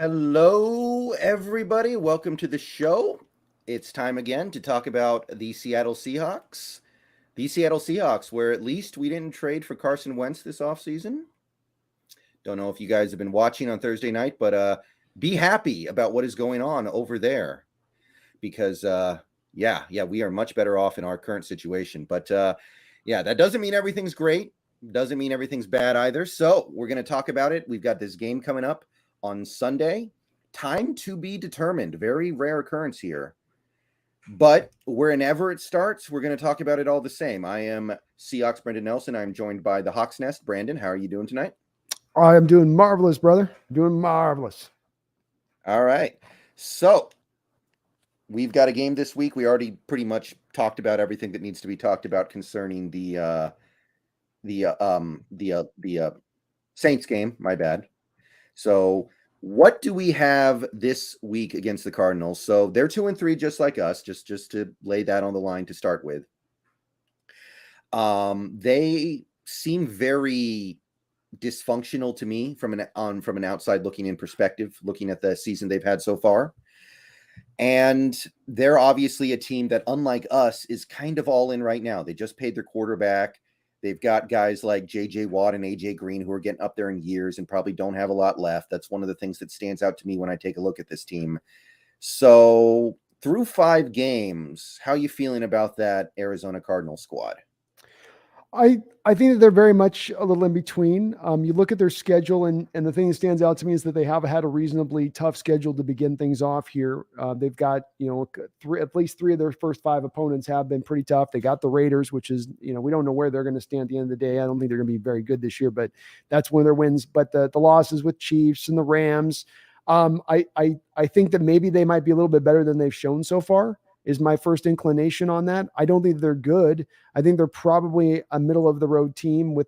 Hello, everybody. Welcome to the show. It's time again to talk about the Seattle Seahawks. The Seattle Seahawks, where at least we didn't trade for Carson Wentz this offseason. Don't know if you guys have been watching on Thursday night, but be happy about what is going on over there because, yeah, we are much better off in our current situation. But yeah, that doesn't mean everything's great. Doesn't mean everything's bad either. So we're going to talk about it. We've got this game coming up on Sunday. Time to be determined. Very rare occurrence here. But whenever it starts, we're going to talk about it all the same. I am Seahawks Brendan Nelson. I'm joined by the Hawks Nest. Brandon, how are you doing tonight? I am doing marvelous, brother. Doing marvelous. All right. So we've got a game this week. We already pretty much talked about everything that needs to be talked about concerning the Saints game. My bad. So what do we have this week against the Cardinals? So they're 2-3, just like us, just to lay that on the line to start with. They seem very dysfunctional to me from an outside looking in perspective, looking at the season they've had so far. And they're obviously a team that, unlike us, is kind of all in right now. They just paid their quarterback. They've got guys like J.J. Watt and A.J. Green who are getting up there in years and probably don't have a lot left. That's one of the things that stands out to me when I take a look at this team. So through 5 games, how are you feeling about that Arizona Cardinals squad? I think that they're very much a little in between. You look at their schedule, and the thing that stands out to me is that they have had a reasonably tough schedule to begin things off here. They've got, at least 3 of their first 5 opponents have been pretty tough. They got the Raiders, which is, we don't know where they're going to stand at the end of the day. I don't think they're going to be very good this year, but that's one of their wins. But the losses with Chiefs and the Rams, I think that maybe they might be a little bit better than they've shown so far. Is my first inclination on that. I don't think they're good. I think they're probably a middle of the road team with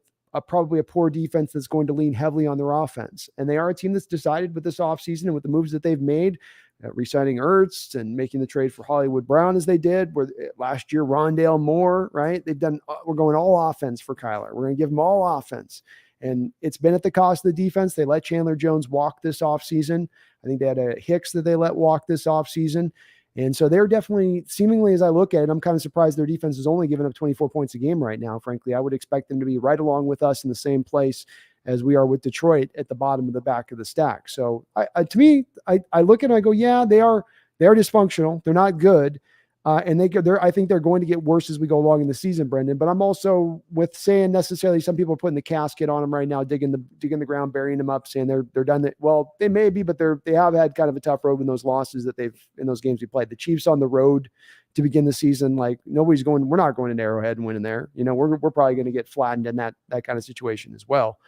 probably a poor defense that's going to lean heavily on their offense. And they are a team that's decided with this offseason and with the moves that they've made, re-signing Ertz and making the trade for Hollywood Brown as they did, where last year Rondale Moore, right? They've done, we're going all offense for Kyler. We're going to give them all offense. And it's been at the cost of the defense. They let Chandler Jones walk this offseason. I think they had a Hicks that they let walk this offseason. And so they're definitely, seemingly as I look at it, I'm kind of surprised their defense is only giving up 24 points a game right now. Frankly, I would expect them to be right along with us in the same place as we are with Detroit at the bottom of the back of the stack. So to me, I look at it and I go, yeah, they are dysfunctional. They're not good. And I think they're going to get worse as we go along in the season, Brendan. But I'm also with saying necessarily some people are putting the casket on them right now, digging the ground, burying them up, saying they're done. Well, they may be, but they have had kind of a tough road in those losses that they've in those games we played. The Chiefs on the road to begin the season, like we're not going to Arrowhead and winning there. We're probably going to get flattened in that kind of situation as well.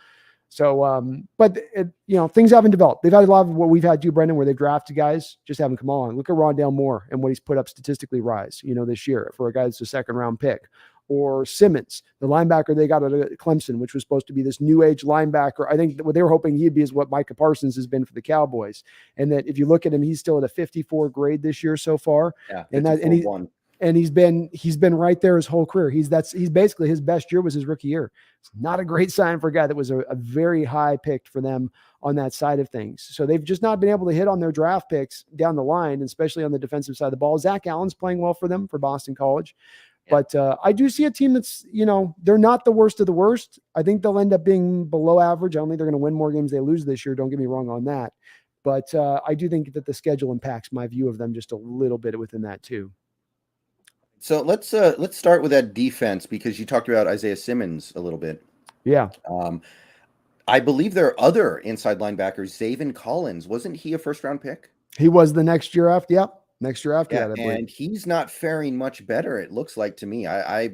So, but things haven't developed. They've had a lot of what we've had to, Brendan, where they've drafted guys, just haven't come along. Look at Rondale Moore and what he's put up statistically rise, this year for a guy that's a 2nd round pick. Or Simmons, the linebacker they got at Clemson, which was supposed to be this new age linebacker. I think what they were hoping he'd be is what Micah Parsons has been for the Cowboys. And that if you look at him, he's still at a 54 grade this year so far. Yeah, and he's been right there his whole career. He's basically his best year was his rookie year. It's not a great sign for a guy that was a very high pick for them on that side of things. So they've just not been able to hit on their draft picks down the line, especially on the defensive side of the ball. Zach Allen's playing well for them for Boston College. Yeah. But I do see a team that's, they're not the worst of the worst. I think they'll end up being below average. I don't think they're going to win more games they lose this year. Don't get me wrong on that. But I do think that the schedule impacts my view of them just a little bit within that too. So let's start with that defense because you talked about Isaiah Simmons a little bit. Yeah. I believe their other inside linebacker, Zaven Collins, wasn't he a 1st round pick? He was the next year after. Yep. Next year after that, I believe. And he's not faring much better, it looks like to me. I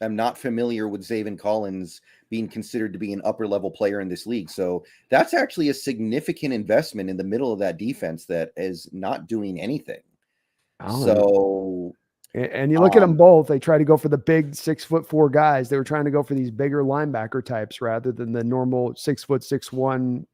am not familiar with Zaven Collins being considered to be an upper level player in this league. So that's actually a significant investment in the middle of that defense that is not doing anything. And you look at them both, they try to go for the big 6'4" guys. They were trying to go for these bigger linebacker types rather than the normal 6'1"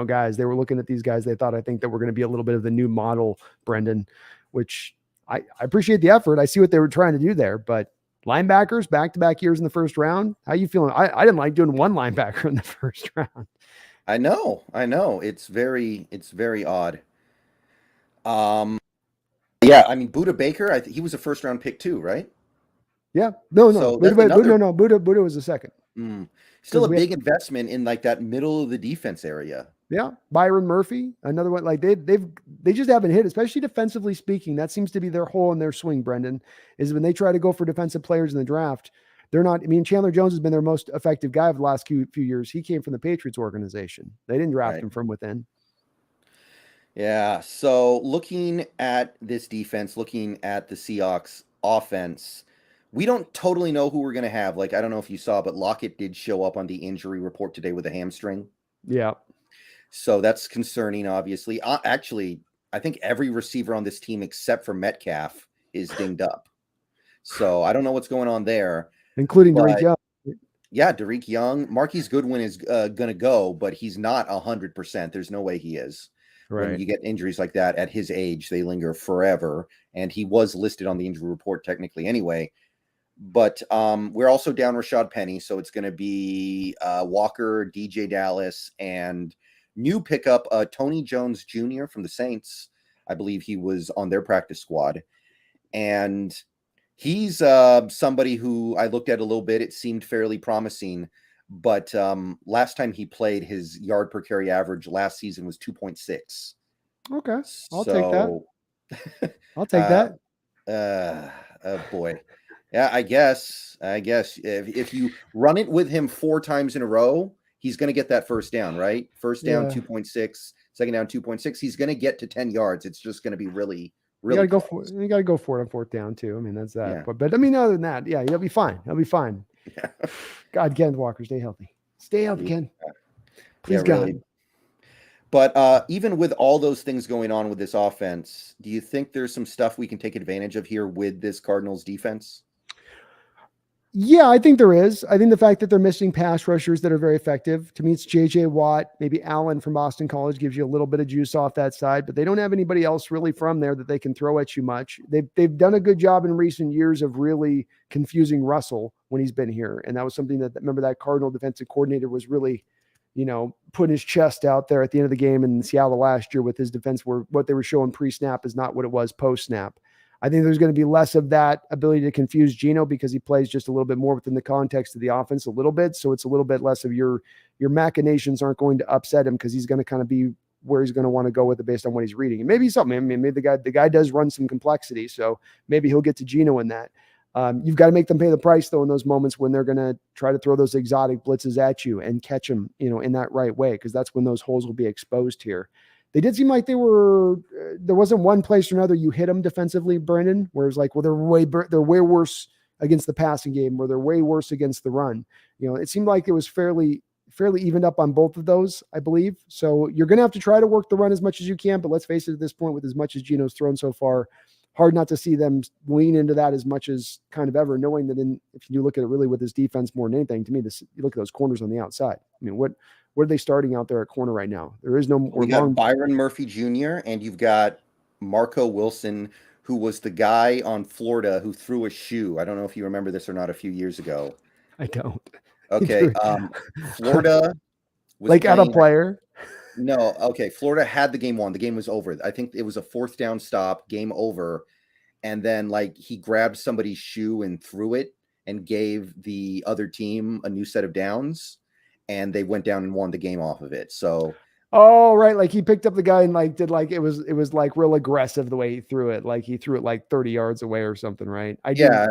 guys. They were looking at these guys. I think that we're going to be a little bit of the new model, Brendan, which I appreciate the effort. I see what they were trying to do there, but linebackers back-to-back years in the 1st round. How you feeling? I didn't like doing one linebacker in the 1st round. I know. It's very odd. Um, yeah, I mean Buda Baker, he was a first round pick too, right? Yeah. No. So that's another Buddha was the second. still Because a we big investment in like that middle of the defense area. Yeah, Byron Murphy, another one. Like they just haven't hit, especially defensively speaking. That seems to be their hole in their swing. Brendan, is when they try to go for defensive players in the draft, they're not. I mean, Chandler Jones has been their most effective guy of the last few years. He came from the Patriots organization. They didn't draft Right. him from within. Yeah. So looking at this defense, looking at the Seahawks offense, we don't totally know who we're going to have. Like, I don't know if you saw, but Lockett did show up on the injury report today with a hamstring. Yeah. So that's concerning, obviously. Actually, I think every receiver on this team except for Metcalf is dinged up. So I don't know what's going on there. Including Derek Young. Yeah, Derek Young. Marquis Goodwin is going to go, but he's not 100%. There's no way he is. Right. When you get injuries like that at his age, they linger forever. And he was listed on the injury report technically anyway. But we're also down Rashad Penny. So it's going to be Walker, DJ Dallas, and new pickup Tony Jones Jr. from the Saints. I believe he was on their practice squad. And he's somebody who I looked at a little bit. It seemed fairly promising. But last time he played, his yard per carry average last season was 2.6. Okay. I'll take that. I'll take that. Oh boy. Yeah, I guess if you run it with him 4 times in a row, he's going to get that first down, right? First down, 2.6, second down, 2.6. He's going to get to 10 yards. It's just going to be really you gotta go for it. You gotta go for it on fourth down too. I mean, that's that. Yeah. But I mean, other than that, yeah, he'll be fine. He'll be fine. Yeah. God, Ken Walker, stay healthy. Stay healthy, Ken. Please, yeah, God. really. But even with all those things going on with this offense, do you think there's some stuff we can take advantage of here with this Cardinals defense? Yeah, I think there is. I think the fact that they're missing pass rushers that are very effective. To me, it's JJ Watt, maybe Allen from Boston College gives you a little bit of juice off that side, but they don't have anybody else really from there that they can throw at you much. They've done a good job in recent years of really confusing Russell when he's been here. And that was something that, remember, that Cardinal defensive coordinator was really, putting his chest out there at the end of the game in Seattle last year with his defense, where what they were showing pre-snap is not what it was post-snap. I think there's going to be less of that ability to confuse Geno because he plays just a little bit more within the context of the offense a little bit. So it's a little bit less of your machinations aren't going to upset him because he's going to kind of be where he's going to want to go with it based on what he's reading. And maybe something, I mean, maybe the guy does run some complexity. So maybe he'll get to Geno in that. You've got to make them pay the price though in those moments when they're going to try to throw those exotic blitzes at you and catch them, in that right way, because that's when those holes will be exposed here. They did seem like there wasn't one place or another you hit them defensively, Brandon, where it was like, well, they're way worse against the passing game, or they're way worse against the run. It seemed like it was fairly evened up on both of those, I believe. So you're going to have to try to work the run as much as you can, but let's face it, at this point, with as much as Geno's thrown so far, hard not to see them lean into that as much as kind of ever, knowing that if you look at it really with this defense more than anything, to me, you look at those corners on the outside. I mean, what are they starting out there at corner right now? There is no more. We got Byron Murphy Jr. and you've got Marco Wilson, who was the guy on Florida who threw a shoe. I don't know if you remember this or not a few years ago. I don't. Okay. Florida was like at a player. No. Okay. Florida had the game won. The game was over. I think it was a 4th down stop, game over. And then he grabbed somebody's shoe and threw it and gave the other team a new set of downs. And they went down and won the game off of it. So, oh right, like he picked up the guy and did it was like real aggressive the way he threw it. Like he threw it 30 yards away or something, right? I guess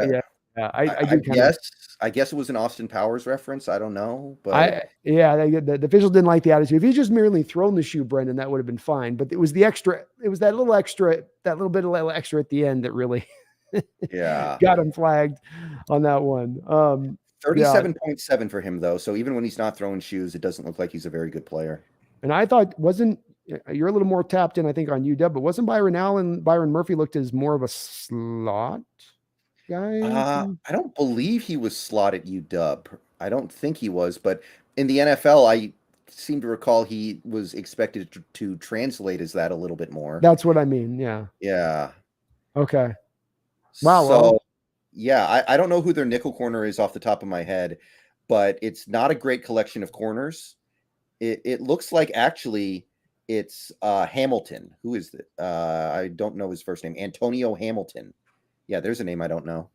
it was an Austin Powers reference. I don't know, but the officials didn't like the attitude. If he just merely thrown the shoe, Brendan, that would have been fine. But it was that little bit of extra at the end that really got him flagged on that one. 37.7 for him, though. So even when he's not throwing shoes, it doesn't look like he's a very good player. And I thought, you're a little more tapped in, I think, on UW, but wasn't Byron Murphy looked as more of a slot guy? I don't believe he was slot at UW. I don't think he was, but in the NFL, I seem to recall he was expected to translate as that a little bit more. That's what I mean. Yeah. Yeah. Okay. Wow. So, yeah, I don't know who their nickel corner is off the top of my head, but it's not a great collection of corners. It looks like actually it's Hamilton. Who is it? I don't know his first name. Antonio Hamilton. Yeah, there's a name I don't know.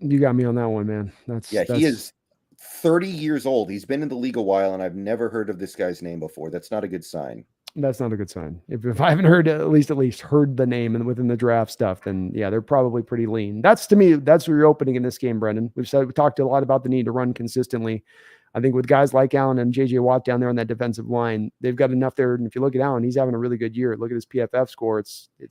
You got me on that one, man. He is 30 years old. He's been in the league a while, and I've never heard of this guy's name before. That's not a good sign. That's not a good sign. If I haven't heard at least heard the name and within the draft stuff, then yeah, they're probably pretty lean. That's to me, that's where you're opening in this game, Brendan. We talked a lot about the need to run consistently. I think with guys like Allen and JJ Watt down there on that defensive line, they've got enough there. And if you look at Allen, he's having a really good year. Look at his PFF score.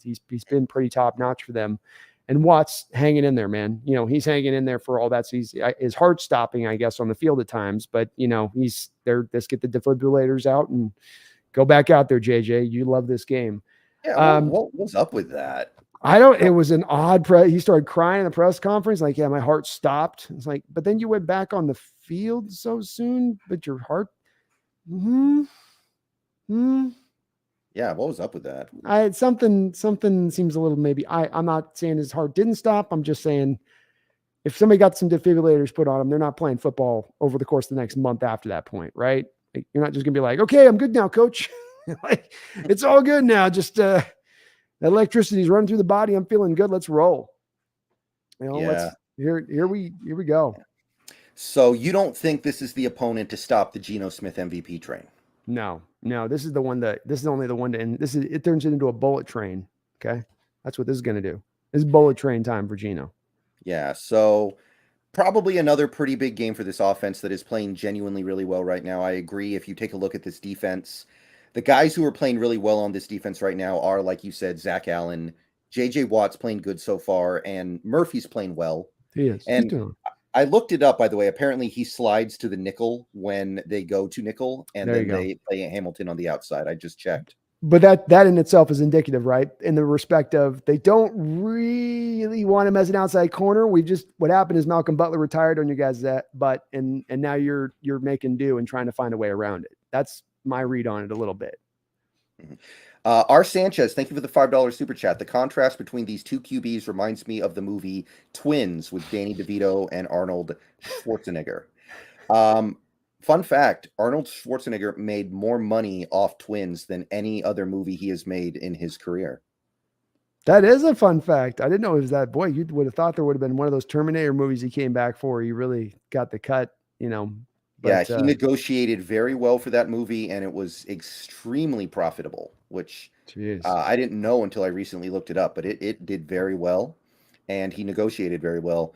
He's been pretty top notch for them. And Watt's hanging in there, man. You know, he's hanging in there for all that. So his heart stopping, I guess, on the field at times. But, you know, he's there. Let's get the defibrillators out and go back out there, JJ. You love this game. Yeah, what's up with that? It was an odd he started crying in the press conference. Like, yeah, my heart stopped. It's like, but then you went back on the field so soon, but your heart. Yeah, what was up with that? Something seems a little, maybe I'm not saying his heart didn't stop. I'm just saying if somebody got some defibrillators put on them, they're not playing football over the course of the next month after that point, right? Like, you're not just gonna be like, okay, I'm good now, coach. Like, it's all good now. Just electricity's running through the body. I'm feeling good. Let's roll. You know, yeah. Here we go. So you don't think this is the opponent to stop the Geno Smith MVP train? No, this is only the one to end. It turns it into a bullet train. Okay. That's what this is going to do. This is bullet train time for Geno. Yeah. So probably another pretty big game for this offense that is playing genuinely really well right now. I agree. If you take a look at this defense, the guys who are playing really well on this defense right now are, like you said, Zach Allen, JJ Watt's playing good so far, and Murphy's playing well. He is. And I looked it up, by the way. Apparently, he slides to the nickel when they go to nickel, and then they play Hamilton on the outside. I just checked. But that in itself is indicative, right? In the respect of they don't really want him as an outside corner. What happened is Malcolm Butler retired on your guys' butt, and now you're making do and trying to find a way around it. That's my read on it a little bit. Mm-hmm. R. Sanchez, thank you for the $5 super chat. The contrast between these two QBs reminds me of the movie Twins with Danny DeVito and Arnold Schwarzenegger. Fun fact, Arnold Schwarzenegger made more money off Twins than any other movie he has made in his career. That is a fun fact. I didn't know it was that. Boy, you would have thought there would have been one of those Terminator movies he came back for. He really got the cut, you know. But, he negotiated very well for that movie, and it was extremely profitable, which I didn't know until I recently looked it up, but it did very well, and he negotiated very well.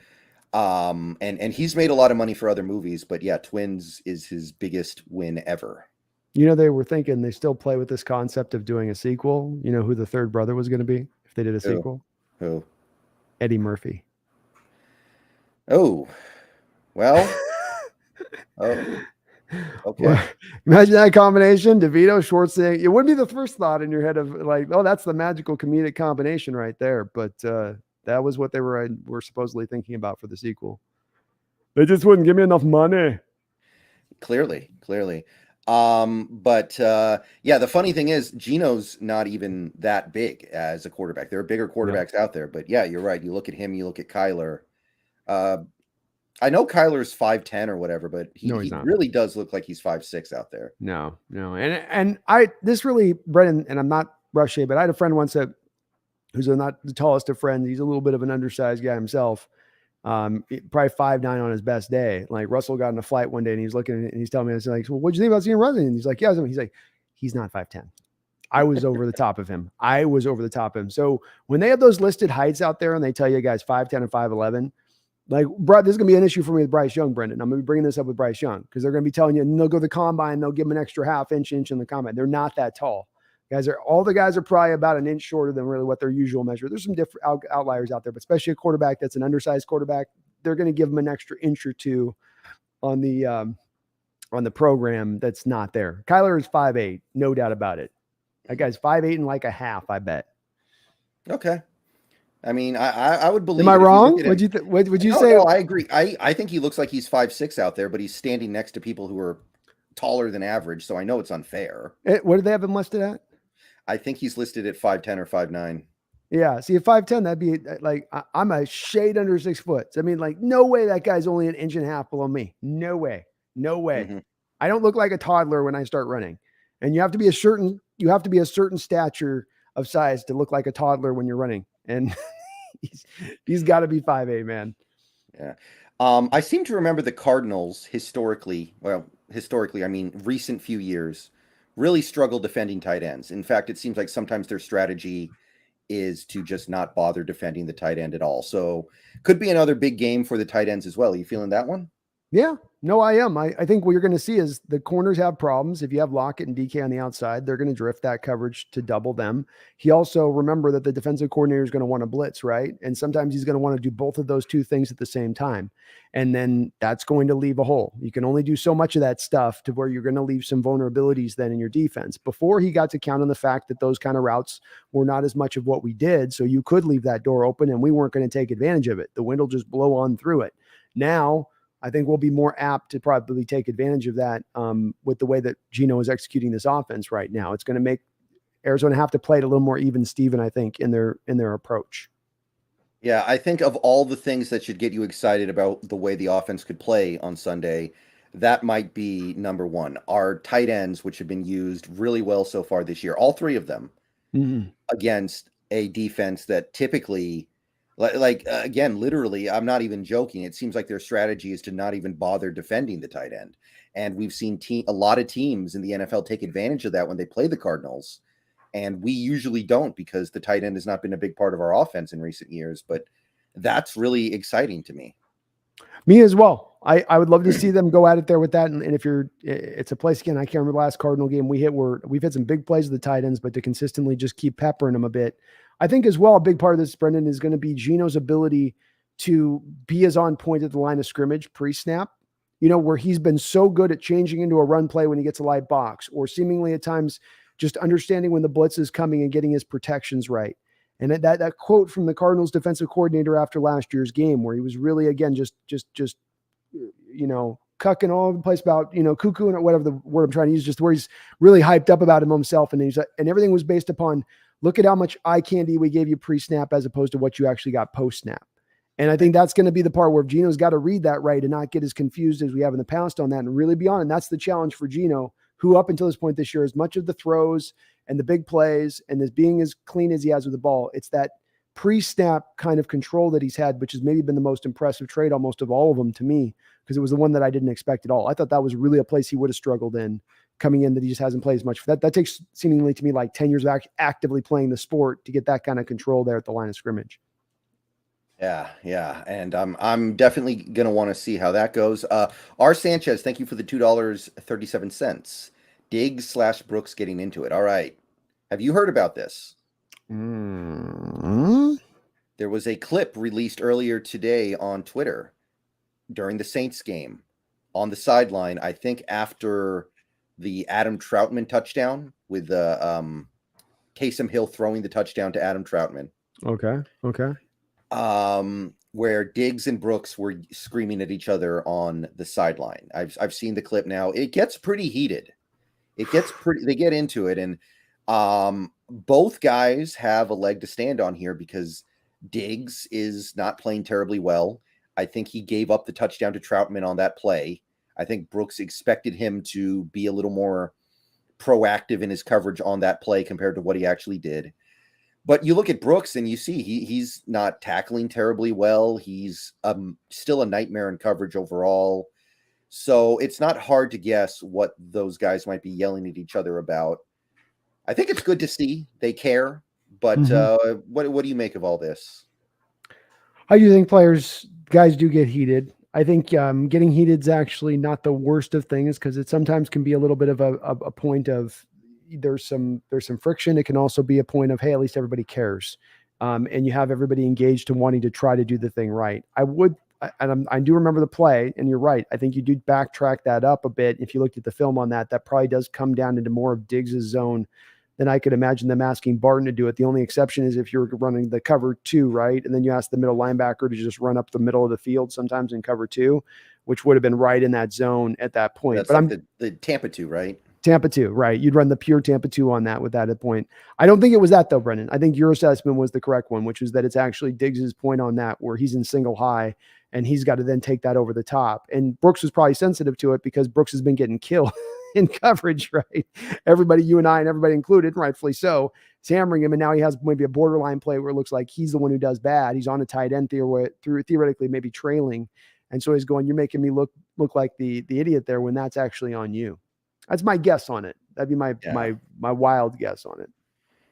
And he's made a lot of money for other movies, but yeah, Twins is his biggest win ever. You know, they were thinking they still play with this concept of doing a sequel. You know who the third brother was going to be if they did a sequel? Who? Eddie Murphy. Oh, well... Oh, okay. Well, imagine that combination, DeVito, Schwarzenegger. It wouldn't be the first thought in your head of like, oh, that's the magical comedic combination right there. But that was what they were supposedly thinking about for the sequel. They just wouldn't give me enough money. Clearly. But the funny thing is, Geno's not even that big as a quarterback. There are bigger quarterbacks out there, but yeah, you're right. You look at him, you look at Kyler. I know Kyler's 5'10" or whatever, but he really does look like he's 5'6" out there. No. And this really, Brendan, and I'm not rushing, but I had a friend once who's not the tallest of friends. He's a little bit of an undersized guy himself. Probably 5'9" on his best day. Like Russell got in a flight one day and he's looking and he's telling me, it's like, well, what'd you think about seeing Russell? And he's like, yeah. He's like, he's not 5'10". I was over the top of him. So when they have those listed heights out there and they tell you guys 5'10" and 5'11", like, this is going to be an issue for me with Bryce Young, Brendan. I'm going to be bringing this up with Bryce Young because they're going to be telling you, and they'll go to the combine, they'll give him an extra half inch in the combine. They're not that tall. All the guys are probably about an inch shorter than really what their usual measure. There's some different outliers out there, but especially a quarterback that's an undersized quarterback, they're going to give him an extra inch or two on the program that's not there. Kyler is 5'8", no doubt about it. That guy's 5'8" and like a half, I bet. Okay. I mean, I would believe. Am I wrong? Would you say? No, I agree. I think he looks like he's 5'6" out there, but he's standing next to people who are taller than average, so I know it's unfair. What did they have him listed at? I think he's listed at 5'10" or 5'9". Yeah, see, at 5'10", that'd be like I'm a shade under 6 foot. I mean, like, no way that guy's only an inch and a half below me. No way. Mm-hmm. I don't look like a toddler when I start running. And you have to be a certain stature of size to look like a toddler when you're running. And he's got to be 5'8", man. Yeah. I seem to remember the Cardinals historically, I mean, recent few years, really struggle defending tight ends. In fact, it seems like sometimes their strategy is to just not bother defending the tight end at all. So could be another big game for the tight ends as well. Are you feeling that one? Yeah, no, I am. I think what you're going to see is the corners have problems. If you have Lockett and DK on the outside, they're going to drift that coverage to double them. He also, remember that the defensive coordinator is going to want to blitz, right? And sometimes he's going to want to do both of those two things at the same time. And then that's going to leave a hole. You can only do so much of that stuff to where you're going to leave some vulnerabilities then in your defense. Before he got to count on the fact that those kind of routes were not as much of what we did. So you could leave that door open and we weren't going to take advantage of it. The wind will just blow on through it. Now, I think we'll be more apt to probably take advantage of that with the way that Geno is executing this offense right now. It's going to make Arizona have to play it a little more even Steven, I think, in their approach. Yeah, I think of all the things that should get you excited about the way the offense could play on Sunday, that might be number one. Our tight ends, which have been used really well so far this year, all three of them, against a defense that typically, again, literally, I'm not even joking. It seems like their strategy is to not even bother defending the tight end. And we've seen a lot of teams in the NFL take advantage of that when they play the Cardinals. And we usually don't because the tight end has not been a big part of our offense in recent years. But that's really exciting to me. Me as well. I would love to see them go at it there with that. And if it's a place, again, I can't remember the last Cardinal game we've hit some big plays with the tight ends, but to consistently just keep peppering them a bit. I think as well, a big part of this, Brendan, is going to be Geno's ability to be as on point at the line of scrimmage pre-snap, where he's been so good at changing into a run play when he gets a light box, or seemingly at times just understanding when the blitz is coming and getting his protections right. And that quote from the Cardinals defensive coordinator after last year's game, where he was really, again, just cucking all over the place about, cuckoo and whatever the word I'm trying to use, just where he's really hyped up about himself. And everything was based upon, look at how much eye candy we gave you pre-snap as opposed to what you actually got post-snap. And I think that's going to be the part where Geno's got to read that right and not get as confused as we have in the past on that and really be on. And that's the challenge for Geno, who up until this point this year, as much of the throws and the big plays and as being as clean as he has with the ball, it's that pre-snap kind of control that he's had, which has maybe been the most impressive trait almost of all of them to me, because it was the one that I didn't expect at all. I thought that was really a place he would have struggled in coming in, that he just hasn't played as much. That takes seemingly to me like 10 years of actively playing the sport to get that kind of control there at the line of scrimmage. Yeah. And I'm definitely going to want to see how that goes. R. Sanchez, thank you for the $2.37. Diggs/Brooks getting into it. All right. Have you heard about this? Mm-hmm. There was a clip released earlier today on Twitter during the Saints game on the sideline, I think after the Adam Troutman touchdown, with Taysom Hill throwing the touchdown to Adam Troutman. Okay. Where Diggs and Brooks were screaming at each other on the sideline. I've seen the clip now. It gets pretty heated. They get into it, and both guys have a leg to stand on here because Diggs is not playing terribly well. I think he gave up the touchdown to Troutman on that play. I think Brooks expected him to be a little more proactive in his coverage on that play compared to what he actually did. But you look at Brooks and you see he's not tackling terribly well. He's still a nightmare in coverage overall. So it's not hard to guess what those guys might be yelling at each other about. I think it's good to see they care. But what do you make of all this? I do think guys do get heated. I think getting heated is actually not the worst of things, because it sometimes can be a little bit of a point of there's some friction. It can also be a point of, hey, at least everybody cares. And you have everybody engaged and wanting to try to do the thing right. I do remember the play, and you're right. I think you do backtrack that up a bit. If you looked at the film on that probably does come down into more of Diggs' zone than I could imagine them asking Barton to do it. The only exception is if you're running the cover 2, right? And then you ask the middle linebacker to just run up the middle of the field sometimes in cover 2, which would have been right in that zone at that point. That's but like the Tampa 2, right? Tampa 2, right? You'd run the pure Tampa 2 on that with that at point. I don't think it was that though, Brendan. I think your assessment was the correct one, which is that it's actually Diggs's point on that where he's in single high and he's got to then take that over the top. And Brooks was probably sensitive to it because Brooks has been getting killed in coverage, right? Everybody, you and I and everybody included, rightfully so, is hammering him. And now he has maybe a borderline play where it looks like he's the one who does bad. He's on a tight end theoretically maybe trailing. And so he's going, you're making me look like the idiot there when that's actually on you. That's my guess on it. That'd be my wild guess on it.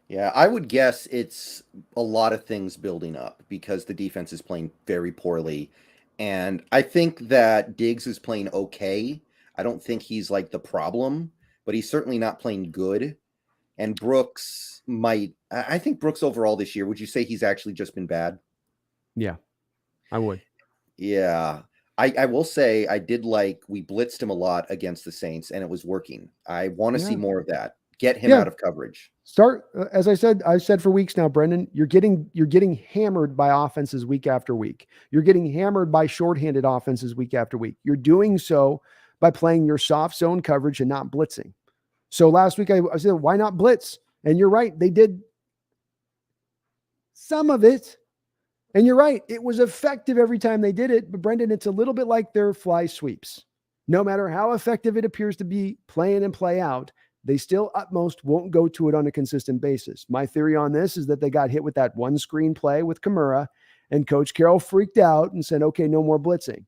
Yeah, I would guess it's a lot of things building up because the defense is playing very poorly. And I think that Diggs is playing okay. I don't think he's like the problem, but he's certainly not playing good. And Brooks I think Brooks overall this year, would you say he's actually just been bad? Yeah, I would. Yeah. I will say I did we blitzed him a lot against the Saints and it was working. I want to see more of that. Get him out of coverage. Start, as I've said for weeks now, Brendan, you're getting hammered by offenses week after week. You're getting hammered by shorthanded offenses week after week. You're doing so by playing your soft zone coverage and not blitzing. So last week I said, why not blitz? And you're right. They did some of it. And you're right. It was effective every time they did it. But Brendan, it's a little bit like their fly sweeps. No matter how effective it appears to be play in and play out, they still at most won't go to it on a consistent basis. My theory on this is that they got hit with that one screen play with Kamara and Coach Carroll freaked out and said, okay, no more blitzing.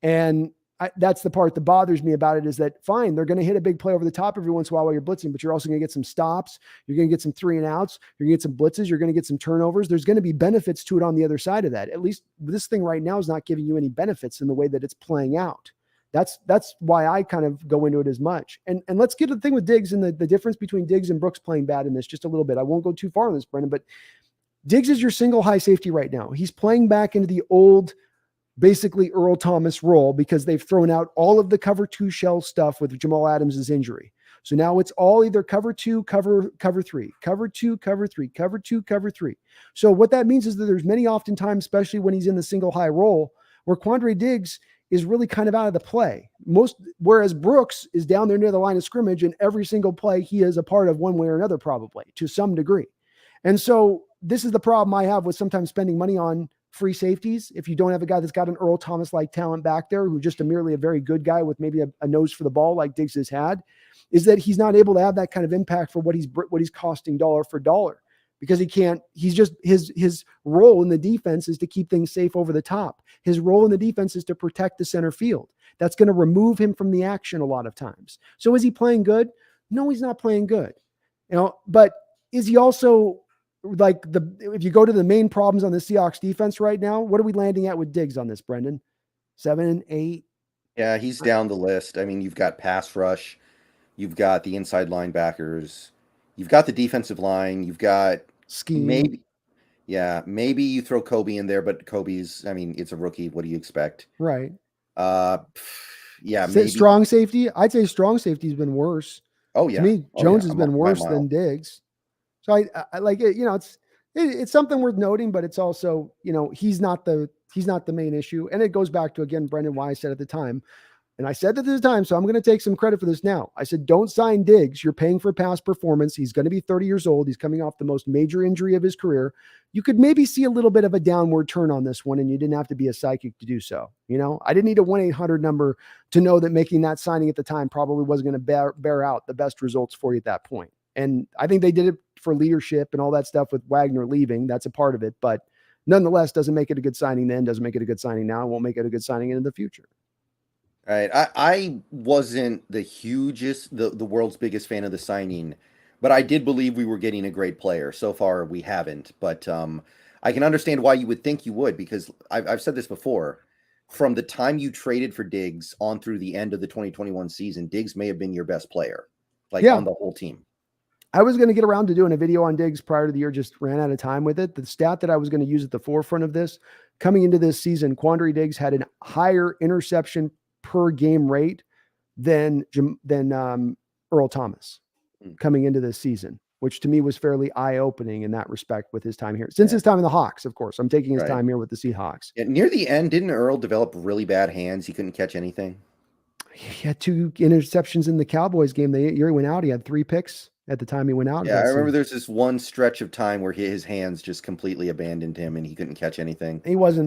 And that's the part that bothers me about it is that fine, they're going to hit a big play over the top every once in a while you're blitzing, but you're also going to get some stops. You're going to get some 3 and outs. You're going to get some blitzes. You're going to get some turnovers. There's going to be benefits to it on the other side of that. At least this thing right now is not giving you any benefits in the way that it's playing out. That's why I kind of go into it as much. And let's get to the thing with Diggs and the difference between Diggs and Brooks playing bad in this just a little bit. I won't go too far on this, Brendan, but Diggs is your single high safety right now. He's playing back into the old, basically Earl Thomas role because they've thrown out all of the cover 2 shell stuff with Jamal Adams' injury. So now it's all either cover 2, cover 3, cover 2, cover 3, cover 2, cover 3. So what that means is that there's many oftentimes, especially when he's in the single high role, where Quandre Diggs is really kind of out of the play. Whereas Brooks is down there near the line of scrimmage and every single play he is a part of one way or another, probably to some degree. And so this is the problem I have with sometimes spending money on free safeties. If you don't have a guy that's got an Earl Thomas-like talent back there, who's just merely a very good guy with maybe a nose for the ball like Diggs has had, is that he's not able to have that kind of impact for what he's costing dollar for dollar. Because he's just, his role in the defense is to keep things safe over the top. His role in the defense is to protect the center field. That's going to remove him from the action a lot of times. So is he playing good? No, he's not playing good. But is he also if you go to the main problems on the Seahawks defense right now, what are we landing at with Diggs on this, Brendan? 7, 8? Yeah, he's down the list. I mean, you've got pass rush. You've got the inside linebackers. You've got the defensive line. You've got scheme. Maybe you throw Kobe in there, but it's a rookie. What do you expect? Right. Maybe. Strong safety. I'd say strong safety has been worse. Oh yeah. To me, Jones has been worse than Diggs. So I like it. It's something worth noting, but it's also, he's not the main issue. And it goes back to, again, Brendan, why I said at the time, and I said at the time, so I'm going to take some credit for this now. I said, don't sign Diggs. You're paying for past performance. He's going to be 30 years old. He's coming off the most major injury of his career. You could maybe see a little bit of a downward turn on this one, and you didn't have to be a psychic to do so. I didn't need a 1-800 number to know that making that signing at the time probably wasn't going to bear out the best results for you at that point. And I think they did it for leadership and all that stuff with Wagner leaving. That's a part of it. But nonetheless, doesn't make it a good signing then, doesn't make it a good signing now, and won't make it a good signing into the future. All right. I wasn't the world's biggest fan of the signing, but I did believe we were getting a great player. So far, we haven't. But I can understand why you would think you would, because I've said this before. From the time you traded for Diggs on through the end of the 2021 season, Diggs may have been your best player, on the whole team. I was going to get around to doing a video on Diggs prior to the year, just ran out of time with it. The stat that I was going to use at the forefront of this, coming into this season, Quandre Diggs had a higher interception per game rate than Earl Thomas coming into this season, which to me was fairly eye-opening in that respect with his time here. Since his time in the Hawks, of course. I'm taking his time here with the Seahawks. Yeah, near the end, didn't Earl develop really bad hands? He couldn't catch anything. He had 2 interceptions in the Cowboys game. The year he went out, he had 3 picks at the time he went out. Yeah, I remember there's this one stretch of time where his hands just completely abandoned him and he couldn't catch anything. He was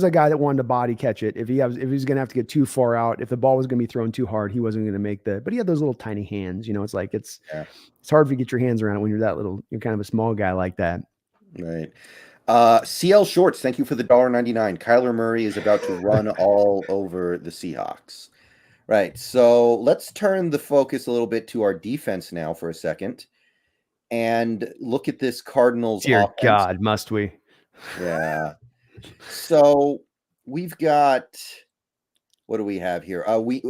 a guy that wanted to body catch it. If he was going to have to get too far out, if the ball was going to be thrown too hard, he wasn't going to make but he had those little tiny hands, it's like, it's hard to get your hands around it when you're that little, you're kind of a small guy like that. Right. CL Shorts, thank you for the $1.99. Kyler Murray is about to run all over the Seahawks. Right. So let's turn the focus a little bit to our defense now for a second and look at this Cardinals Dear offense. God, must we? Yeah. So we've got, what do we have here?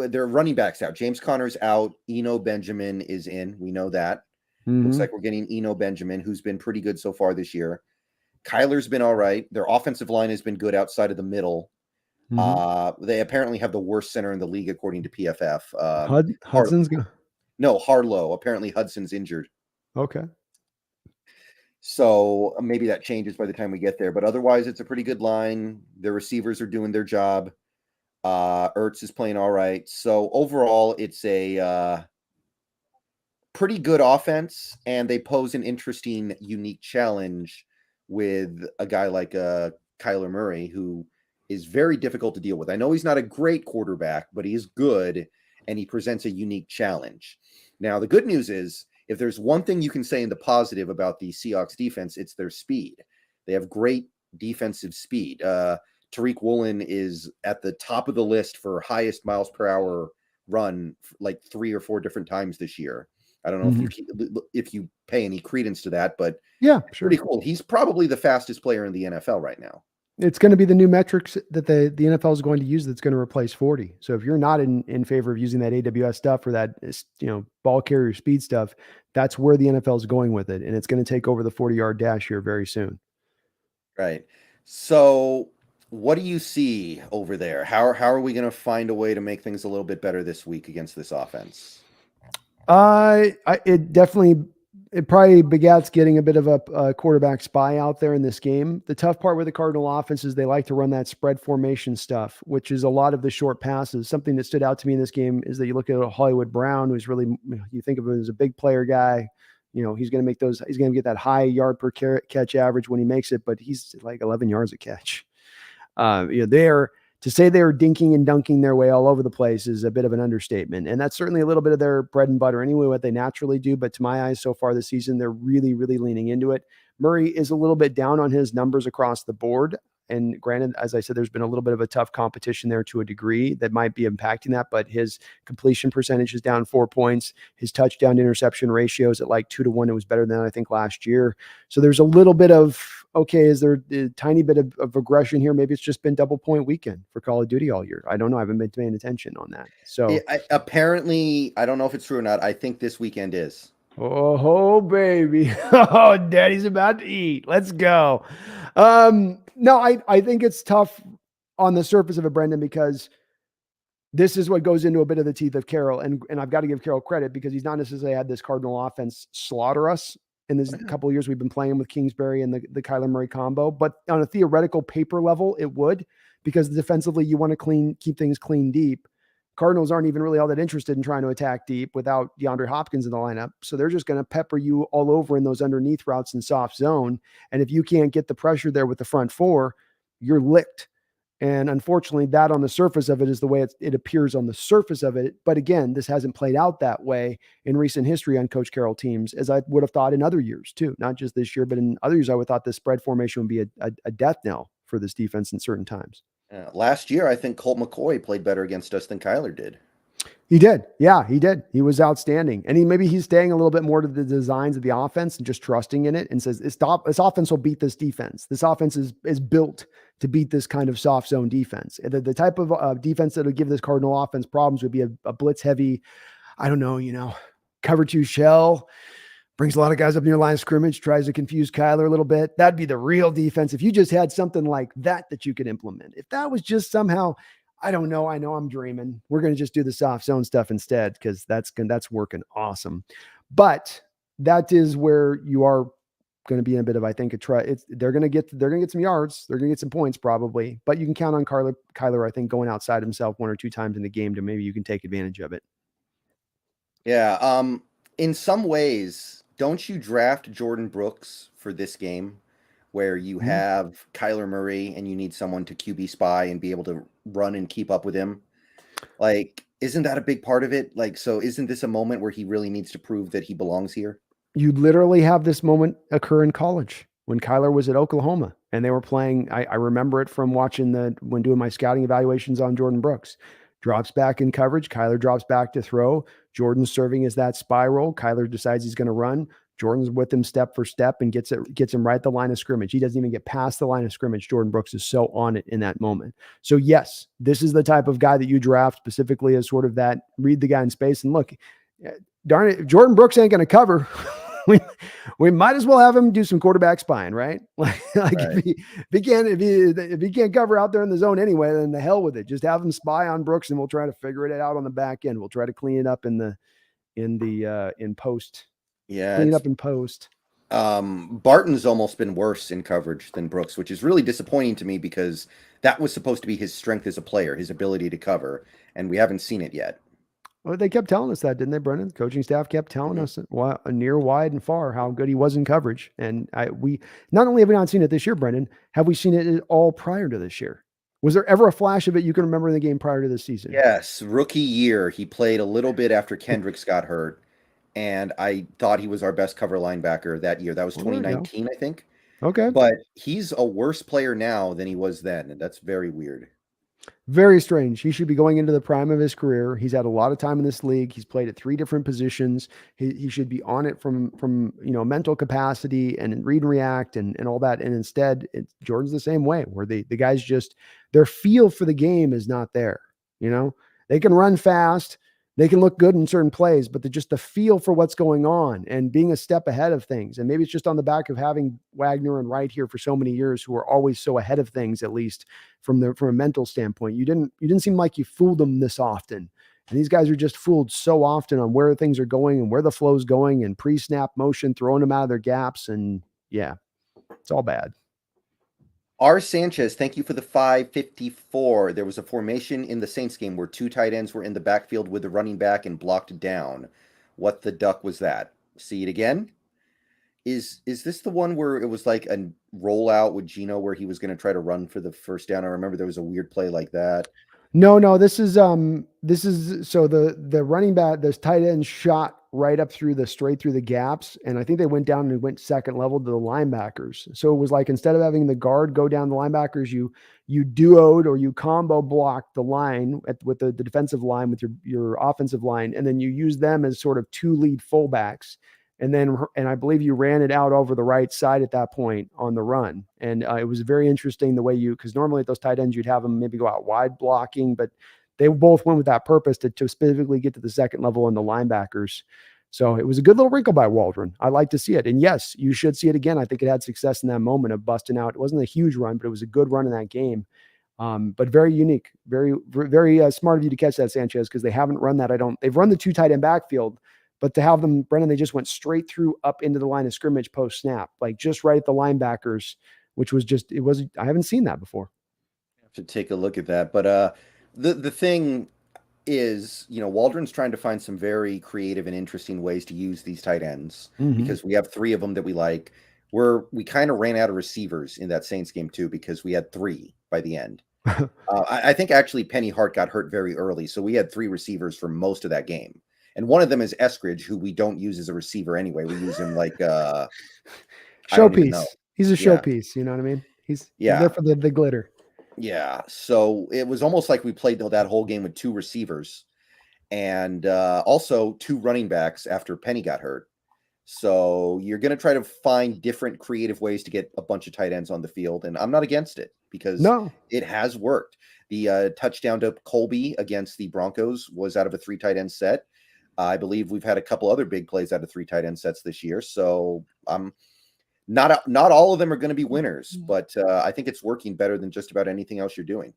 They're running backs out. James Conner's out. Eno Benjamin is in. We know that. Looks like we're getting Eno Benjamin, who's been pretty good so far this year. Kyler's been all right. Their offensive line has been good outside of the middle. They apparently have the worst center in the league, according to PFF. Hudson's Harlow. Apparently Hudson's injured. Okay. So maybe that changes by the time we get there. But otherwise, it's a pretty good line. The receivers are doing their job. Ertz is playing all right. So overall, it's a pretty good offense, and they pose an interesting, unique challenge with a guy like Kyler Murray, who is very difficult to deal with. I know he's not a great quarterback, but he is good, and he presents a unique challenge. Now, the good news is, if there's one thing you can say in the positive about the Seahawks defense, it's their speed. They have great defensive speed. Tariq Woolen is at the top of the list for highest miles per hour run, like 3 or 4 different times this year. I don't know if you pay any credence to that, but yeah, sure. Pretty cool. He's probably the fastest player in the NFL right now. It's going to be the new metrics that the NFL is going to use that's going to replace 40. So if you're not in favor of using that AWS stuff or that, ball carrier speed stuff, that's where the NFL is going with it. And it's going to take over the 40-yard dash here very soon. Right. So what do you see over there? How are we going to find a way to make things a little bit better this week against this offense? It probably begats getting a bit of a quarterback spy out there in this game. The tough part with the Cardinal offense is they like to run that spread formation stuff, which is a lot of the short passes. Something that stood out to me in this game is that you look at Hollywood Brown, who's really, you think of him as a big player guy. He's going to get that high yard per catch average when he makes it, but he's like 11 yards a catch. To say they're dinking and dunking their way all over the place is a bit of an understatement. And that's certainly a little bit of their bread and butter anyway, what they naturally do. But to my eyes, so far this season, they're really, really leaning into it. Murray is a little bit down on his numbers across the board. And granted, as I said, there's been a little bit of a tough competition there to a degree that might be impacting that, but his completion percentage is down 4 points. His touchdown to interception ratio is at like 2-1. It was better than I think last year. So there's a little bit of, okay, is there a tiny bit of aggression here? Maybe it's just been double point weekend for Call of Duty all year. I don't know. I haven't been paying attention on that. So apparently, I don't know if it's true or not. I think this weekend is. Oh, baby. Oh, daddy's about to eat. Let's go. No, I think it's tough on the surface of it, Brendan, because this is what goes into a bit of the teeth of Carroll. And I've got to give Carroll credit because he's not necessarily had this Cardinal offense slaughter us in this couple of years we've been playing with Kingsbury and the Kyler Murray combo. But on a theoretical paper level, it would, because defensively you want to keep things clean deep. Cardinals aren't even really all that interested in trying to attack deep without DeAndre Hopkins in the lineup. So they're just going to pepper you all over in those underneath routes in soft zone. And if you can't get the pressure there with the front four, you're licked. And unfortunately, that on the surface of it is the way it appears on the surface of it. But again, this hasn't played out that way in recent history on Coach Carroll teams, as I would have thought in other years too. Not just this year, but in other years, I would have thought the spread formation would be a death knell for this defense in certain times. Last year, I think Colt McCoy played better against us than Kyler did. He did. Yeah, he did. He was outstanding. And maybe he's staying a little bit more to the designs of the offense and just trusting in it and says, this offense will beat this defense. This offense is built to beat this kind of soft zone defense. The type of defense that would give this Cardinal offense problems would be a blitz heavy, cover 2 shell, brings a lot of guys up near line of scrimmage, tries to confuse Kyler a little bit. That'd be the real defense. If you just had something like that you could implement. If that was just somehow, I don't know. I know I'm dreaming. We're going to just do the soft zone stuff instead, because that's working awesome. But that is where you are going to be in a bit of, I think, a try. They're going to get some yards. They're going to get some points probably, but you can count on Kyler, I think, going outside himself 1 or 2 times in the game to maybe you can take advantage of it. Yeah. In some ways, don't you draft Jordan Brooks for this game where you have Kyler Murray and you need someone to QB spy and be able to run and keep up with him? Like, isn't that a big part of it? Like, so isn't this a moment where he really needs to prove that he belongs here? You literally have this moment occur in college when Kyler was at Oklahoma and they were playing. I remember it from watching when doing my scouting evaluations on Jordan Brooks. Drops back in coverage. Kyler drops back to throw. Jordan's serving as that spiral. Kyler decides he's going to run. Jordan's with him step for step and gets him right at the line of scrimmage. He doesn't even get past the line of scrimmage. Jordan Brooks is so on it in that moment. So yes, this is the type of guy that you draft specifically as sort of that read the guy in space and look, darn it, if Jordan Brooks ain't going to cover, we might as well have him do some quarterback spying, right? Like right. If he can't cover out there in the zone anyway, then the hell with it. Just have him spy on Brooks and we'll try to figure it out on the back end. We'll try to clean it up in post. Yeah. Clean it up in post. Barton's almost been worse in coverage than Brooks, which is really disappointing to me because that was supposed to be his strength as a player, his ability to cover, and we haven't seen it yet. Well, they kept telling us that, didn't they, Brendan? The coaching staff kept telling us near, wide, and far how good he was in coverage. And we not only have we not seen it this year, Brendan, have we seen it all prior to this year? Was there ever a flash of it you can remember in the game prior to this season? Yes, rookie year. He played a little bit after Kendricks got hurt, and I thought he was our best cover linebacker that year. That was 2019, I think. Okay. But he's a worse player now than he was then, and that's very weird. Very strange. He should be going into the prime of his career. He's had a lot of time in this league. He's played at 3 different positions. He should be on it from mental capacity and read and react and all that. And instead, Jordan's the same way, where the guys just, their feel for the game is not there. They can run fast. They can look good in certain plays, but the feel for what's going on and being a step ahead of things. And maybe it's just on the back of having Wagner and Wright here for so many years, who are always so ahead of things, at least from a mental standpoint. You didn't seem like you fooled them this often. And these guys are just fooled so often on where things are going and where the flow's going and pre-snap motion, throwing them out of their gaps. And yeah, it's all bad. R. Sanchez, thank you for the 554. There was a formation in the Saints game where 2 tight ends were in the backfield with the running back and blocked down. What the duck was that? See it again? Is this the one where it was like a rollout with Geno where he was going to try to run for the first down? I remember there was a weird play like that. No, this is so the running back, this tight end shot right up straight through the gaps. And I think they went down and went second level to the linebackers. So it was like, instead of having the guard go down the linebackers, you duoed or you combo blocked the line with the defensive line with your offensive line. And then you use them as sort of 2 lead fullbacks. And I believe you ran it out over the right side at that point on the run. And it was very interesting the way because normally at those tight ends, you'd have them maybe go out wide blocking, but they both went with that purpose to specifically get to the second level and the linebackers. So it was a good little wrinkle by Waldron. I like to see it. And yes, you should see it again. I think it had success in that moment of busting out. It wasn't a huge run, but it was a good run in that game. But very unique, very, very smart of you to catch that, Sanchez, because they haven't run that. They've run the 2 tight end backfield, but to have them, Brendan, they just went straight through up into the line of scrimmage post snap, like just right at the linebackers, which was I haven't seen that before. I have to take a look at that. But the thing is, Waldron's trying to find some very creative and interesting ways to use these tight ends because we have 3 of them that we like. We kind of ran out of receivers in that Saints game too, because we had 3 by the end. I think actually Penny Hart got hurt very early. So we had 3 receivers for most of that game. And one of them is Eskridge, who we don't use as a receiver anyway. We use him like showpiece. He's a showpiece. You know what I mean? He's there for the glitter. Yeah. So it was almost like we played that whole game with 2 receivers and also 2 running backs after Penny got hurt. So you're going to try to find different creative ways to get a bunch of tight ends on the field. And I'm not against it because it has worked. The touchdown to Colby against the Broncos was out of a 3 tight end set. I believe we've had a couple other big plays out of 3 tight end sets this year. So not all of them are going to be winners, but I think it's working better than just about anything else you're doing.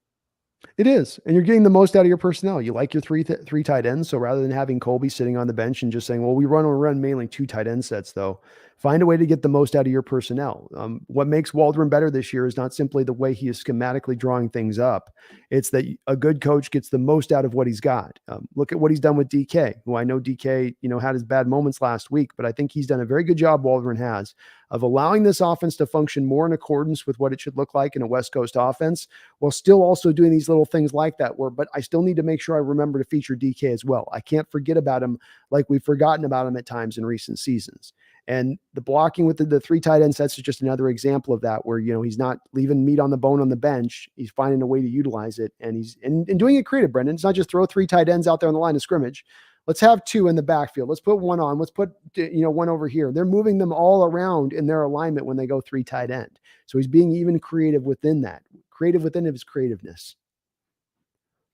It is. And you're getting the most out of your personnel. You like your three tight ends. So rather than having Colby sitting on the bench and just saying, well, we run mainly 2 tight end sets though, Find a way to get the most out of your personnel. What makes Waldron better this year is not simply the way he is schematically drawing things up. It's that a good coach gets the most out of what he's got. Look at what he's done with DK, who I know DK, had his bad moments last week, but I think he's done a very good job, Waldron has, of allowing this offense to function more in accordance with what it should look like in a West Coast offense, while still also doing these little things like that but I still need to make sure I remember to feature DK as well. I can't forget about him like we've forgotten about him at times in recent seasons. And the blocking with the 3 tight end sets is just another example of that, where, he's not leaving meat on the bone on the bench. He's finding a way to utilize it, and he's and doing it creative, Brendan. It's not just throw 3 tight ends out there on the line of scrimmage. Let's have 2 in the backfield. Let's put 1 on. Let's put, 1 over here. They're moving them all around in their alignment when they go 3 tight end. So he's being even creative within that, creative within his creativeness.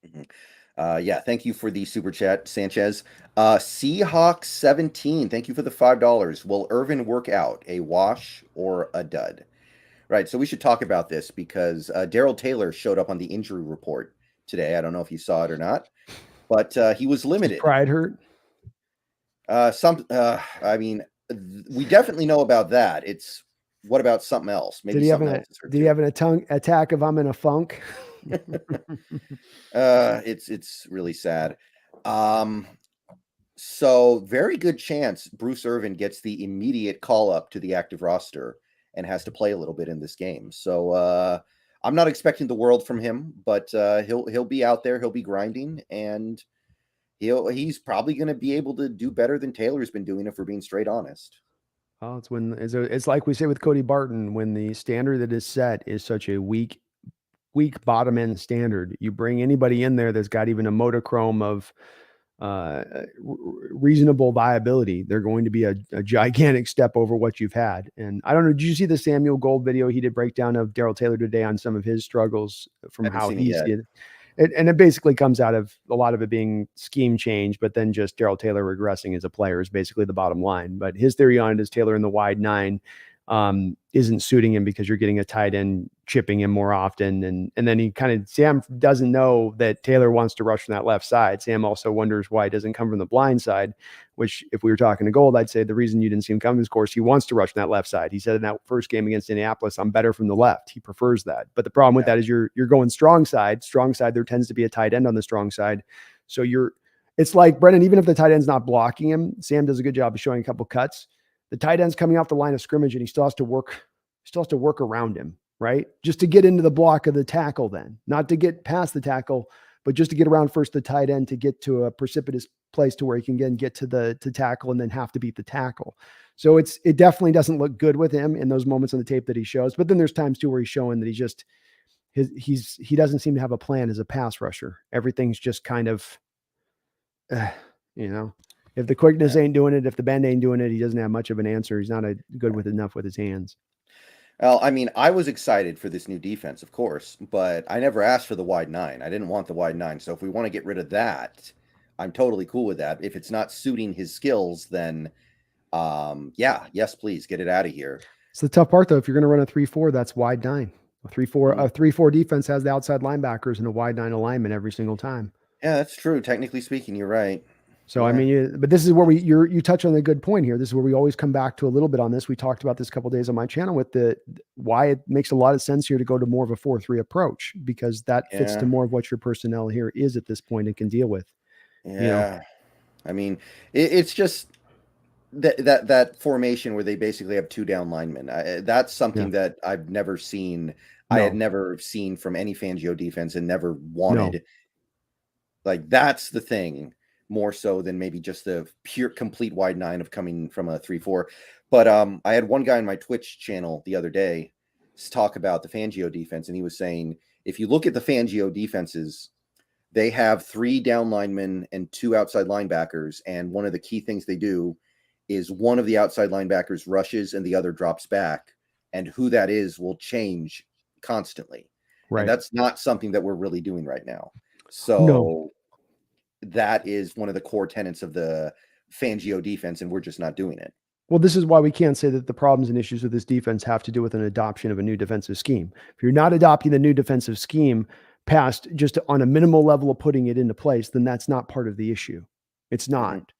Mm-hmm. Yeah, thank you for the super chat, Sanchez. Seahawks 17, thank you for the $5. Will Irvin work out, a wash or a dud? Right, so we should talk about this because Darrell Taylor showed up on the injury report today. I don't know if you saw it or not, but he was limited. His pride hurt? I mean, we definitely know about that. It's what about something else? Maybe did he have an attack of I'm in a funk? It's really sad. So very good chance Bruce Irvin gets the immediate call up to the active roster and has to play a little bit in this game. So I'm not expecting the world from him, but he'll be out there, he'll be grinding, and he's probably going to be able to do better than Taylor's been doing, if we're being straight honest. Oh, it's like we say with Cody Barton, when the standard that is set is such a weak bottom end standard, you bring anybody in there that's got even a modicum of reasonable viability, they're going to be a gigantic step over what you've had. And I don't know, did you see the Samuel Gold video he did breakdown of Darrell Taylor today on some of his struggles from how he's did? And it basically comes out of a lot of it being scheme change, but then just Darrell Taylor regressing as a player is basically the bottom line. But his theory on it is Taylor in the wide 9 isn't suiting him because you're getting a tight end chipping him more often. And then Sam doesn't know that Taylor wants to rush from that left side. Sam also wonders why it doesn't come from the blind side, which if we were talking to Gold, I'd say the reason you didn't see him come is, of course, he wants to rush from that left side. He said in that first game against Indianapolis, I'm better from the left. He prefers that. But the problem with that is you're going strong side, there tends to be a tight end on the strong side. So it's like, Brendan, even if the tight end's not blocking him, Sam does a good job of showing a couple cuts. The tight end's coming off the line of scrimmage and he still has to work around him, right? Just to get into the block of the tackle, then not to get past the tackle, but just to get around first the tight end to get to a precipitous place to where he can get to tackle and then have to beat the tackle. So it definitely doesn't look good with him in those moments on the tape that he shows. But then there's times too where he's showing that he doesn't seem to have a plan as a pass rusher. Everything's just kind of, if the quickness ain't doing it, if the bend ain't doing it, he doesn't have much of an answer. He's not good with enough with his hands. Well, I mean, I was excited for this new defense, of course, but I never asked for the wide 9. I didn't want the wide 9. So if we want to get rid of that, I'm totally cool with that. If it's not suiting his skills, then yes, please get it out of here. It's the tough part, though. If you're going to run a 3-4, that's wide 9. A 3-4 defense has the outside linebackers and a wide 9 alignment every single time. Yeah, that's true. Technically speaking, you're right. So, yeah. I mean, but this is where you touch on a good point here. This is where we always come back to a little bit on this. We talked about this a couple of days on my channel with why it makes a lot of sense here to go to more of a 4-3 approach, because that fits to more of what your personnel here is at this point and can deal with. Yeah. I mean, it's just that formation where they basically have 2 down linemen. That's something that I've never seen. I had never seen from any Fangio defense and never wanted. No. Like, that's the thing. More so than maybe just the pure complete wide 9 of coming from a 3-4. But I had one guy on my Twitch channel the other day talk about the Fangio defense, and he was saying, if you look at the Fangio defenses, they have 3 down linemen and 2 outside linebackers, and one of the key things they do is one of the outside linebackers rushes and the other drops back, and who that is will change constantly. Right. And that's not something that we're really doing right now. So that is one of the core tenets of the Fangio defense, and we're just not doing it. Well, this is why we can't say that the problems and issues with this defense have to do with an adoption of a new defensive scheme. If you're not adopting the new defensive scheme past just on a minimal level of putting it into place, then that's not part of the issue. It's not.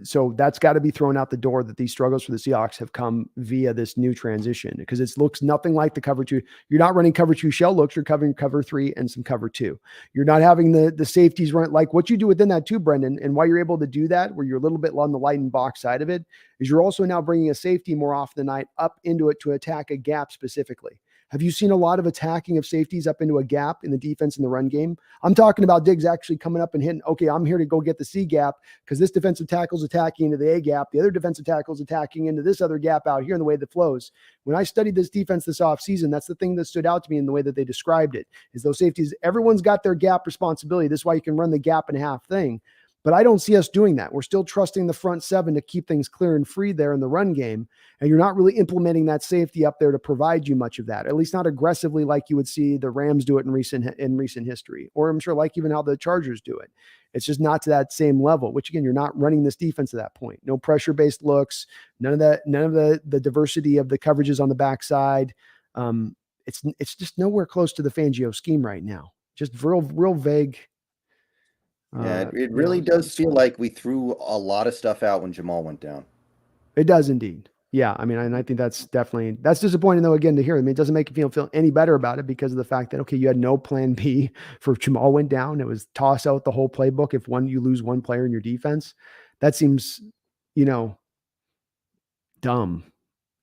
So that's got to be thrown out the door, that these struggles for the Seahawks have come via this new transition, because it looks nothing like the cover two. You're not running cover two shell looks. You're covering cover three and some cover two. You're not having the safeties run like what you do within that too, Brendan. And why you're able to do that, where you're a little bit on the light and box side of it, is you're also now bringing a safety more often than not up into it to attack a gap specifically. Have you seen a lot of attacking of safeties up into a gap in the defense in the run game? I'm talking about Diggs actually coming up and hitting, okay, I'm here to go get the C gap because this defensive tackle's attacking into the A gap. The other defensive tackle's attacking into this other gap out here in the way that flows. When I studied this defense this offseason, that's the thing that stood out to me in the way that they described it, is those safeties, everyone's got their gap responsibility. This is why you can run the gap and a half thing. But I don't see us doing that. We're still trusting the front seven to keep things clear and free there in the run game. And you're not really implementing that safety up there to provide you much of that, at least not aggressively like you would see the Rams do it in recent history, or I'm sure like even how the Chargers do it. It's just not to that same level, which again, you're not running this defense at that point. No pressure-based looks, none of the diversity of the coverages on the backside. It's just nowhere close to the Fangio scheme right now. Just real vague. Yeah, it really does feel like we threw a lot of stuff out when Jamal went down. It does indeed. Yeah. I mean, and I think that's disappointing though, again, to hear. I mean, it doesn't make you feel any better about it because of the fact that, okay, you had no plan B for Jamal went down. It was toss out the whole playbook. If you lose one player in your defense, that seems, dumb.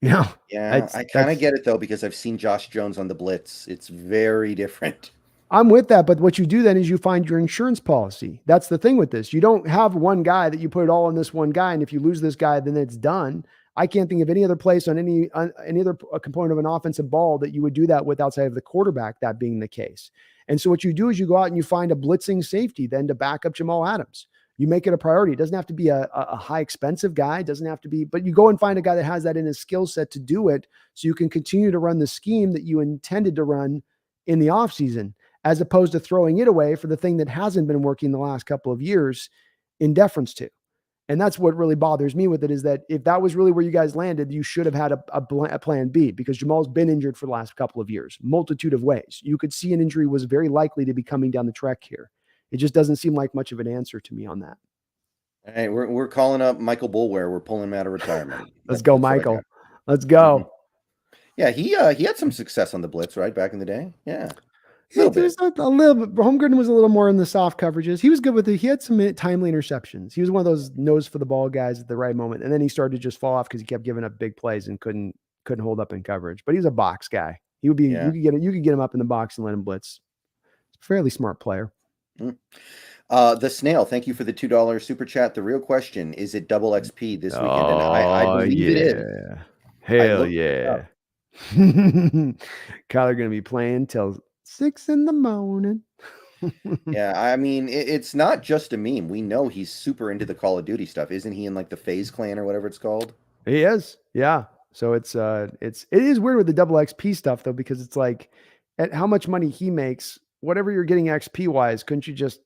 Yeah. I kind of get it though, because I've seen Josh Jones on the Blitz. It's very different. I'm with that, but what you do then is you find your insurance policy. That's the thing with this. You don't have one guy that you put it all on this one guy, and if you lose this guy, then it's done. I can't think of any other place on any other component of an offensive ball that you would do that with outside of the quarterback, that being the case. And so what you do is you go out and you find a blitzing safety then to back up Jamal Adams. You make it a priority. It doesn't have to be a high expensive guy. It doesn't have to be, but you go and find a guy that has that in his skill set to do it, so you can continue to run the scheme that you intended to run in the offseason, as opposed to throwing it away for the thing that hasn't been working the last couple of years in deference to. And that's what really bothers me with it, is that if that was really where you guys landed, you should have had a plan B, because Jamal's been injured for the last couple of years, multitude of ways. You could see an injury was very likely to be coming down the track here. It just doesn't seem like much of an answer to me on that. All right, we're calling up Michael Bulware. We're pulling him out of retirement. Let's go, Michael. Let's go. Mm-hmm. Yeah, he had some success on the Blitz, right, back in the day. Yeah. There was a little bit. Holmgren was a little more in the soft coverages. He was good with it. He had some timely interceptions. He was one of those nose for the ball guys at the right moment. And then he started to just fall off because he kept giving up big plays and couldn't hold up in coverage. But he's a box guy. He would be. Yeah. You could get him up in the box and let him blitz. Fairly smart player. The Snail, thank you for the $2 super chat. The real question, is it double XP this weekend? And I believe it is. Hell yeah. Kyler going to be playing till 6 a.m. Yeah, I mean, it's not just a meme. We know he's super into the Call of Duty stuff. Isn't he in like the FaZe clan or whatever it's called? He is. Yeah. So it is weird with the double XP stuff though, because it's like at how much money he makes, whatever you're getting XP wise, couldn't you just,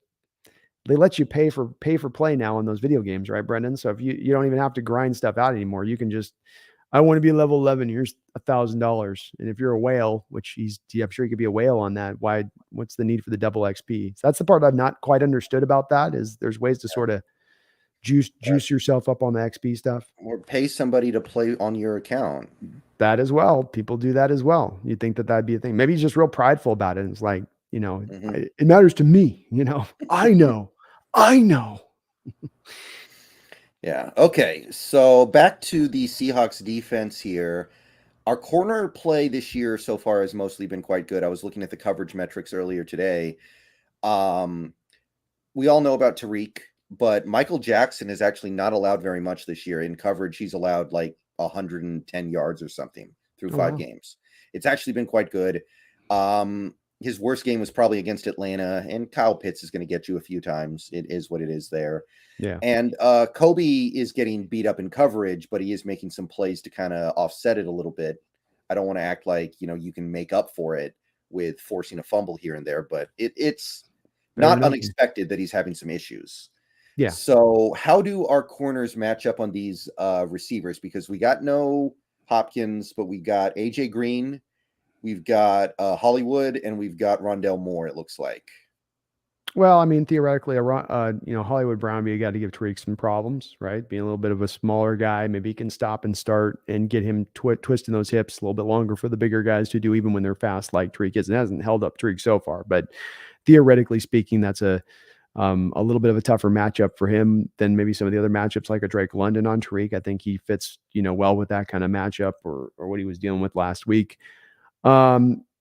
they let you pay for play now in those video games, right, Brendan? So if you don't even have to grind stuff out anymore, you can just, I want to be level 11. Here's $1,000. And if you're a whale, which I'm sure you could be a whale on that. What's the need for the double XP? So that's the part I've not quite understood about that, is there's ways to sort of juice yourself up on the XP stuff. Or pay somebody to play on your account. That as well. People do that as well. You'd think that that'd be a thing. Maybe he's just real prideful about it. And it's like, it matters to me, I know. Yeah. Okay. So back to the Seahawks defense here. Our corner play this year so far has mostly been quite good. I was looking at the coverage metrics earlier today. We all know about Tariq, but Michael Jackson is actually not allowed very much this year in coverage. He's allowed like 110 yards or something through 5 games. It's actually been quite good. His worst game was probably against Atlanta, and Kyle Pitts is going to get you a few times. It is what it is there. Yeah. And Kobe is getting beat up in coverage, but he is making some plays to kind of offset it a little bit. I don't want to act like, you can make up for it with forcing a fumble here and there, but it's not unexpected that he's having some issues. Yeah. So how do our corners match up on these receivers? Because we got no Hopkins, but we got AJ Green, we've got Hollywood, and we've got Rondell Moore, it looks like. Well, I mean, theoretically, Hollywood Brown, you got to give Tariq some problems, right? Being a little bit of a smaller guy, maybe he can stop and start and get him twisting those hips a little bit longer for the bigger guys to do, even when they're fast like Tariq is. It hasn't held up Tariq so far, but theoretically speaking, that's a little bit of a tougher matchup for him than maybe some of the other matchups like a Drake London on Tariq. I think he fits, well with that kind of matchup or what he was dealing with last week.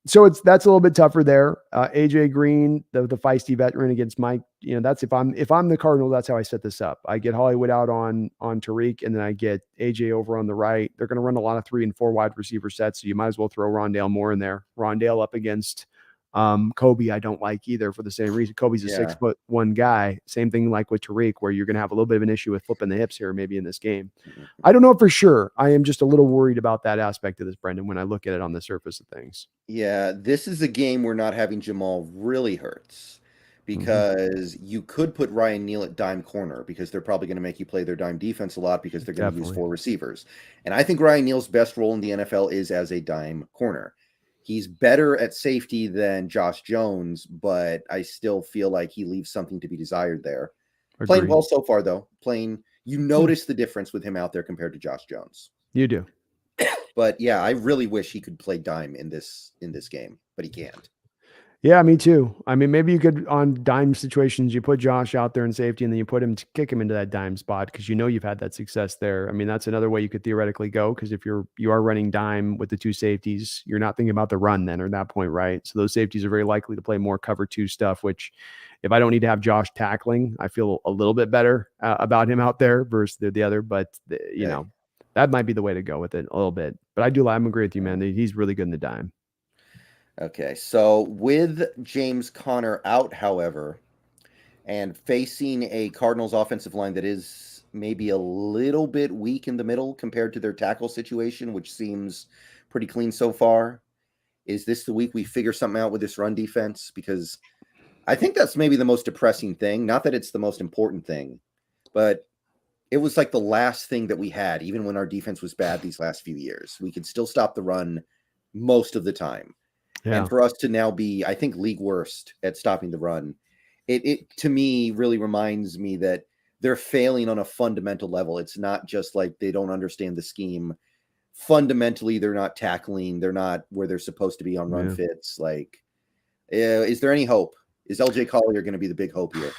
So that's a little bit tougher there. AJ Green, the feisty veteran against Mike, that's if I'm the Cardinals, that's how I set this up. I get Hollywood out on Tariq, and then I get AJ over on the right. They're going to run a lot of 3 and 4 wide receiver sets, so you might as well throw Rondale Moore in there. Rondale up against Kobe, I don't like either for the same reason. Kobe's a 6'1" guy. Same thing like with Tariq, where you're going to have a little bit of an issue with flipping the hips here, maybe in this game. I don't know for sure. I am just a little worried about that aspect of this, Brendan, when I look at it on the surface of things. Yeah, this is a game where not having Jamal really hurts because you could put Ryan Neal at dime corner because they're probably going to make you play their dime defense a lot because they're going to use 4 receivers. And I think Ryan Neal's best role in the NFL is as a dime corner. He's better at safety than Josh Jones, but I still feel like he leaves something to be desired there. Agreed. Playing well so far, though. You notice the difference with him out there compared to Josh Jones. You do. But yeah, I really wish he could play dime in this game, but he can't. Yeah, me too. I mean, maybe you could, on dime situations, you put Josh out there in safety and then you put him to kick him into that dime spot because you've had that success there. I mean, that's another way you could theoretically go because if you are running dime with the 2 safeties, you're not thinking about the run then or that point, right? So those safeties are very likely to play more cover 2 stuff, which if I don't need to have Josh tackling, I feel a little bit better about him out there versus the other. But, that might be the way to go with it a little bit. But I'm agree with you, man. He's really good in the dime. Okay, so with James Conner out, however, and facing a Cardinals offensive line that is maybe a little bit weak in the middle compared to their tackle situation, which seems pretty clean so far, is this the week we figure something out with this run defense? Because I think that's maybe the most depressing thing. Not that it's the most important thing, but it was like the last thing that we had, even when our defense was bad these last few years. We could still stop the run most of the time. Yeah. And for us to now be, I think, league worst at stopping the run, it to me really reminds me that they're failing on a fundamental level. It's not just like they don't understand the scheme. Fundamentally, they're not tackling. They're not where they're supposed to be on run fits. Like, is there any hope? Is LJ Collier going to be the big hope here?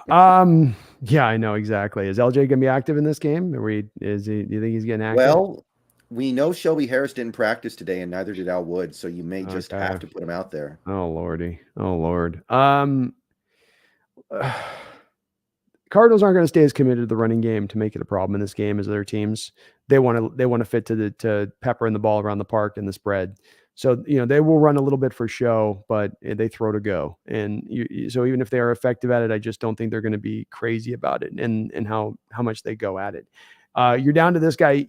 Yeah, I know exactly. Is LJ going to be active in this game? Do you think he's getting active? Well, we know Shelby Harris didn't practice today, and neither did Al Wood, so you may just have to put him out there. Oh, Lordy. Oh, Lord. Cardinals aren't going to stay as committed to the running game to make it a problem in this game as other teams. They want to fit to pepper in the ball around the park and the spread. So, they will run a little bit for show, but they throw to go. And so even if they are effective at it, I just don't think they're going to be crazy about it and how much they go at it. You're down to this guy,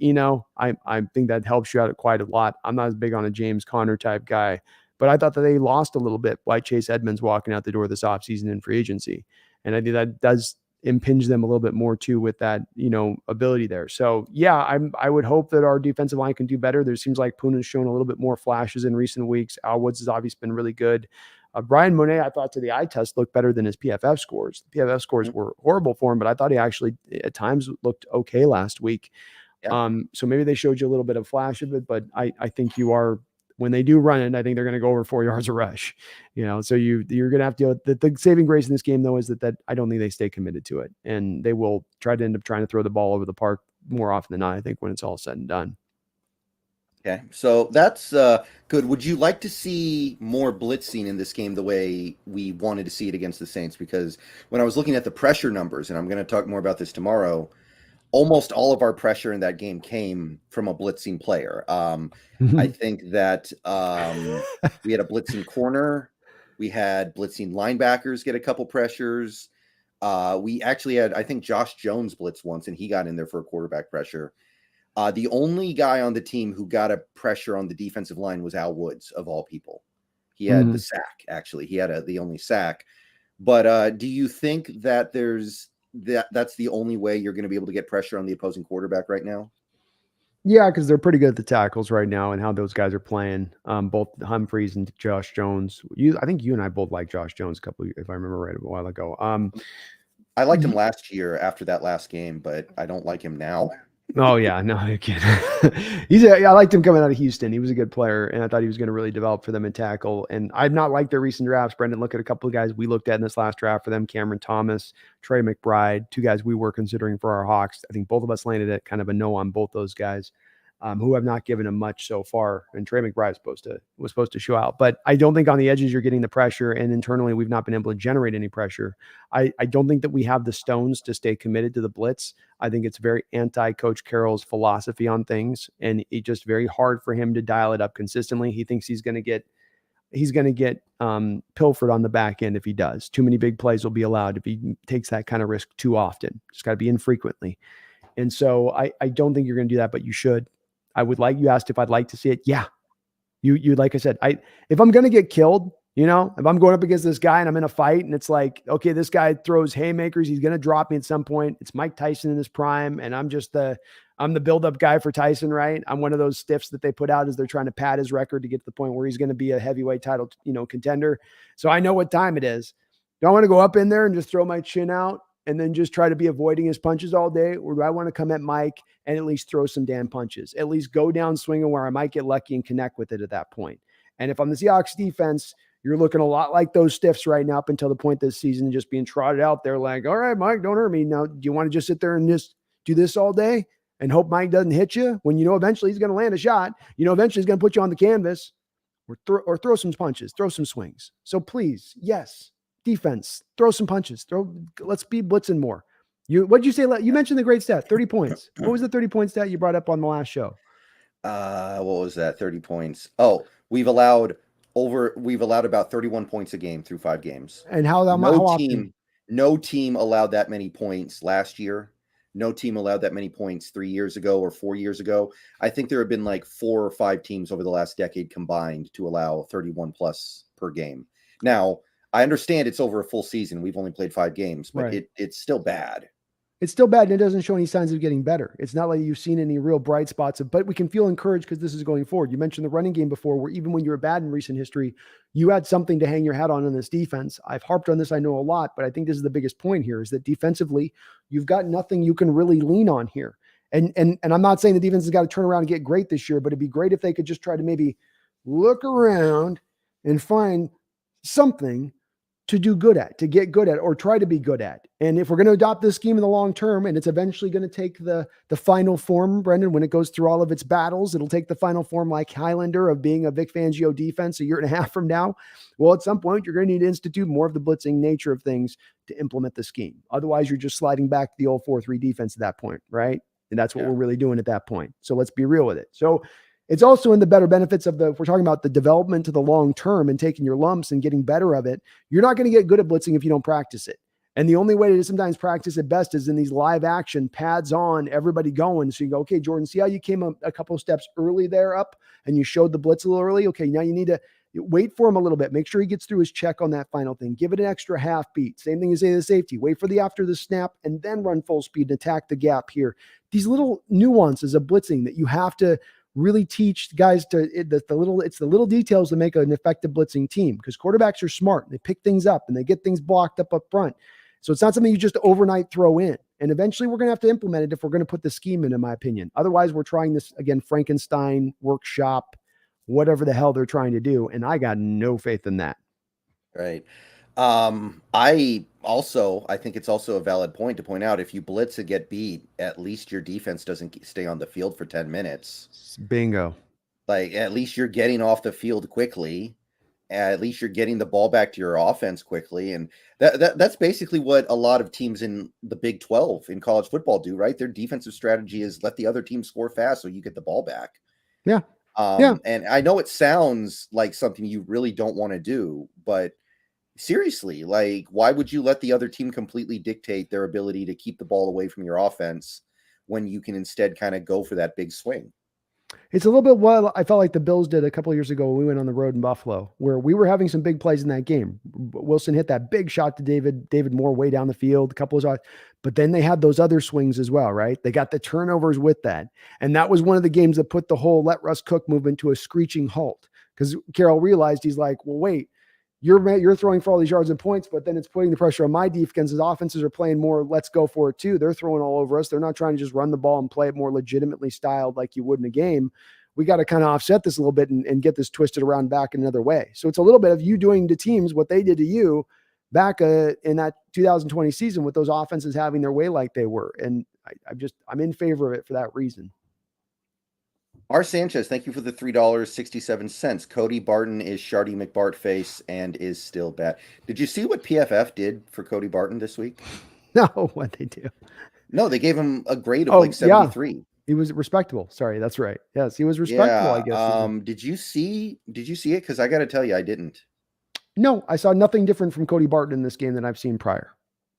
I think that helps you out quite a lot. I'm not as big on a James Conner type guy, but I thought that they lost a little bit by Chase Edmonds walking out the door this offseason in free agency. And I think that does impinge them a little bit more too with that, ability there. So yeah, I would hope that our defensive line can do better. There seems like Puna's shown a little bit more flashes in recent weeks. Al Woods has obviously been really good. Brian Monet, I thought to the eye test looked better than his PFF scores. The PFF scores were horrible for him, but I thought he actually at times looked okay last week. Yeah. So maybe they showed you a little bit of flash of it, but I think when they do run it, I think they're going to go over 4 yards a rush, so you're going to have to, the saving grace in this game though, is that I don't think they stay committed to it, and they will try to end up trying to throw the ball over the park more often than not, I think, when it's all said and done. Okay, so that's good. Would you like to see more blitzing in this game the way we wanted to see it against the Saints? Because when I was looking at the pressure numbers, and I'm going to talk more about this tomorrow, almost all of our pressure in that game came from a blitzing player. I think that we had a blitzing corner. We had blitzing linebackers get a couple pressures. We actually had, I think, Josh Jones blitz once, and he got in there for a quarterback pressure. The only guy on the team who got a pressure on the defensive line was Al Woods, of all people. He had the sack, actually. He had the only sack. But do you think that that's the only way you're going to be able to get pressure on the opposing quarterback right now? Yeah, because they're pretty good at the tackles right now and how those guys are playing. Both Humphreys and Josh Jones. I think you and I both like Josh Jones if I remember right, a while ago. I liked him last year after that last game, but I don't like him now. Oh yeah, no, you can't. I liked him coming out of Houston. He was a good player, and I thought he was going to really develop for them in tackle. And I've not liked their recent drafts. Brendan, look at a couple of guys we looked at in this last draft for them: Cameron Thomas, Trey McBride, two guys we were considering for our Hawks. I think both of us landed at kind of a no on both those guys, who have not given him much so far. And Trey McBride was supposed to show out, but I don't think on the edges you're getting the pressure, and internally we've not been able to generate any pressure. I don't think that we have the stones to stay committed to the blitz. I think it's very anti-Coach Carroll's philosophy on things, and it's just very hard for him to dial it up consistently. He thinks he's going to get pilfered on the back end if he does. Too many big plays will be allowed if he takes that kind of risk too often. Just got to be infrequently. And so I don't think you're going to do that, but you should. You asked if I'd like to see it. Yeah. You like I said, if I'm going to get killed, if I'm going up against this guy and I'm in a fight and it's like, okay, this guy throws haymakers, he's going to drop me at some point. It's Mike Tyson in his prime. And I'm the build-up guy for Tyson, right? I'm one of those stiffs that they put out as they're trying to pad his record to get to the point where he's going to be a heavyweight title, contender. So I know what time it is. Do I want to go up in there and just throw my chin out and then just try to be avoiding his punches all day? Or do I want to come at Mike and at least throw some damn punches, at least go down swinging where I might get lucky and connect with it at that point? And if I'm the Seahawks defense, you're looking a lot like those stiffs right now up until the point this season, just being trotted out there like, all right, Mike, don't hurt me. Now, do you want to just sit there and just do this all day and hope Mike doesn't hit you when eventually he's going to land a shot? Eventually he's going to put you on the canvas or throw some punches, throw some swings. So please, yes, defense, throw some punches. Let's be blitzing more. What'd you say? You mentioned the great stat, 30 points. What was the 30-point stat you brought up on the last show? What was that? 30 points. Oh, we've allowed about 31 points a game through 5 games. And how often? No team allowed that many points last year. No team allowed that many points 3 years ago or 4 years ago. I think there have been like 4 or 5 teams over the last decade combined to allow 31 plus per game. Now, I understand it's over a full season. We've only played 5 games, but right. It's still bad. It's still bad, and it doesn't show any signs of getting better. It's not like you've seen any real bright spots, but we can feel encouraged because this is going forward. You mentioned the running game before, where even when you were bad in recent history, you had something to hang your hat on in this defense. I've harped on this, I know a lot, but I think this is the biggest point here, is that defensively, you've got nothing you can really lean on here. And I'm not saying the defense has got to turn around and get great this year, but it'd be great if they could just try to maybe look around and find something to do good at, to get good at, or try to be good at. And if we're going to adopt this scheme in the long term, and it's eventually going to take the final form, Brendan, when it goes through all of its battles, it'll take the final form like Highlander of being a Vic Fangio defense a year and a half from now. Well, at some point, you're going to need to institute more of the blitzing nature of things to implement the scheme. Otherwise, you're just sliding back to the old 4-3 defense at that point, right? And that's what we're really doing at that point. So let's be real with it. So it's also in the better benefits of if we're talking about the development to the long term and taking your lumps and getting better of it, you're not going to get good at blitzing if you don't practice it. And the only way to sometimes practice it best is in these live action pads on, everybody going. So you go, okay, Jordan, see how you came a couple of steps early there up and you showed the blitz a little early? Okay, now you need to wait for him a little bit. Make sure he gets through his check on that final thing. Give it an extra half beat. Same thing as the safety. Wait for the after the snap and then run full speed and attack the gap here. These little nuances of blitzing that you have to really teach guys it's the little details that make an effective blitzing team, because quarterbacks are smart. They pick things up and they get things blocked up front. So it's not something you just overnight throw in. And eventually we're going to have to implement it if we're going to put the scheme in my opinion. Otherwise, we're trying this again, Frankenstein workshop, whatever the hell they're trying to do. And I got no faith in that. Right. I think it's also a valid point to point out, if you blitz and get beat, at least your defense doesn't stay on the field for 10 minutes. Bingo. Like, at least you're getting off the field quickly. At least you're getting the ball back to your offense quickly. And that's basically what a lot of teams in the Big 12 in college football do, right? Their defensive strategy is let the other team score fast so you get the ball back. Yeah. And I know it sounds like something you really don't want to do, but seriously, like, why would you let the other team completely dictate their ability to keep the ball away from your offense when you can instead kind of go for that big swing? It's a little bit what I felt like the Bills did a couple of years ago when we went on the road in Buffalo, where we were having some big plays in that game. Wilson hit that big shot to David Moore way down the field, a couple of shots, but then they had those other swings as well, right? They got the turnovers with that. And that was one of the games that put the whole let Russ cook movement to a screeching halt. Because Carroll realized, he's like, well, wait, you're throwing for all these yards and points, but then it's putting the pressure on my defense. His offenses are playing more, let's go for it too. They're throwing all over us. They're not trying to just run the ball and play it more legitimately styled like you would in a game. We got to kind of offset this a little bit and get this twisted around back in another way. So it's a little bit of you doing to teams what they did to you back in that 2020 season with those offenses having their way like they were. And I'm in favor of it for that reason. R. Sanchez, thank you for the $3.67. Cody Barton is Shardy McBart face and is still bad. Did you see what PFF did for Cody Barton this week? No, what they do? No, they gave him a grade of 73. Yeah. He was respectable. Sorry, that's right. Yes, he was respectable, I guess. Did you see it? Because I got to tell you, I didn't. No, I saw nothing different from Cody Barton in this game than I've seen prior.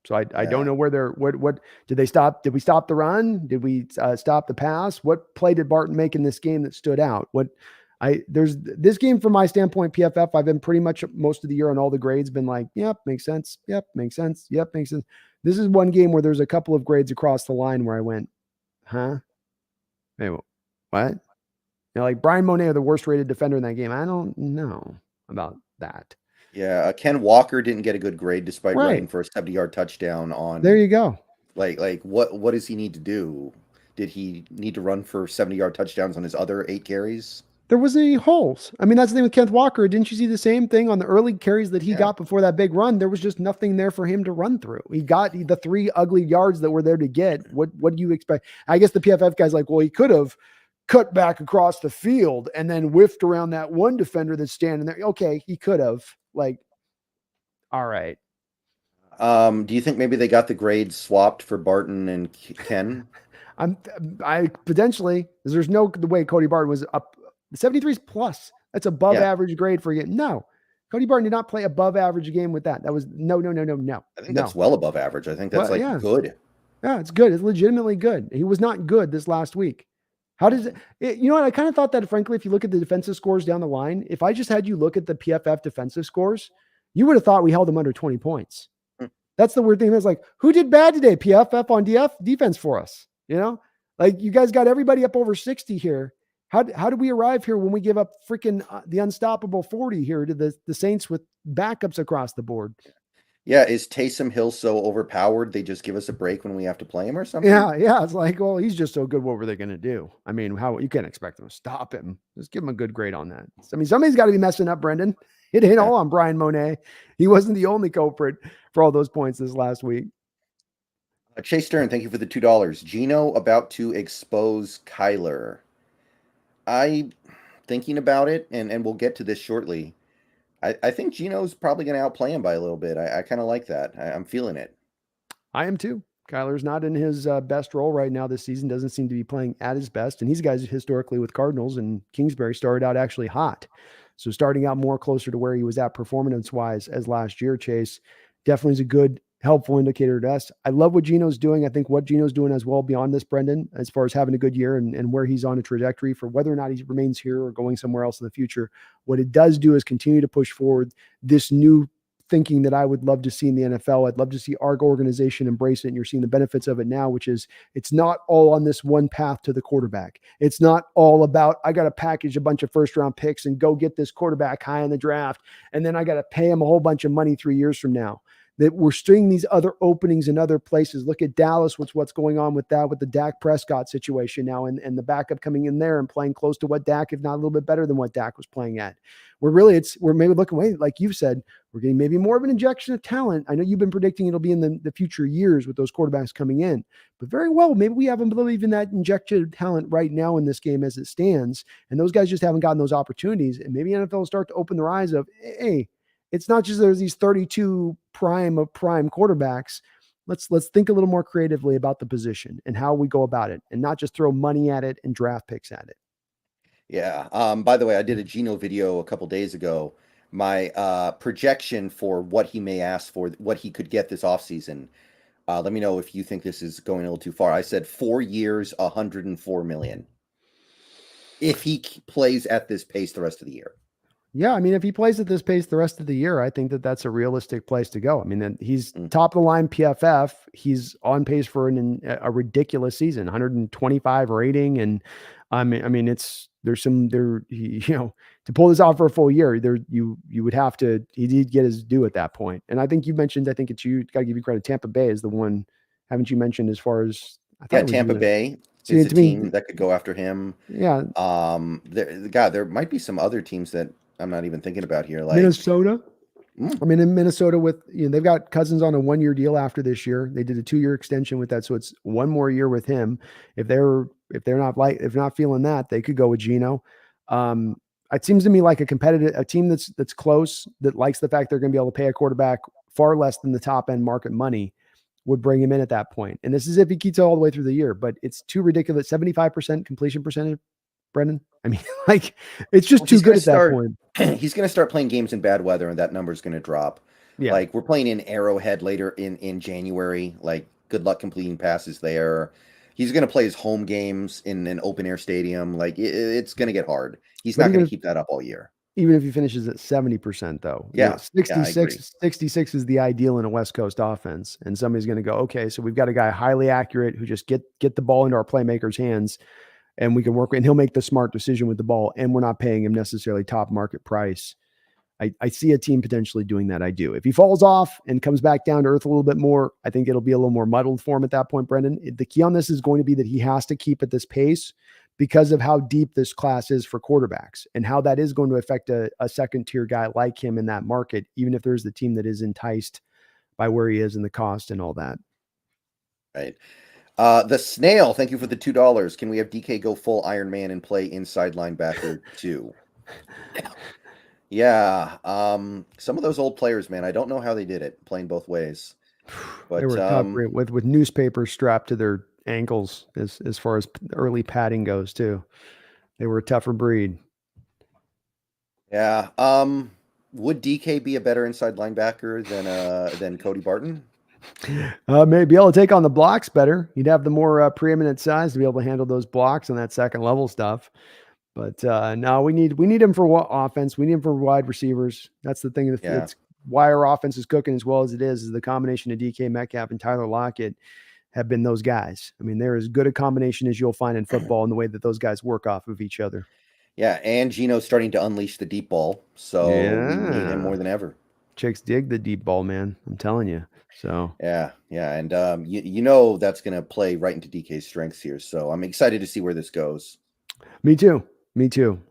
So I don't know where what did they stop? Did we stop the run? Did we stop the pass? What play did Barton make in this game that stood out? There's this game from my standpoint, PFF, I've been pretty much most of the year on all the grades been like, yep, makes sense. Yep, makes sense. Yep, makes sense. This is one game where there's a couple of grades across the line where I went, huh? Hey, what? Like Brian Monet, the worst rated defender in that game. I don't know about that. Yeah, Ken Walker didn't get a good grade despite running for a 70-yard touchdown on. There you go. Like what does he need to do? Did he need to run for 70-yard touchdowns on his other 8 carries? There wasn't any holes. I mean, that's the thing with Kenneth Walker. Didn't you see the same thing on the early carries that he got before that big run? There was just nothing there for him to run through. He got the 3 ugly yards that were there to get. What do you expect? I guess the PFF guy's like, well, he could have cut back across the field and then whiffed around that one defender that's standing there. Okay, he could have. Like, all right. Do you think maybe they got the grades swapped for Barton and Ken? I potentially, because there's no the way Cody Barton was up. 73 is plus. That's above average grade for a game. No, Cody Barton did not play above average game with that. That was no. I think that's well above average. I think that's good. Yeah, it's good. It's legitimately good. He was not good this last week. How does it? You know what? I kind of thought that, frankly, if you look at the defensive scores down the line, if I just had you look at the PFF defensive scores, you would have thought we held them under 20 points. That's the weird thing. It's like, who did bad today? PFF on defense for us. You know, like you guys got everybody up over 60 here. How did we arrive here when we give up freaking the unstoppable 40 here to the Saints with backups across the board? Yeah, is Taysom Hill so overpowered they just give us a break when we have to play him or something? Yeah. It's like, well, he's just so good. What were they going to do? I mean, how you can't expect them to stop him. Just give him a good grade on that. I mean, somebody's got to be messing up, Brendan. It ain't all on Brian Monet. He wasn't the only culprit for all those points this last week. Chase Stern, thank you for the $2. Geno about to expose Kyler. I'm thinking about it, and we'll get to this shortly. I think Geno's probably going to outplay him by a little bit. I kind of like that. I'm feeling it. I am too. Kyler's not in his best role right now this season. Doesn't seem to be playing at his best. And these guys historically with Cardinals and Kingsbury started out actually hot. So starting out more closer to where he was at performance-wise as last year, Chase, definitely is a good, helpful indicator to us. I love what Geno's doing. I think what Geno's doing as well beyond this, Brendan, as far as having a good year and where he's on a trajectory for whether or not he remains here or going somewhere else in the future. What it does do is continue to push forward this new thinking that I would love to see in the NFL. I'd love to see our organization embrace it. And you're seeing the benefits of it now, which is it's not all on this one path to the quarterback. It's not all about, I got to package a bunch of first round picks and go get this quarterback high in the draft. And then I got to pay him a whole bunch of money 3 years from now. That we're seeing these other openings in other places. Look at Dallas, what's going on with that, with the Dak Prescott situation now and the backup coming in there and playing close to what Dak, if not a little bit better than what Dak was playing at. We're maybe looking away, like you said, we're getting maybe more of an injection of talent. I know you've been predicting it'll be in the future years with those quarterbacks coming in, but very well, maybe we haven't believed in that injection of talent right now in this game as it stands. And those guys just haven't gotten those opportunities. And maybe NFL will start to open their eyes of, hey, it's not just there's these 32 prime quarterbacks. Let's think a little more creatively about the position and how we go about it and not just throw money at it and draft picks at it. Yeah. By the way, I did a Geno video a couple days ago. My projection for what he may ask for, what he could get this offseason. Let me know if you think this is going a little too far. I said 4 years, $104 million. if he plays at this pace the rest of the year. Yeah, I mean, if he plays at this pace the rest of the year, I think that that's a realistic place to go. I mean, he's top of the line PFF. He's on pace for a ridiculous season, 125 rating, and I mean, to pull this off for a full year, you would have to. He did get his due at that point, and I think you mentioned. I think it's you. Got to give you credit. Tampa Bay is the one. Haven't you mentioned as far as I thought? Yeah, It was Tampa you Bay is a team that could go after him. Yeah. There might be some other teams that I'm not even thinking about here, like Minnesota. I mean, in Minnesota, they've got Cousins on a 1-year deal after this year. They did a 2-year extension with that, so it's one more year with him. If they're not feeling that, they could go with Geno. It seems to me like a team that's close, that likes the fact they're going to be able to pay a quarterback far less than the top end market money, would bring him in at that point. And this is if he keeps it all the way through the year, but it's too ridiculous. 75% completion percentage, Brendan. I mean, like, it's just too good at that point. He's going to start playing games in bad weather, and that number's going to drop. Yeah. Like, we're playing in Arrowhead later in January. Like, good luck completing passes there. He's going to play his home games in an open air stadium. Like, it's going to get hard. He's not going to keep that up all year. Even if he finishes at 70%, though. Yeah. 66 is the ideal in a West Coast offense. And somebody's going to go, okay, so we've got a guy highly accurate who just get the ball into our playmakers' hands, and we can work, and he'll make the smart decision with the ball, and we're not paying him necessarily top market price. I see a team potentially doing that. I do. If he falls off and comes back down to earth a little bit more, I think it'll be a little more muddled for him at that point, Brendan. The key on this is going to be that he has to keep at this pace because of how deep this class is for quarterbacks and how that is going to affect a second-tier guy like him in that market, even if there's the team that is enticed by where he is and the cost and all that. Right. The Snail, thank you for the $2. Can we have DK go full Iron Man and play inside linebacker too? Yeah. Some of those old players, man, I don't know how they did it, playing both ways. But they were tough with newspapers strapped to their ankles as far as early padding goes too. They were a tougher breed. Yeah. Would DK be a better inside linebacker than Cody Barton? Maybe able to take on the blocks better. He'd have the more preeminent size to be able to handle those blocks and that second level stuff. But no, we need him for offense. We need him for wide receivers. That's the thing. That's why our offense is cooking as well as it is the combination of DK Metcalf and Tyler Lockett have been those guys. I mean, they're as good a combination as you'll find in football in the way that those guys work off of each other. Yeah, and Geno's starting to unleash the deep ball, so we need him more than ever. Chicks dig the deep ball, man. I'm telling you. So yeah, and that's going to play right into DK's strengths here. So I'm excited to see where this goes. Me too.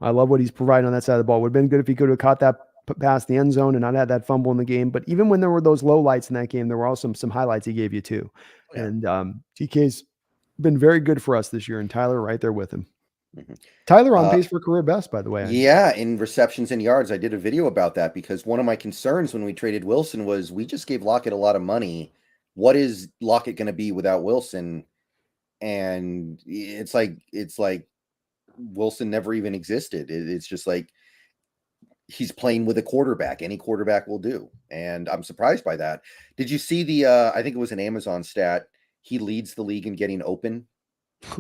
I love what he's providing on that side of the ball. Would have been good if he could have caught that past the end zone and not had that fumble in the game. But even when there were those low lights in that game, there were also some highlights he gave you too. Yeah. And DK's been very good for us this year, and Tyler right there with him. Mm-hmm. Tyler on pace for career best, by the way. Yeah, in receptions and yards. I did a video about that because one of my concerns when we traded Wilson was we just gave Lockett a lot of money. What is Lockett going to be without Wilson? And it's like Wilson never even existed. It's just like he's playing with a quarterback. Any quarterback will do. And I'm surprised by that. Did you see I think it was an Amazon stat. He leads the league in getting open.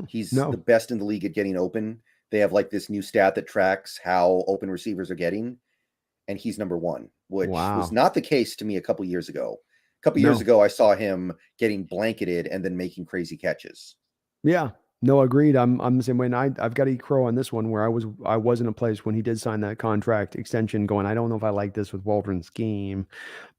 He's the best in the league at getting open. They have like this new stat that tracks how open receivers are getting. And he's number one, which was not the case to me a couple years ago. A couple years ago, I saw him getting blanketed and then making crazy catches. Yeah. No, agreed. I'm the same way. And I've got to eat crow on this one where I was in a place when he did sign that contract extension going, I don't know if I like this with Waldron's scheme,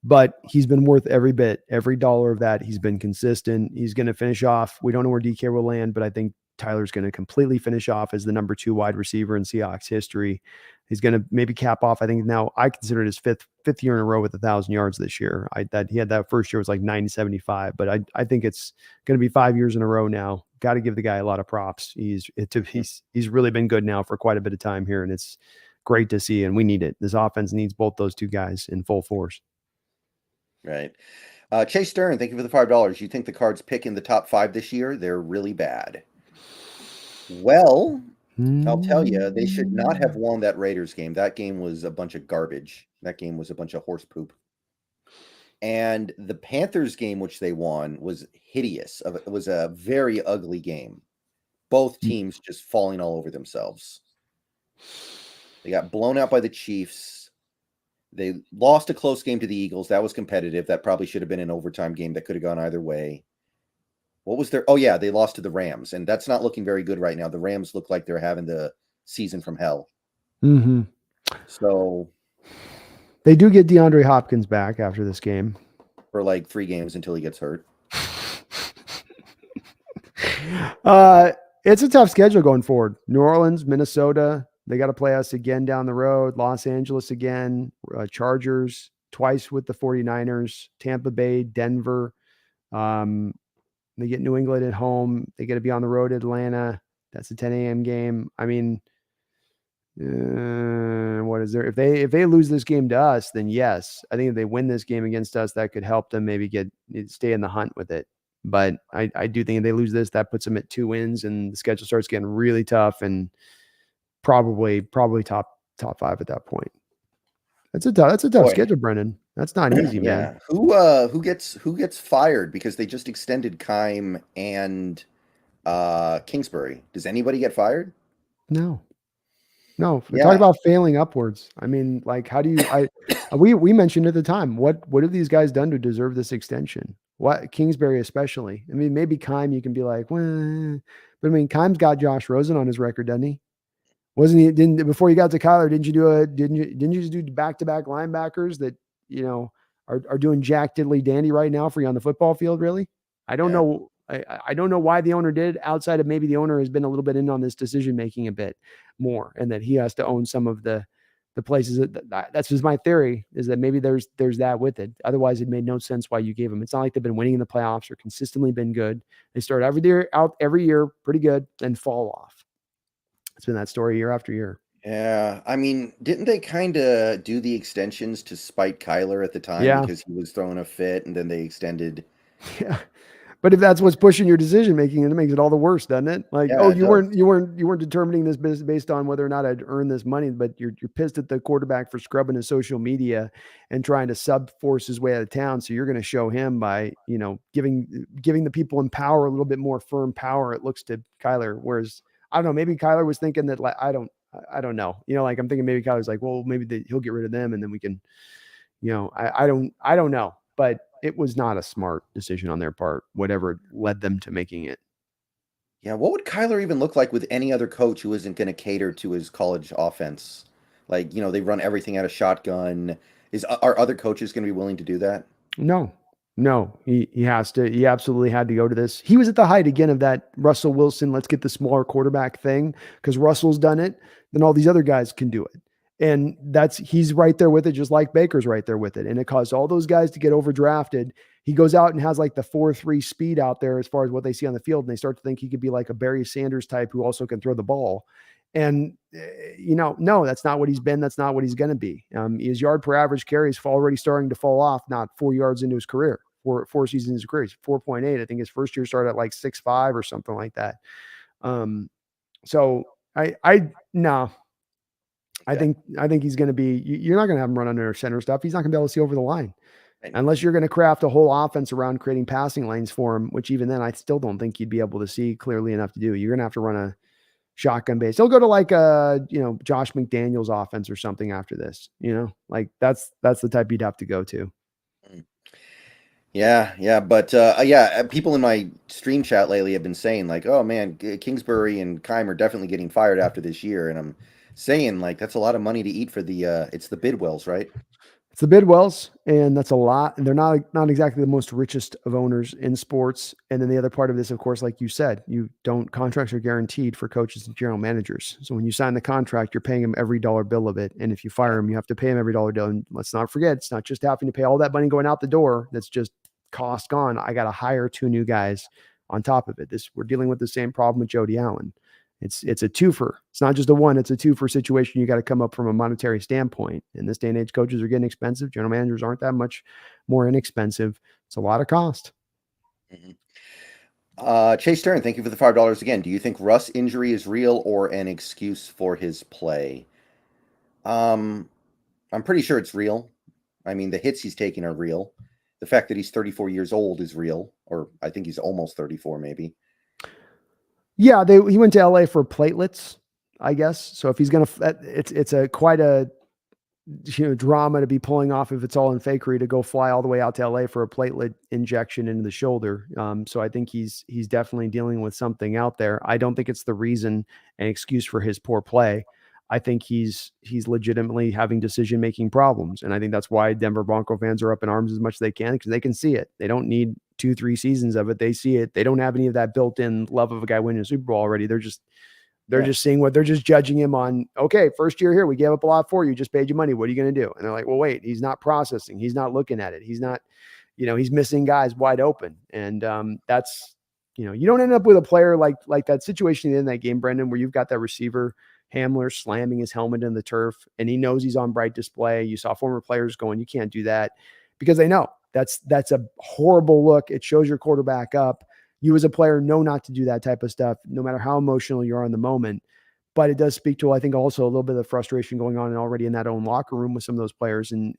but he's been worth every bit, every dollar of that. He's been consistent. He's going to finish off. We don't know where DK will land, but I think Tyler's going to completely finish off as the number 2 wide receiver in Seahawks history. He's going to maybe cap off. I think now I consider it his fifth year in a row with 1,000 yards this year. He had that first year was like 975, but I think it's going to be 5 years in a row now. Got to give the guy a lot of props. He's really been good now for quite a bit of time here, and it's great to see. And we need it. This offense needs both those two guys in full force. Right. Chase Stern, thank you for the $5. You think the Cards pick in the top 5 this year? They're really bad. Well, I'll tell you, they should not have won that Raiders game. That game was a bunch of garbage. That game was a bunch of horse poop. And the Panthers game, which they won, was hideous. It was a very ugly game. Both teams just falling all over themselves. They got blown out by the Chiefs. They lost a close game to the Eagles. That was competitive. That probably should have been an overtime game that could have gone either way. What was their? Oh yeah, they lost to the Rams, and that's not looking very good right now. The Rams look like they're having the season from hell. Mm-hmm. So They do get DeAndre Hopkins back after this game. for like 3 games until he gets hurt. It's a tough schedule going forward. New Orleans, Minnesota, they got to play us again down the road. Los Angeles again, Chargers twice with the 49ers, Tampa Bay, Denver. They get New England at home. They got to be on the road at Atlanta. That's a 10 a.m. game. I mean, what is there? If they lose this game to us, then yes, I think if they win this game against us, that could help them maybe stay in the hunt with it. But I do think if they lose this, that puts them at 2 wins, and the schedule starts getting really tough, and probably top 5 at that point. That's a tough schedule, Brendan. That's not easy, man. Who gets fired because they just extended Keim and Kingsbury? Does anybody get fired? No. Talk about failing upwards. I mean, like, how do you? We mentioned at the time, what have these guys done to deserve this extension? What, Kingsbury especially? I mean, maybe Keim, you can be like, well, but I mean, Keim's got Josh Rosen on his record, doesn't he? Wasn't he? Didn't before you got to Kyler? Didn't you just do back-to-back linebackers that are doing Jack Diddley Dandy right now for you on the football field? Really? I don't know. I don't know why the owner did, outside of maybe the owner has been a little bit in on this decision making a bit more, and that he has to own some of the places. That's just my theory, is that maybe there's that with it. Otherwise, it made no sense why you gave them. It's not like they've been winning in the playoffs or consistently been good. They start every year pretty good, then fall off. It's been that story year after year. Yeah, I mean, didn't they kind of do the extensions to spite Kyler at the time because he was throwing a fit, and then they extended? Yeah. But if that's what's pushing your decision making, it makes it all the worse, doesn't it? Like, you weren't determining this business based on whether or not I'd earn this money, but you're pissed at the quarterback for scrubbing his social media and trying to force his way out of town. So you're going to show him by, giving the people in power a little bit more firm power. It looks to Kyler. Whereas I don't know, maybe Kyler was thinking that, like, I don't know, like, I'm thinking maybe Kyler's like, well, maybe he'll get rid of them and then we can, I don't know, but it was not a smart decision on their part, whatever led them to making it. Yeah, what would Kyler even look like with any other coach who isn't going to cater to his college offense? Like, they run everything out of shotgun. Are other coaches going to be willing to do that? No, he has to. He absolutely had to go to this. He was at the height again of that Russell Wilson, let's get the smaller quarterback thing, because Russell's done it. Then all these other guys can do it. And he's right there with it, just like Baker's right there with it. And it caused all those guys to get overdrafted. He goes out and has like the 4.3 speed out there as far as what they see on the field. And they start to think he could be like a Barry Sanders type who also can throw the ball. And, no, that's not what he's been. That's not what he's going to be. His yard per average carry is already starting to fall off, not 4 yards into his career, four seasons in his career. He's 4.8. I think his first year started at like 6.5 or something like that. So no. I think he's going to be, you're not going to have him run under center stuff. He's not going to be able to see over the line unless you're going to craft a whole offense around creating passing lanes for him, which even then I still don't think you'd be able to see clearly enough to do. You're going to have to run a shotgun base. He'll go to like Josh McDaniels offense or something after this, like that's the type you'd have to go to. Yeah. But people in my stream chat lately have been saying like, oh man, Kingsbury and Keim are definitely getting fired after this year. And I'm saying like, that's a lot of money to eat for it's the Bidwells, right? It's the Bidwells, and that's a lot. And they're not exactly the most richest of owners in sports. And then the other part of this, of course, like you said, contracts are guaranteed for coaches and general managers. So when you sign the contract, you're paying them every dollar bill of it. And if you fire them, you have to pay them every dollar bill. And let's not forget, it's not just having to pay all that money going out the door. That's just cost gone. I got to hire 2 new guys on top of it. We're dealing with the same problem with Jody Allen. It's a twofer. It's not just a one, it's a twofer situation. You got to come up from a monetary standpoint. In this day and age, coaches are getting expensive. General managers aren't that much more inexpensive. It's a lot of cost. Mm-hmm. Chase Stern, thank you for the $5 again. Do you think Russ' injury is real or an excuse for his play? I'm pretty sure it's real. I mean, the hits he's taking are real. The fact that he's 34 years old is real, or I think he's almost 34 maybe. Yeah, he went to LA for platelets. I guess. So if he's going to, it's a quite a drama to be pulling off if it's all in fakery to go fly all the way out to LA for a platelet injection into the shoulder. So I think he's definitely dealing with something out there. I don't think it's the reason and excuse for his poor play. I think he's legitimately having decision-making problems. And I think that's why Denver Bronco fans are up in arms as much as they can, because they can see it. They don't need 2-3 seasons of it. They see it. They don't have any of that built-in love of a guy winning a Super Bowl already. They're just seeing what they're just judging him on. Okay, first year here, we gave up a lot for you, just paid you money. What are you going to do? And they're like, well, wait, he's not processing. He's not looking at it. He's not, he's missing guys wide open. And that's, you don't end up with a player like that situation in that game, Brendan, where you've got that receiver Hamler slamming his helmet in the turf and he knows he's on bright display. You saw former players going, you can't do that, because they know that's a horrible look. It shows your quarterback up. You as a player know not to do that type of stuff, no matter how emotional you are in the moment. But it does speak to, I think, also a little bit of frustration going on already in that own locker room with some of those players. And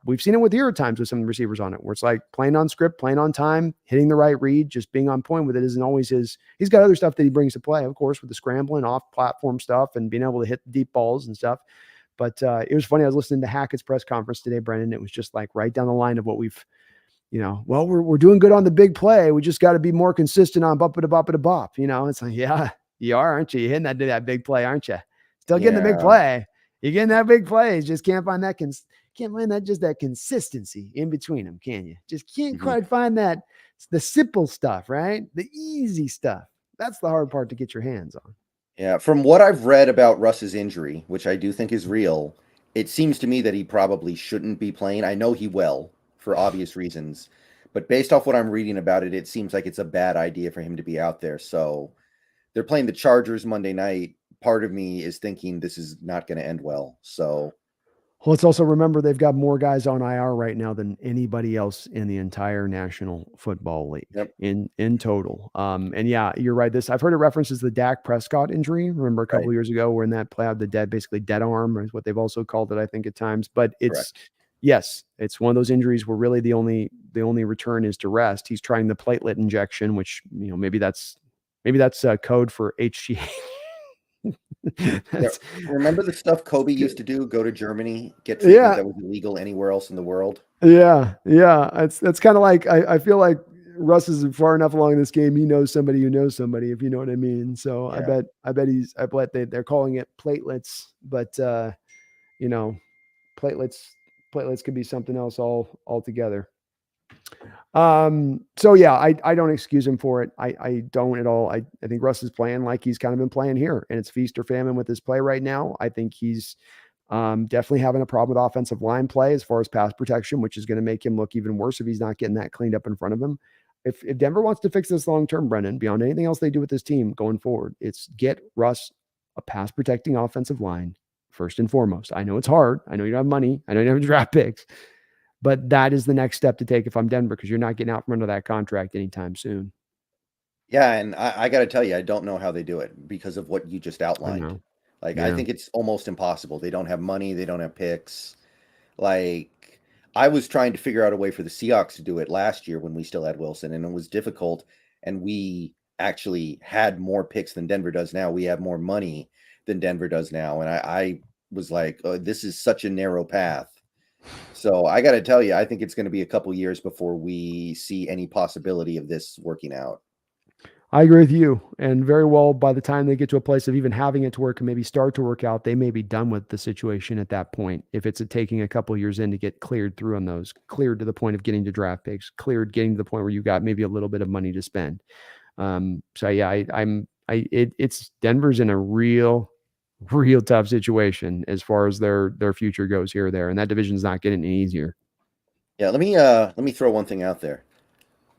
we've seen it with here at times with some of the receivers on it, where it's like playing on script, playing on time, hitting the right read, just being on point with it isn't always his. He's got other stuff that he brings to play, of course, with the scrambling, off-platform stuff and being able to hit deep balls and stuff. But it was funny. I was listening to Hackett's press conference today, Brendan. It was just like right down the line of what we've, well, we're doing good on the big play. We just got to be more consistent on bop it a bop it a bop. It's like, yeah, you are, aren't you? You're hitting that big play, aren't you? Still getting the big play. You're getting that big play. You just can't find that can't find that consistency in between them, can you? Just can't quite find that, the simple stuff, right? The easy stuff. That's the hard part to get your hands on. Yeah, from what I've read about Russ's injury, which I do think is real, it seems to me that he probably shouldn't be playing. I know he will, for obvious reasons, but based off what I'm reading about it, it seems like it's a bad idea for him to be out there. So they're playing the Chargers Monday night. Part of me is thinking this is not going to end well. So let's also remember they've got more guys on IR right now than anybody else in the entire National Football League in total. And yeah, you're right. I've heard it references the Dak Prescott injury. Remember a couple of years ago, where in that play out the basically dead arm is what they've also called it, I think, at times. But yes, it's one of those injuries where really the only return is to rest. He's trying the platelet injection, which maybe that's code for HGH. Remember the stuff Kobe used to do? Go to Germany, get treatment that was illegal anywhere else in the world. Yeah. That's kind of like I feel like Russ is far enough along in this game. He knows somebody who knows somebody, if you know what I mean. So I bet they're calling it platelets, but platelets could be something else altogether. So yeah, I don't excuse him for it. I don't at all. I think Russ is playing like he's kind of been playing here, and it's feast or famine with his play right now. I think he's definitely having a problem with offensive line play as far as pass protection, which is going to make him look even worse if he's not getting that cleaned up in front of him. If Denver wants to fix this long-term, Brendan, beyond anything else they do with this team going forward, it's get Russ a pass protecting offensive line first and foremost. I know it's hard. I know you don't have money. I know you don't have draft picks. But that is the next step to take if I'm Denver, because you're not getting out from under that contract anytime soon. Yeah, and I got to tell you, I don't know how they do it because of what you just outlined. I think it's almost impossible. They don't have money. They don't have picks. Like, I was trying to figure out a way for the Seahawks to do it last year when we still had Wilson, and it was difficult. And we actually had more picks than Denver does now. We have more money than Denver does now. And I was like, oh, this is such a narrow path. So I got to tell you, I think it's going to be a couple years before we see any possibility of this working out. I agree with you. And very well, by the time they get to a place of even having it to work and maybe start to work out, they may be done with the situation at that point. If it's taking a couple years in to get cleared through on those, cleared to the point of getting to draft picks, getting to the point where you've got maybe a little bit of money to spend. So yeah, it's Denver's in a real tough situation as far as their future goes here or there. And that division's not getting any easier. Yeah. Let me throw one thing out there.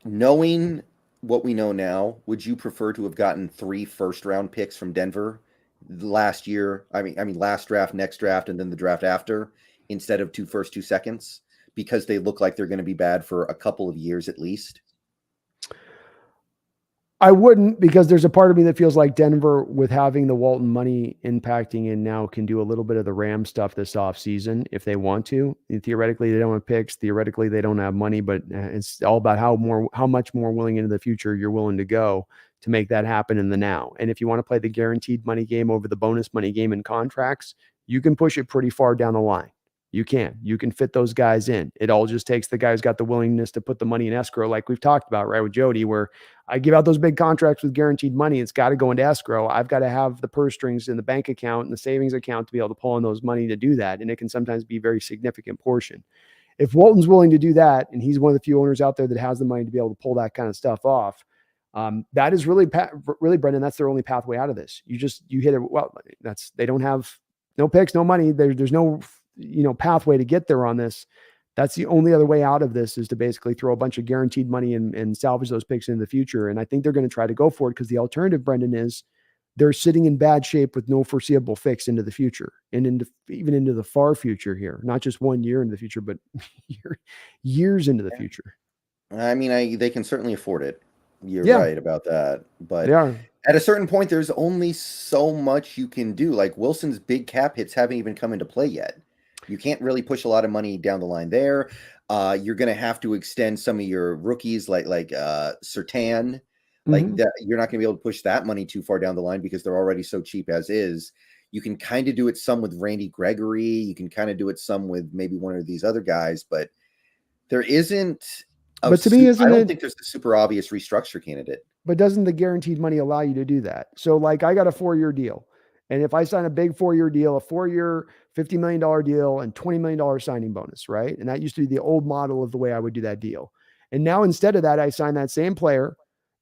Knowing what we know now, would you prefer to have gotten 3 first-round picks from Denver last year? I mean, last draft, next draft, and then the draft after, instead of 2 first, 2 seconds, because they look like they're going to be bad for a couple of years at least? I wouldn't, because there's a part of me that feels like Denver, with having the Walton money impacting in now, can do a little bit of the Ram stuff this offseason if they want to. And theoretically, they don't have picks. Theoretically, they don't have money, but it's all about how much more willing into the future you're willing to go. to make that happen in the now. And if you want to play the guaranteed money game over the bonus money game in contracts, you can push it pretty far down the line. You can fit those guys in. It all just takes the guy who's got the willingness to put the money in escrow, like we've talked about, right, with Jody, where I give out those big contracts with guaranteed money. It's got to go into escrow. I've got to have the purse strings in the bank account and the savings account to be able to pull in those money to do that. And it can sometimes be a very significant portion. If Walton's willing to do that, and he's one of the few owners out there that has the money to be able to pull that kind of stuff off, that is really, Brendan, that's their only pathway out of this. You hit it. Well, they don't have no picks, no money. There's no, pathway to get there on this. That's the only other way out of this, is to basically throw a bunch of guaranteed money and salvage those picks in the future. And I think they're going to try to go for it, because the alternative, Brendan, is they're sitting in bad shape with no foreseeable fix into the future, and even into the far future here, not just 1 year into the future, but years into the future. I mean, they can certainly afford it. You're Yeah. right about that. But They are. at a certain point, there's only so much you can do. Like Wilson's big cap hits haven't even come into play yet. You can't really push a lot of money down the line there. You're going to have to extend some of your rookies, like Surtain. Like that, you're not going to be able to push that money too far down the line because they're already so cheap as is. You can kind of do it some with Randy Gregory. You can kind of do it some with maybe one of these other guys, but there isn't. But to me, I don't think there's a super obvious restructure candidate. But doesn't the guaranteed money allow you to do that? So like I got a 4-year deal. And if I sign a big 4-year deal, a 4-year, $50 million deal and $20 million signing bonus, right? And that used to be the old model of the way I would do that deal. And now instead of that, I sign that same player.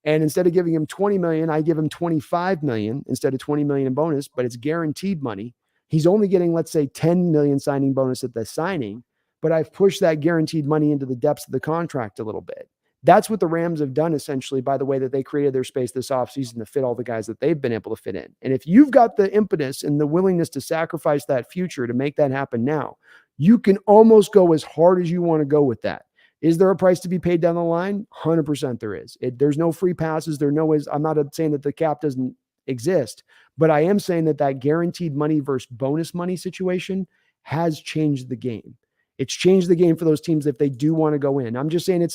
And instead of giving him 20 million, I give him 25 million instead of 20 million in bonus, but it's guaranteed money. He's only getting, let's say, 10 million signing bonus at the signing, but I've pushed that guaranteed money into the depths of the contract a little bit. That's what the Rams have done, essentially, by the way that they created their space this offseason to fit all the guys that they've been able to fit in. And if you've got the impetus and the willingness to sacrifice that future to make that happen now, you can almost go as hard as you want to go with that. Is there a price to be paid down the line? 100% there is. There's no free passes. There no ways. I'm not saying that the cap doesn't exist, but I am saying that guaranteed money versus bonus money situation has changed the game. It's changed the game for those teams if they do want to go in. I'm just saying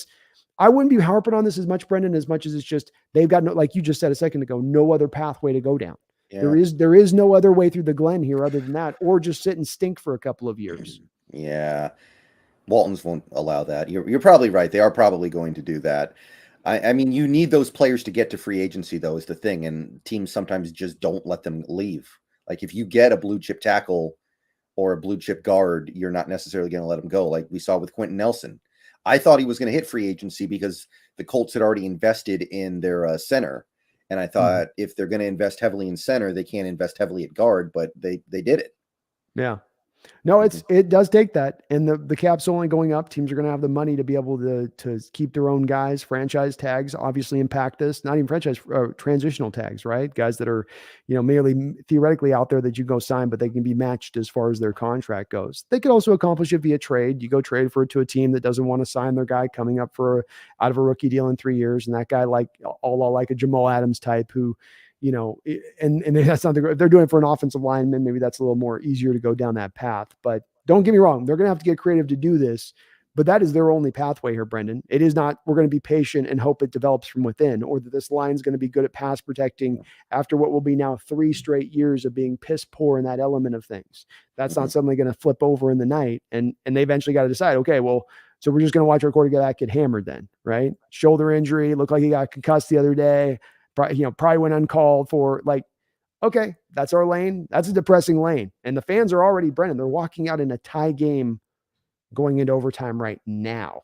I wouldn't be harping on this as much, Brendan, as much as it's just they've got no, like you just said a second ago, no other pathway to go down. Yeah. There is no other way through the Glen here other than that, or just sit and stink for a couple of years. Yeah. Waltons won't allow that. You're probably right. They are probably going to do that. I mean, you need those players to get to free agency, though, is the thing. And teams sometimes just don't let them leave. Like if you get a blue chip tackle or a blue chip guard, you're not necessarily going to let them go. Like we saw with Quentin Nelson. I thought he was going to hit free agency because the Colts had already invested in their center. And I thought if they're going to invest heavily in center, they can't invest heavily at guard, but they did it. Yeah. No, it does take that. And the cap's only going up. Teams are going to have the money to be able to keep their own guys. Franchise tags obviously impact this. Not even franchise, transitional tags, right? Guys that are, merely theoretically out there that you go sign, but they can be matched as far as their contract goes. They could also accomplish it via trade. You go trade for it to a team that doesn't want to sign their guy coming up out of a rookie deal in 3 years. And that guy like a Jamal Adams type who, and that's not if they're doing it for an offensive lineman, maybe that's a little more easier to go down that path. But don't get me wrong, they're going to have to get creative to do this, but that is their only pathway here, Brendan. It is not, we're going to be patient and hope it develops from within, or that this line's going to be good at pass protecting after what will be now 3 straight years of being piss poor in that element of things. That's not suddenly going to flip over in the night. And they eventually got to decide, okay, well, so we're just going to watch our quarterback get hammered then, right? Shoulder injury, looked like he got concussed the other day. Probably went uncalled for. Like, okay, that's our lane. That's a depressing lane. And the fans are already, Brendan, they're walking out in a tie game going into overtime right now.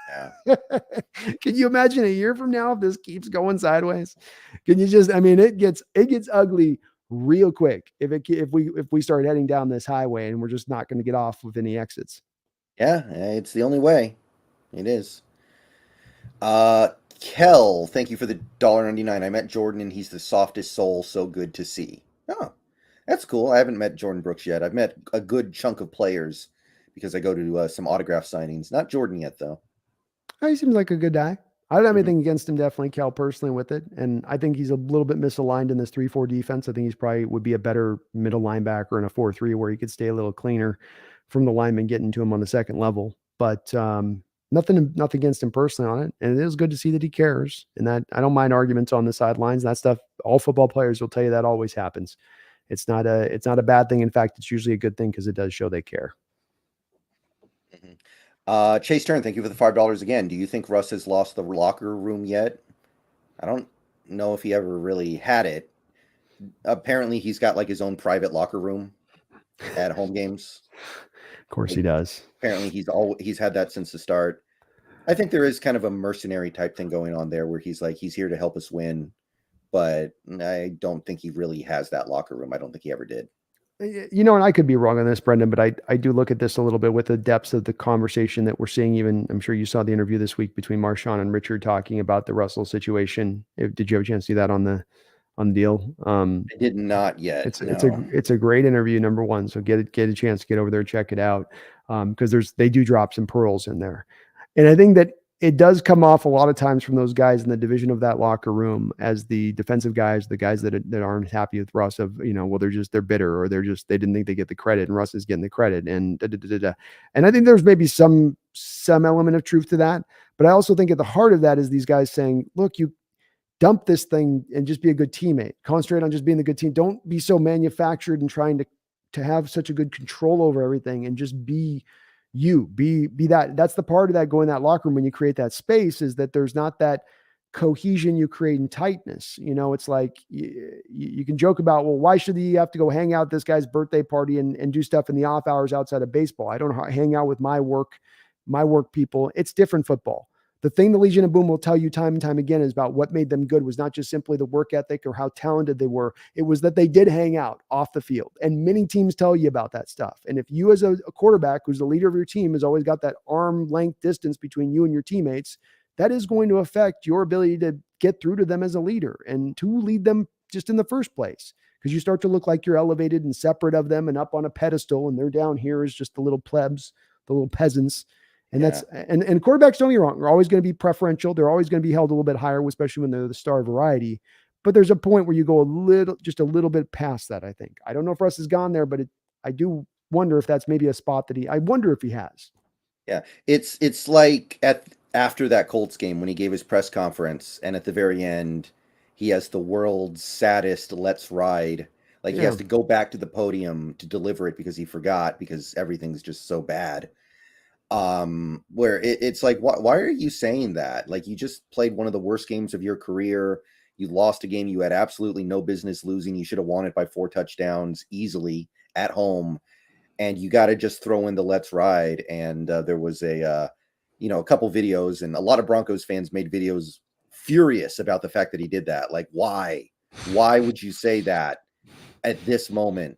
Yeah. Can you imagine a year from now if this keeps going sideways? Can you just, it gets ugly real quick if we start heading down this highway and we're just not going to get off with any exits. Yeah, it's the only way. It is. Kel, thank you for the $1.99. I met Jordan and he's the softest soul. So good to see. Oh, that's cool. I haven't met Jordan Brooks yet. I've met a good chunk of players because I go to some autograph signings. Not Jordan yet, though. He seems like a good guy. I don't have anything against him, definitely, Kel, personally, with it. And I think he's a little bit misaligned in this 3-4 defense. I think he's probably would be a better middle linebacker in a 4-3 where he could stay a little cleaner from the lineman getting to him on the second level. But Nothing against him personally on it. And it is good to see that he cares. And that I don't mind arguments on the sidelines. That stuff, all football players will tell you that always happens. It's not a bad thing. In fact, it's usually a good thing because it does show they care. Chase Turn, thank you for the $5 again. Do you think Russ has lost the locker room yet? I don't know if he ever really had it. Apparently, he's got like his own private locker room at home games. Of course he does. Apparently, he's had that since the start. I think there is kind of a mercenary type thing going on there where he's like, he's here to help us win, but I don't think he really has that locker room. I don't think he ever did. You know, and I could be wrong on this, Brendan, but I do look at this a little bit with the depths of the conversation that we're seeing. Even I'm sure you saw the interview this week between Marshawn and Richard talking about the Russell situation. Did you have a chance to see that on the deal? I did not yet. It's a great interview, number one. So get a chance to get over there, check it out, because they do drop some pearls in there, and I think that it does come off a lot of times from those guys in the division of that locker room as the defensive guys, the guys that aren't happy with Russ of, well, they're bitter, or they didn't think they get the credit, and Russ is getting the credit, and And I think there's maybe some element of truth to that. But I also think at the heart of that is these guys saying, look, you dump this thing and just be a good teammate. Concentrate on just being the good team. Don't be so manufactured and trying to have such a good control over everything, and just be that. That's the part of that going in that locker room when you create that space, is that there's not that cohesion you create in tightness. It's like you can joke about, well, why should he have to go hang out at this guy's birthday party and do stuff in the off hours outside of baseball? I don't hang out with my work people. It's different football. The thing the Legion of Boom will tell you time and time again is about what made them good was not just simply the work ethic or how talented they were. It was that they did hang out off the field. And many teams tell you about that stuff. And if you as a quarterback who's the leader of your team has always got that arm length distance between you and your teammates, that is going to affect your ability to get through to them as a leader and to lead them just in the first place. Because you start to look like you're elevated and separate of them and up on a pedestal, and they're down here as just the little plebs, the little peasants. And that's and quarterbacks, don't get me wrong, are always going to be preferential. They're always going to be held a little bit higher, especially when they're the star variety. But there's a point where you go just a little bit past that, I think. I don't know if Russ has gone there, but I do wonder if that's maybe a spot that I wonder if he has. Yeah. It's like after that Colts game when he gave his press conference, and at the very end, he has the world's saddest "let's ride." Like he has to go back to the podium to deliver it because he forgot, because everything's just so bad. Where it's like, why are you saying that? Like, you just played one of the worst games of your career. You lost a game you had absolutely no business losing. You should have won it by 4 touchdowns easily at home, and you got to just throw in the "let's ride." And there was a couple videos, and a lot of Broncos fans made videos furious about the fact that he did that. Like, why would you say that at this moment?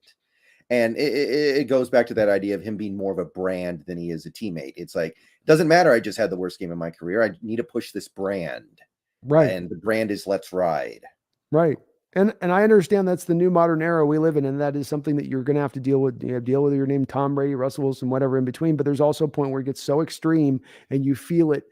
And it goes back to that idea of him being more of a brand than he is a teammate. It's like, it doesn't matter, I just had the worst game of my career. I need to push this brand. Right. And the brand is "let's ride." Right. And I understand that's the new modern era we live in, and that is something that you're going to have to deal with. Deal with your name, Tom Brady, Russell Wilson, whatever in between. But there's also a point where it gets so extreme, and you feel it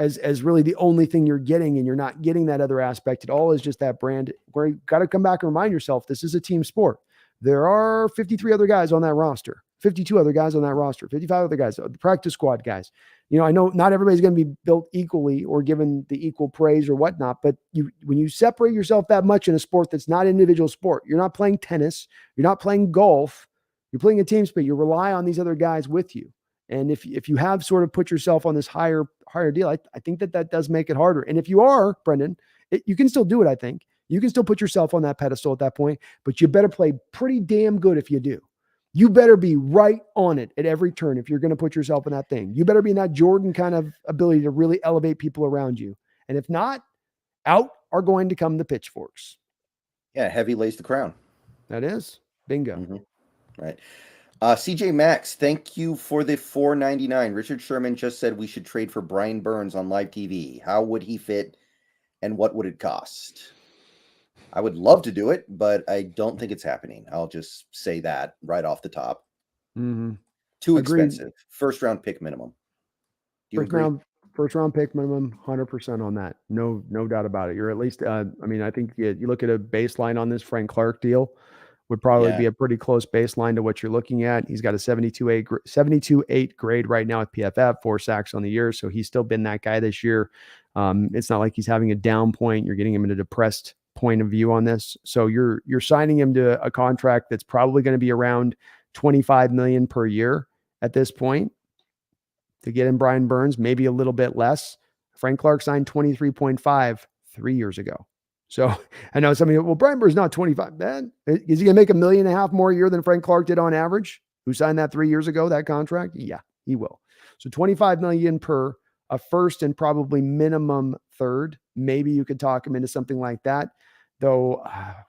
as really the only thing you're getting, and you're not getting that other aspect at all. Is just that brand where you got to come back and remind yourself this is a team sport. There are 53 other guys on that roster, 52 other guys on that roster, 55 other guys, the practice squad guys. I know not everybody's going to be built equally or given the equal praise or whatnot, but when you separate yourself that much in a sport that's not an individual sport, you're not playing tennis, you're not playing golf, you're playing a team sport. You rely on these other guys with you. And if you have sort of put yourself on this higher deal, I think that does make it harder. And if you are, Brendan, you can still do it, I think. You can still put yourself on that pedestal at that point, but you better play pretty damn good if you do. You better be right on it at every turn if you're going to put yourself in that thing. You better be in that Jordan kind of ability to really elevate people around you. And if not, out are going to come the pitchforks. Yeah, heavy lays the crown. That is. Bingo. Mm-hmm. Right. CJ Max, thank you for the $4.99. Richard Sherman just said we should trade for Brian Burns on live TV. How would he fit, and what would it cost? I would love to do it, but I don't think it's happening. I'll just say that right off the top. Mm-hmm. Too expensive. First round pick minimum. Do you agree? First round pick minimum, 100% on that. No doubt about it. You're at least, I think you look at a baseline on this Frank Clark deal would probably Yeah. be a pretty close baseline to what you're looking at. He's got a 72.8 grade right now at PFF, 4 sacks on the year. So he's still been that guy this year. It's not like he's having a down point. You're getting him in a depressed point of view on this. So you're signing him to a contract that's probably going to be around $25 million per year at this point. To get in Brian Burns, maybe a little bit less. Frank Clark signed 23.5 3 years ago. So I know somebody, well, Brian Burns not 25. Man, is he going to make $1.5 million more a year than Frank Clark did on average? Who signed that 3 years ago, that contract? Yeah, he will. So $25 million per a first and probably minimum third. Maybe you could talk him into something like that. Though,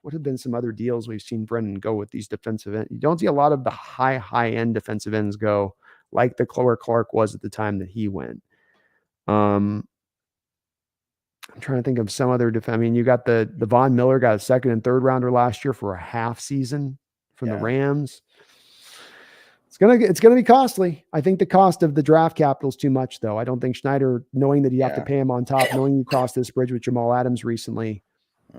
what have been some other deals we've seen Brendan go with these defensive ends? You don't see a lot of the high end defensive ends go like the Chloe Clark was at the time that he went. I'm trying to think of some other I mean, you got the Von Miller got a second and third rounder last year for a half season from the Rams. It's gonna be costly. I think the cost of the draft capital is too much, though. I don't think Schneider, knowing that you have to pay him on top, knowing you crossed this bridge with Jamal Adams recently,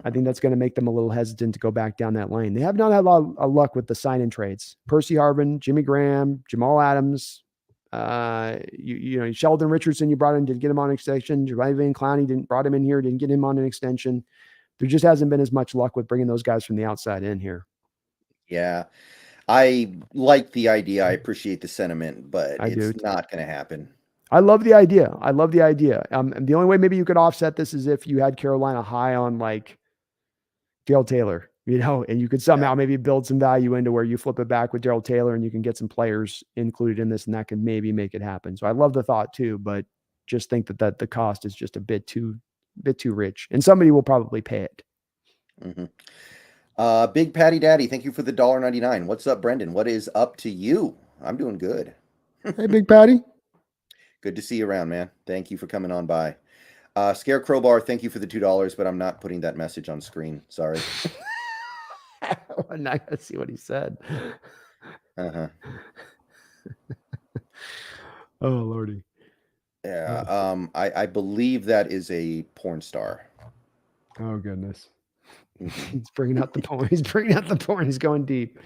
I think that's going to make them a little hesitant to go back down that lane. They have not had a lot of luck with the sign-in trades. Percy Harvin, Jimmy Graham, Jamal Adams, Sheldon Richardson, you brought in, didn't get him on an extension. Javian Clowney brought him in here, didn't get him on an extension. There just hasn't been as much luck with bringing those guys from the outside in here. Yeah. I like the idea. I appreciate the sentiment, but it's not going to happen. I love the idea. And the only way maybe you could offset this is if you had Carolina high on like Darrell Taylor, and you could somehow maybe build some value into where you flip it back with Darrell Taylor and you can get some players included in this, and that can maybe make it happen. So I love the thought too, but just think that the cost is just a bit too rich, and somebody will probably pay it. Mm-hmm. Big Patty Daddy, thank you for the $1.99. What's up, Brendan? What is up to you? I'm doing good. Hey, Big Patty. Good to see you around, man. Thank you for coming on by. Scarecrow Bar, thank you for the $2, but I'm not putting that message on screen. Sorry. I'm not gonna see what he said. Uh-huh. Oh, Lordy. Yeah. I believe that is a porn star. Oh, goodness. He's bringing out the porn. He's bringing out the porn. He's going deep.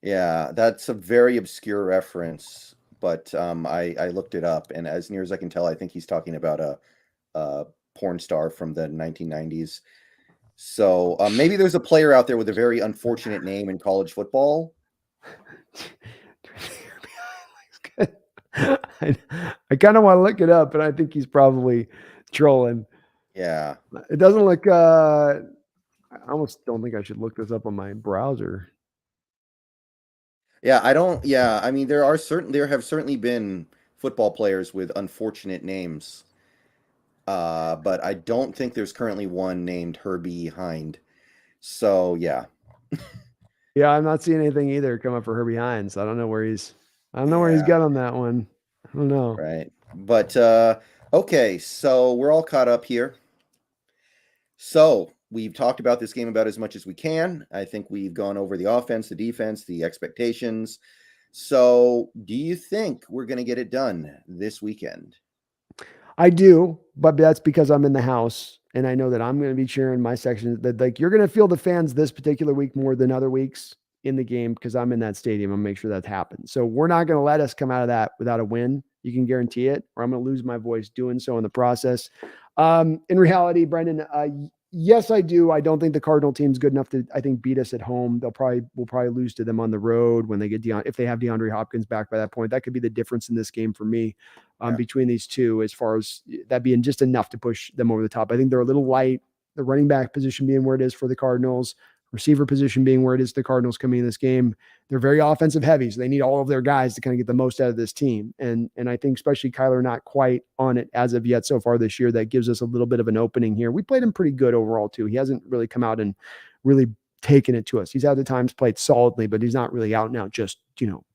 Yeah, that's a very obscure reference, but I looked it up, and as near as I can tell, I think he's talking about a porn star from the 1990s. So maybe there's a player out there with a very unfortunate name in college football. I kind of want to look it up, but I think he's probably trolling. Yeah. It doesn't look, I almost don't think I should look this up on my browser. Yeah, I don't. Yeah, I mean, there have certainly been football players with unfortunate names. But I don't think there's currently one named Herbie Hind. So yeah. Yeah, I'm not seeing anything either come up for Herbie Hines. I don't know where he's got on that one. I don't know. Right. But okay, so we're all caught up here. So we've talked about this game about as much as we can. I think we've gone over the offense, the defense, the expectations. So do you think we're going to get it done this weekend? I do, but that's because I'm in the house and I know that I'm going to be cheering my section. That like you're going to feel the fans this particular week more than other weeks in the game because I'm in that stadium. I'm make sure that happens. So we're not going to let us come out of that without a win. You can guarantee it, or I'm going to lose my voice doing so in the process. In reality, Brendan, yes, I do. I don't think the Cardinal team's good enough to, I think, beat us at home. We'll probably lose to them on the road when they get if they have DeAndre Hopkins back by that point. That could be the difference in this game for me between these two, as far as that being just enough to push them over the top. I think they're a little light. The running back position being where it is for the Cardinals, receiver position being where it is the Cardinals coming in this game. They're very offensive heavy, so they need all of their guys to kind of get the most out of this team. And I think especially Kyler not quite on it as of yet so far this year. That gives us a little bit of an opening here. We played him pretty good overall too. He hasn't really come out and really taken it to us. He's at times played solidly, but he's not really out and out just,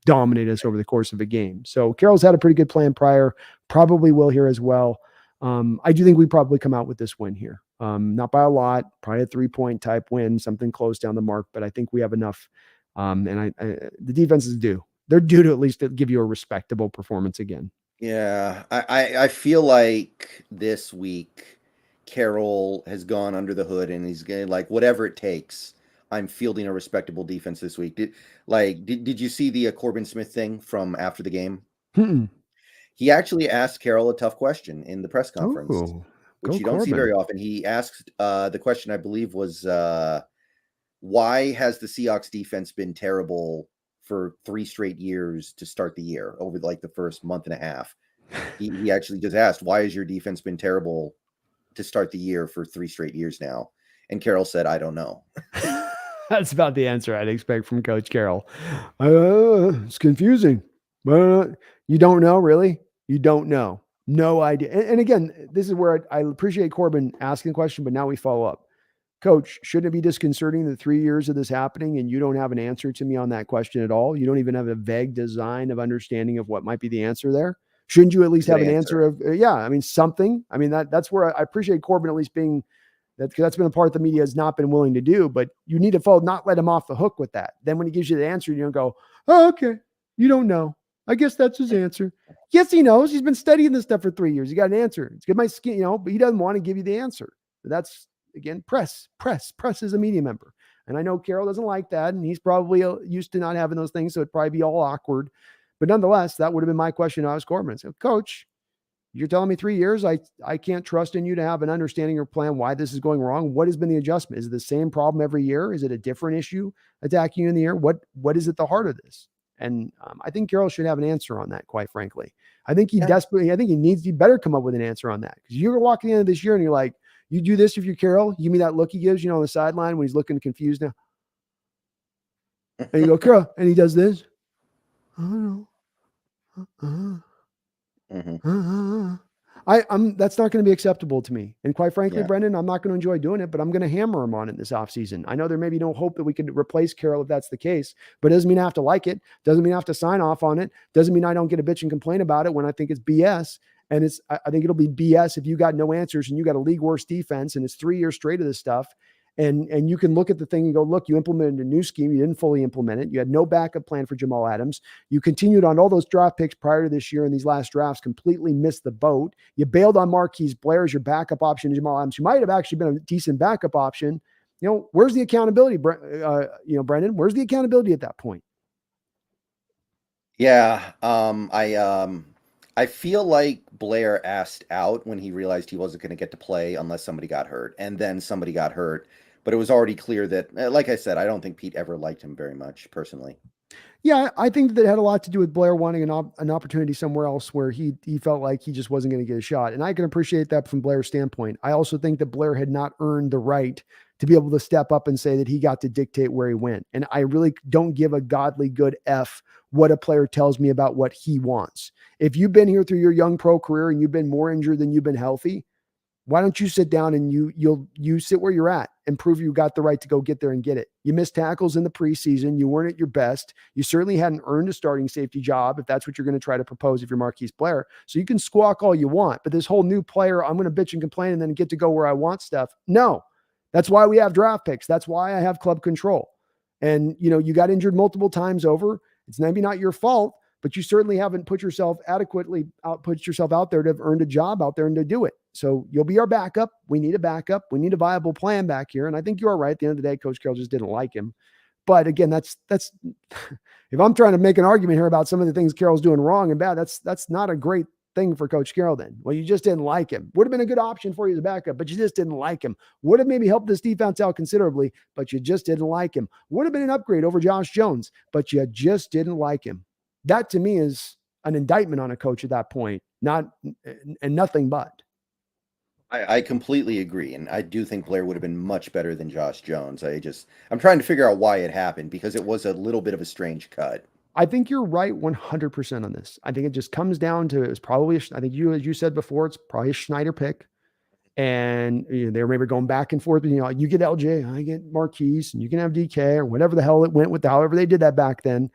dominate us over the course of a game. So Carroll's had a pretty good plan prior, probably will here as well. I do think we probably come out with this win here. Not by a lot, probably a 3-point type win, something close down the mark, but I think we have enough. And the defense is due. They're due to at least give you a respectable performance again. Yeah, I feel like this week Carroll has gone under the hood and he's going to, like, whatever it takes, I'm fielding a respectable defense this week. Did you see the Corbin Smith thing from after the game? Mm-mm. He actually asked Carroll a tough question in the press conference, Oh, which go you don't see very Corbin. often. He asked the question, I believe, was why has the Seahawks defense been terrible for 3 straight years to start the year over like the first month and a half? He actually just asked, why has your defense been terrible to start the year for 3 straight years now? And Carroll said, I don't know. That's about the answer I'd expect from Coach Carroll. It's confusing. You don't know, really? You don't know. No idea. And again, this is where I appreciate Corbin asking the question, but now we follow up. Coach, shouldn't it be disconcerting the 3 years of this happening and you don't have an answer to me on that question at all? You don't even have a vague design of understanding of what might be the answer there? Shouldn't you at least have an answer of, yeah, I mean, something? I mean, that's where I appreciate Corbin at least being that's been a part the media has not been willing to do, but you need to not let him off the hook with that. Then when he gives you the answer, you don't go, oh, okay, you don't know. I guess that's his answer. Yes, he knows. He's been studying this stuff for 3 years. He got an answer. It's good, my skin, but he doesn't want to give you the answer. That's again, press is a media member. And I know Carroll doesn't like that. And he's probably used to not having those things. So it'd probably be all awkward, but nonetheless, that would have been my question. I was Corbin. So Coach, you're telling me 3 years, I can't trust in you to have an understanding or plan why this is going wrong. What has been the adjustment? Is it the same problem every year? Is it a different issue attacking you in the air? What is at the heart of this? And I think Carroll should have an answer on that, quite frankly. I think he better come up with an answer on that. Because you're walking into this year and you're like, you do this if you're Carroll, you give me that look he gives, on the sideline when he's looking confused now. And you go, Carroll, and he does this. I don't know. That's not going to be acceptable to me. And quite frankly, Brendan, I'm not going to enjoy doing it, but I'm going to hammer him on it this offseason. I know there may be no hope that we could replace Carroll if that's the case, but it doesn't mean I have to like it. Doesn't mean I have to sign off on it. Doesn't mean I don't get a bitch and complain about it when I think it's BS. And I think it'll be BS if you got no answers and you got a league worst defense and it's 3 years straight of this stuff. And you can look at the thing and go, look, you implemented a new scheme. You didn't fully implement it. You had no backup plan for Jamal Adams. You continued on all those draft picks prior to this year, and these last drafts completely missed the boat. You bailed on Marquis Blair as your backup option to Jamal Adams. You might have actually been a decent backup option. Where's the accountability, Brendan? Where's the accountability at that point? Yeah. I feel like Blair asked out when he realized he wasn't going to get to play unless somebody got hurt, and then somebody got hurt. But it was already clear that, like I said, I don't think Pete ever liked him very much personally. Yeah, I think that had a lot to do with Blair wanting an opportunity somewhere else where he felt like he just wasn't going to get a shot. And I can appreciate that from Blair's standpoint. I also think that Blair had not earned the right to be able to step up and say that he got to dictate where he went. And I really don't give a godly good F what a player tells me about what he wants. If you've been here through your young pro career and you've been more injured than you've been healthy, why don't you sit down and you sit where you're at and prove you got the right to go get there and get it? You missed tackles in the preseason. You weren't at your best. You certainly hadn't earned a starting safety job if that's what you're going to try to propose if you're Marquis Blair. So you can squawk all you want, but this whole new player, I'm going to bitch and complain and then get to go where I want stuff. No, that's why we have draft picks. That's why I have club control. And, you got injured multiple times over. It's maybe not your fault, but you certainly haven't put yourself out there to have earned a job out there and to do it. So you'll be our backup. We need a backup. We need a viable plan back here. And I think you are right. At the end of the day, Coach Carroll just didn't like him. But again, that's if I'm trying to make an argument here about some of the things Carroll's doing wrong and bad, that's not a great thing for Coach Carroll then. Well, you just didn't like him. Would have been a good option for you as a backup, but you just didn't like him. Would have maybe helped this defense out considerably, but you just didn't like him. Would have been an upgrade over Josh Jones, but you just didn't like him. That to me is an indictment on a coach at that point, nothing but. I completely agree. And I do think Blair would have been much better than Josh Jones. I'm trying to figure out why it happened because it was a little bit of a strange cut. I think you're right 100% on this. I think it just comes down to, it's probably, I think as you said before, it's probably a Schneider pick. And they were maybe going back and forth. You get LJ, I get Marquis, and you can have DK or whatever the hell it went with, however they did that back then.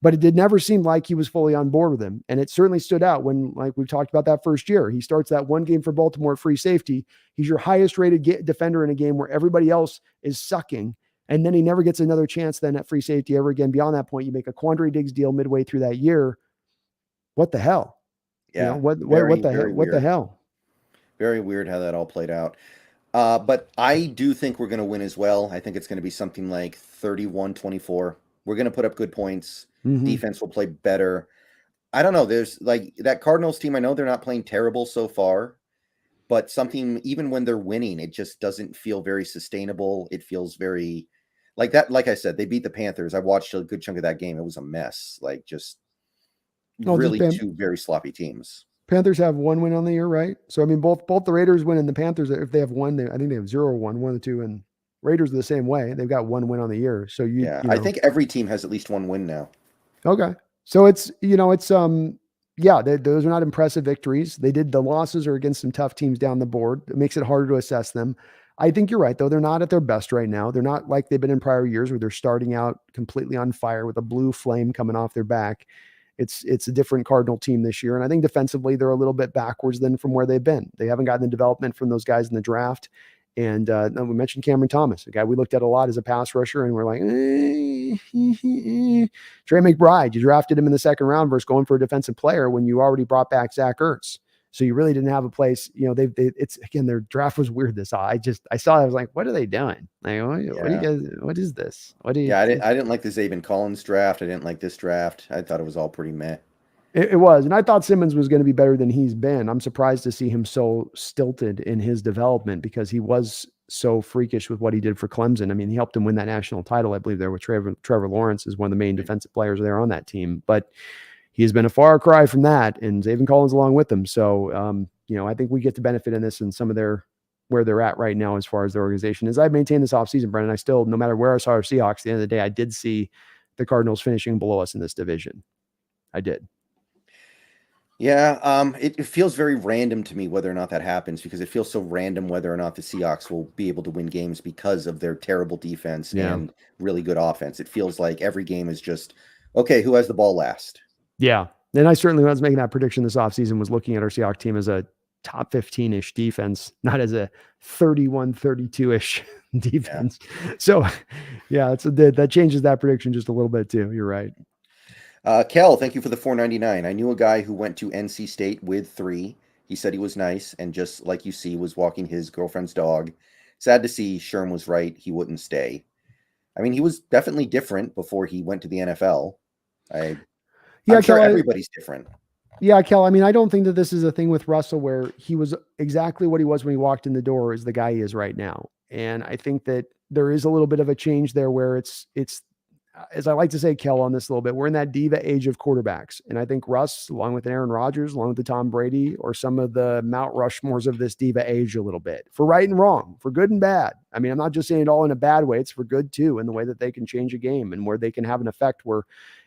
But it did never seem like he was fully on board with him. And it certainly stood out when, like we've talked about that first year, he starts that one game for Baltimore at free safety. He's your highest rated defender in a game where everybody else is sucking. And then he never gets another chance then at free safety ever again. Beyond that point, you make a Quandre Diggs deal midway through that year. What the hell? Yeah. What the hell? Very weird how that all played out. But I do think we're going to win as well. I think it's going to be something like 31-24. We're going to put up good points. Mhm. Defense will play better. I don't know. There's like that Cardinals team. I know they're not playing terrible so far, but something, even when they're winning, it just doesn't feel very sustainable. It feels very like that. Like I said, they beat the Panthers. I watched a good chunk of that game. It was a mess. Like just Oh, just really two very sloppy teams. Panthers have one win on the year, right? So I mean, both the Raiders win and the Panthers, if they have one, I think they have 0-1, 1-2, and Raiders are the same way. They've got one win on the year. So Yeah, you I know, think every team has at least one win now. okay. So it's yeah, those are not impressive victories. The losses are against some tough teams down the board. It makes it harder to assess them. I think you're right though. They're not at their best right now. They're not like they've been in prior years where they're starting out completely on fire with a blue flame coming off their back. It's a different Cardinal team this year. And I think defensively, they're a little bit backwards than from where they've been. They haven't gotten the development from those guys in the draft. And we mentioned Cameron Thomas, a guy we looked at a lot as a pass rusher, and we're like, Trey McBride, you drafted him in the second round versus going for a defensive player when you already brought back Zach Ertz. So you really didn't have a place. It's again, their draft was weird. I saw it, I was like, what are they doing? Like, what do you guys, what is this? What do you? Yeah, I didn't like the Zaven Collins draft. I didn't like this draft. I thought it was all pretty meh. It was. And I thought Simmons was going to be better than he's been. I'm surprised to see him so stilted in his development because he was so freakish with what he did for Clemson. I mean, he helped him win that national title, I believe, there with Trevor Lawrence is one of the main defensive players there on that team. But he has been a far cry from that, and Zaven Collins along with him. So, I think we get to benefit in this and some of where they're at right now as far as their organization. As I've maintained this offseason, Brendan, I still, no matter where I saw our Seahawks, at the end of the day, I did see the Cardinals finishing below us in this division. I did. Yeah, it feels very random to me whether or not that happens because it feels so random whether or not the Seahawks will be able to win games because of their terrible defense and really good offense. It feels like every game is just, okay, who has the ball last? Yeah. And I certainly, when I was making that prediction this offseason, was looking at our Seahawks team as a top 15-ish defense, not as a 31, 32-ish defense. Yeah. So, yeah, that changes that prediction just a little bit too. You're right. Kel, thank you for the $4.99. I knew a guy who went to NC State with 3. He said he was nice and just like you see was walking his girlfriend's dog. Sad to see Sherman was right. He wouldn't stay. I mean, he was definitely different before he went to the NFL. I'm sure everybody's different. Yeah, Kel, I mean, I don't think that this is a thing with Russell where he was exactly what he was when he walked in the door is the guy he is right now. And I think that there is a little bit of a change there where it's as I like to say, Kel, on this a little bit, we're in that diva age of quarterbacks. And I think Russ, along with Aaron Rodgers, along with the Tom Brady, or some of the Mount Rushmores of this diva age a little bit, for right and wrong, for good and bad. I mean, I'm not just saying it all in a bad way. It's for good too, in the way that they can change a game and where they can have an effect where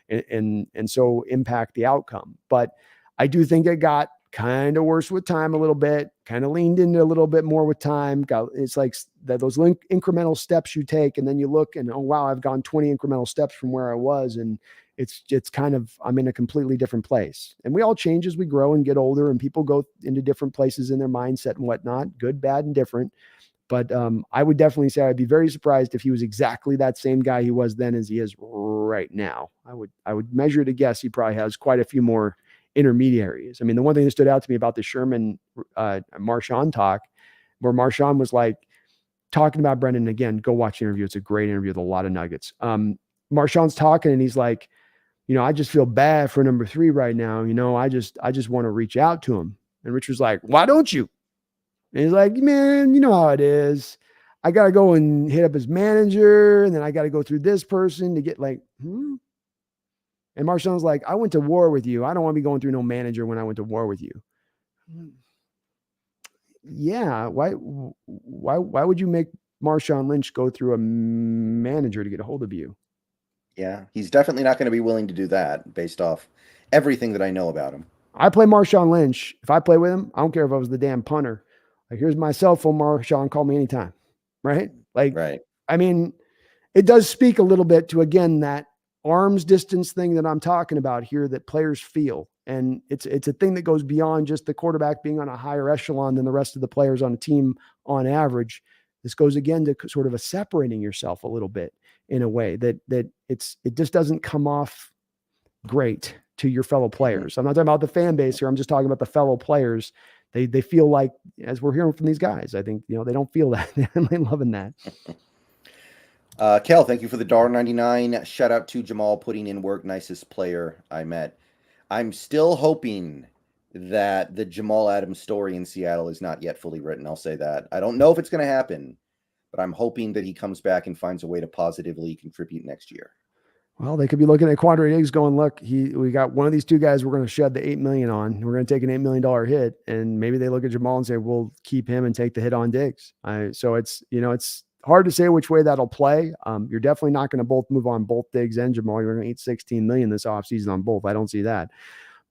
and so impact the outcome. But I do think it got kind of worse with time a little bit, kind of leaned into a little bit more with time. It's like those incremental steps you take, and then you look and, oh, wow, I've gone 20 incremental steps from where I was. And it's kind of, I'm in a completely different place. And we all change as we grow and get older, and people go into different places in their mindset and whatnot, good, bad, and different. But I would definitely say I'd be very surprised if he was exactly that same guy he was then as he is right now. I would measure to guess he probably has quite a few more intermediaries. I mean, the one thing that stood out to me about the Sherman Marshawn talk, where Marshawn was like talking about Brendan, again, go watch the interview. It's a great interview with a lot of nuggets. Marshawn's talking and he's like, I just feel bad for number 3 right now. I just want to reach out to him. And Rich was like, why don't you? And he's like, man, you know how it is. I got to go and hit up his manager. And then I got to go through this person to get like, And Marshawn's like, I went to war with you. I don't want to be going through no manager when I went to war with you. Yeah. Why would you make Marshawn Lynch go through a manager to get a hold of you? Yeah. He's definitely not going to be willing to do that based off everything that I know about him. I play Marshawn Lynch. If I play with him, I don't care if I was the damn punter. Like, here's my cell phone, Marshawn, call me anytime. Right? Like, right. I mean, it does speak a little bit to, again, that arm's distance thing that I'm talking about here that players feel. And it's a thing that goes beyond just the quarterback being on a higher echelon than the rest of the players on a team on average. This goes again to sort of a separating yourself a little bit in a way that it just doesn't come off great to your fellow players. I'm not talking about the fan base here. I'm just talking about the fellow players they feel like, as we're hearing from these guys, I think, they don't feel that. They're loving that. Kel, thank you for the $1.99. Shout out to Jamal putting in work. Nicest player I met. I'm still hoping that the Jamal Adams story in Seattle is not yet fully written. I'll say that. I don't know if it's going to happen, but I'm hoping that he comes back and finds a way to positively contribute next year. Well, they could be looking at Quandre Diggs going, look, we got one of these two guys we're going to shed the $8 million on. We're going to take an $8 million hit. And maybe they look at Jamal and say, we'll keep him and take the hit on Diggs. So it's hard to say which way that'll play. You're definitely not going to both move on both Diggs and Jamal. You're going to eat $16 million this offseason on both. I don't see that.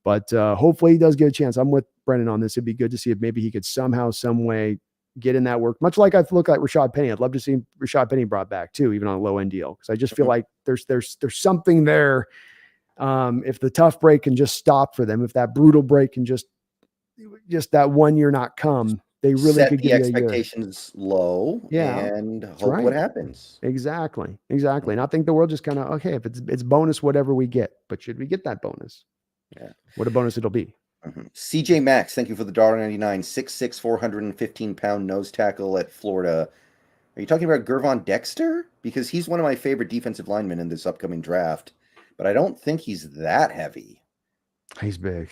But hopefully he does get a chance. I'm with Brendan on this. It'd be good to see if maybe he could somehow, some way get in that work. Much like I look at Rashad Penny. I'd love to see Rashad Penny brought back too, even on a low end deal. Because I just feel like there's something there. If the tough break can just stop for them, if that brutal break can just that 1 year not come, they really set could the get expectations low, and hope what happens. Exactly. And I think the world just kind of, okay, if it's bonus, whatever we get, but should we get that bonus? Yeah. What a bonus it'll be. CJ Max, thank you for the $1.99. 6'6", 415-pound nose tackle at Florida. Are you talking about Gervon Dexter? Because he's one of my favorite defensive linemen in this upcoming draft, but I don't think he's that heavy. He's big.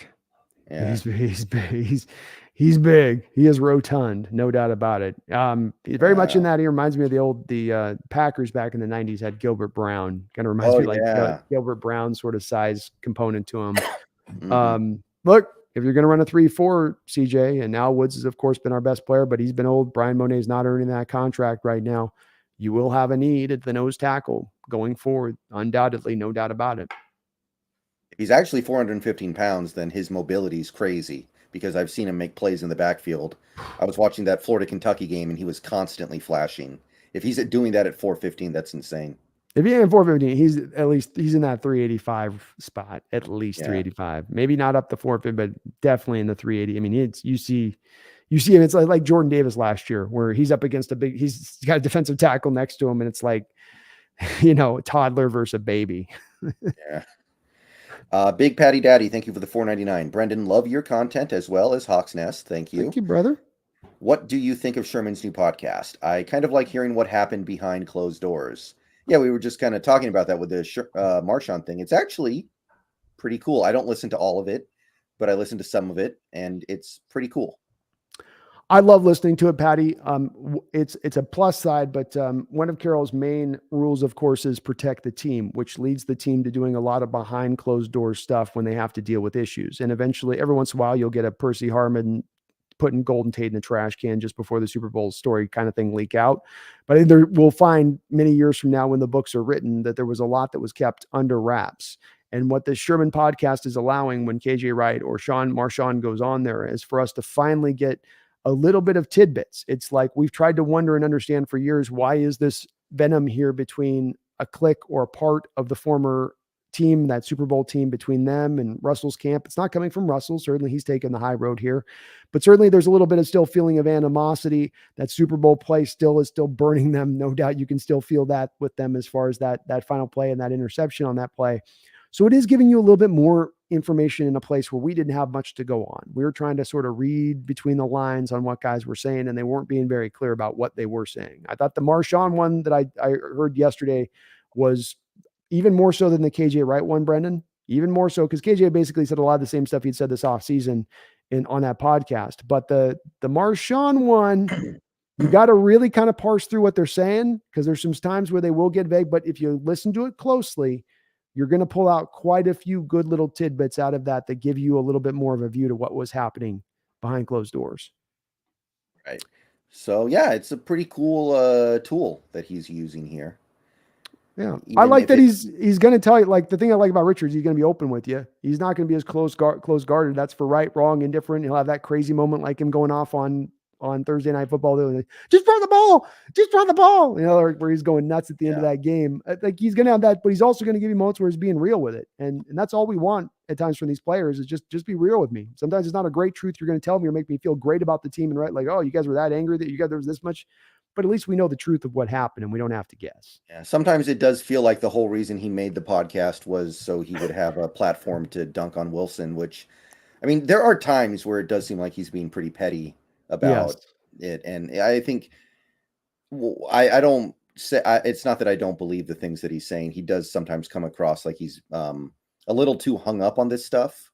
Yeah. He's big. He's big. He is rotund, no doubt about it. He's very much in that. He reminds me of the Packers back in the 90s had Gilbert Brown. Kind of reminds me like Gilbert Brown sort of size component to him. Look, if you're going to run a 3-4, CJ, and Al Woods has, of course, been our best player, but he's been old. Brian Monet is not earning that contract right now. You will have a need at the nose tackle going forward, undoubtedly, no doubt about it. If he's actually 415 pounds, then his mobility is crazy because I've seen him make plays in the backfield. I was watching that Florida-Kentucky game, and he was constantly flashing. If he's doing that at 415, that's insane. If he ain't 415, he's in that 385 spot, at least 385. Maybe not up to 450, but definitely in the 380. I mean, you see him. It's like Jordan Davis last year, where he's up against he's got a defensive tackle next to him, and it's like, a toddler versus a baby. Yeah. Big Patty Daddy, thank you for the $4.99. Brendan, love your content as well as Hawk's Nest. Thank you. Thank you, brother. What do you think of Sherman's new podcast? I kind of like hearing what happened behind closed doors. Yeah, we were just kind of talking about that with the Marshawn thing. It's actually pretty cool. I don't listen to all of it, but I listen to some of it, and it's pretty cool. I love listening to it, Patty. It's a plus side, but one of Carroll's main rules, of course, is protect the team, which leads the team to doing a lot of behind closed doors stuff when they have to deal with issues. And eventually, every once in a while, you'll get a Percy Harmon putting Golden Tate in a trash can just before the Super Bowl story kind of thing leak out. But I think we'll find many years from now when the books are written that there was a lot that was kept under wraps. And what the Sherman podcast is allowing when KJ Wright or Marshawn goes on there is for us to finally get a little bit of tidbits. It's like we've tried to wonder and understand for years, why is this venom here between a clique or a part of the former team, that Super Bowl team, between them and Russell's camp? It's not coming from Russell. Certainly he's taken the high road here, but certainly there's a little bit of still feeling of animosity. That Super Bowl play is still burning them. No doubt you can still feel that with them as far as that final play and that interception on that play. So it is giving you a little bit more information in a place where we didn't have much to go on. We were trying to sort of read between the lines on what guys were saying, and they weren't being very clear about what they were saying. I thought the Marshawn one that I heard yesterday was even more so than the KJ Wright one, Brendan. Even more so because KJ basically said a lot of the same stuff he'd said this offseason on that podcast. But the Marshawn one, you got to really kind of parse through what they're saying, because there's some times where they will get vague. But if you listen to it closely, you're going to pull out quite a few good little tidbits out of that give you a little bit more of a view to what was happening behind closed doors. Right. So, yeah, it's a pretty cool tool that he's using here. Yeah. I like that he's going to tell you, like, the thing I like about Richards, he's going to be open with you. He's not going to be as close guarded. That's for right, wrong, indifferent. He'll have that crazy moment like him going off on Thursday Night Football. Like, just run the ball, where he's going nuts at the end of that game. Like, he's going to have that, but he's also going to give you moments where he's being real with it. And that's all we want at times from these players, is just be real with me. Sometimes it's not a great truth you're going to tell me or make me feel great about the team and right, like, oh, you guys were that angry that there was this much, but at least we know the truth of what happened and we don't have to guess. Yeah. Sometimes it does feel like the whole reason he made the podcast was so he would have a platform to dunk on Wilson, which, I mean, there are times where it does seem like he's being pretty petty Yes. about it, and I think I don't say it's not that I don't believe the things that he's saying. He does sometimes come across like he's a little too hung up on this stuff,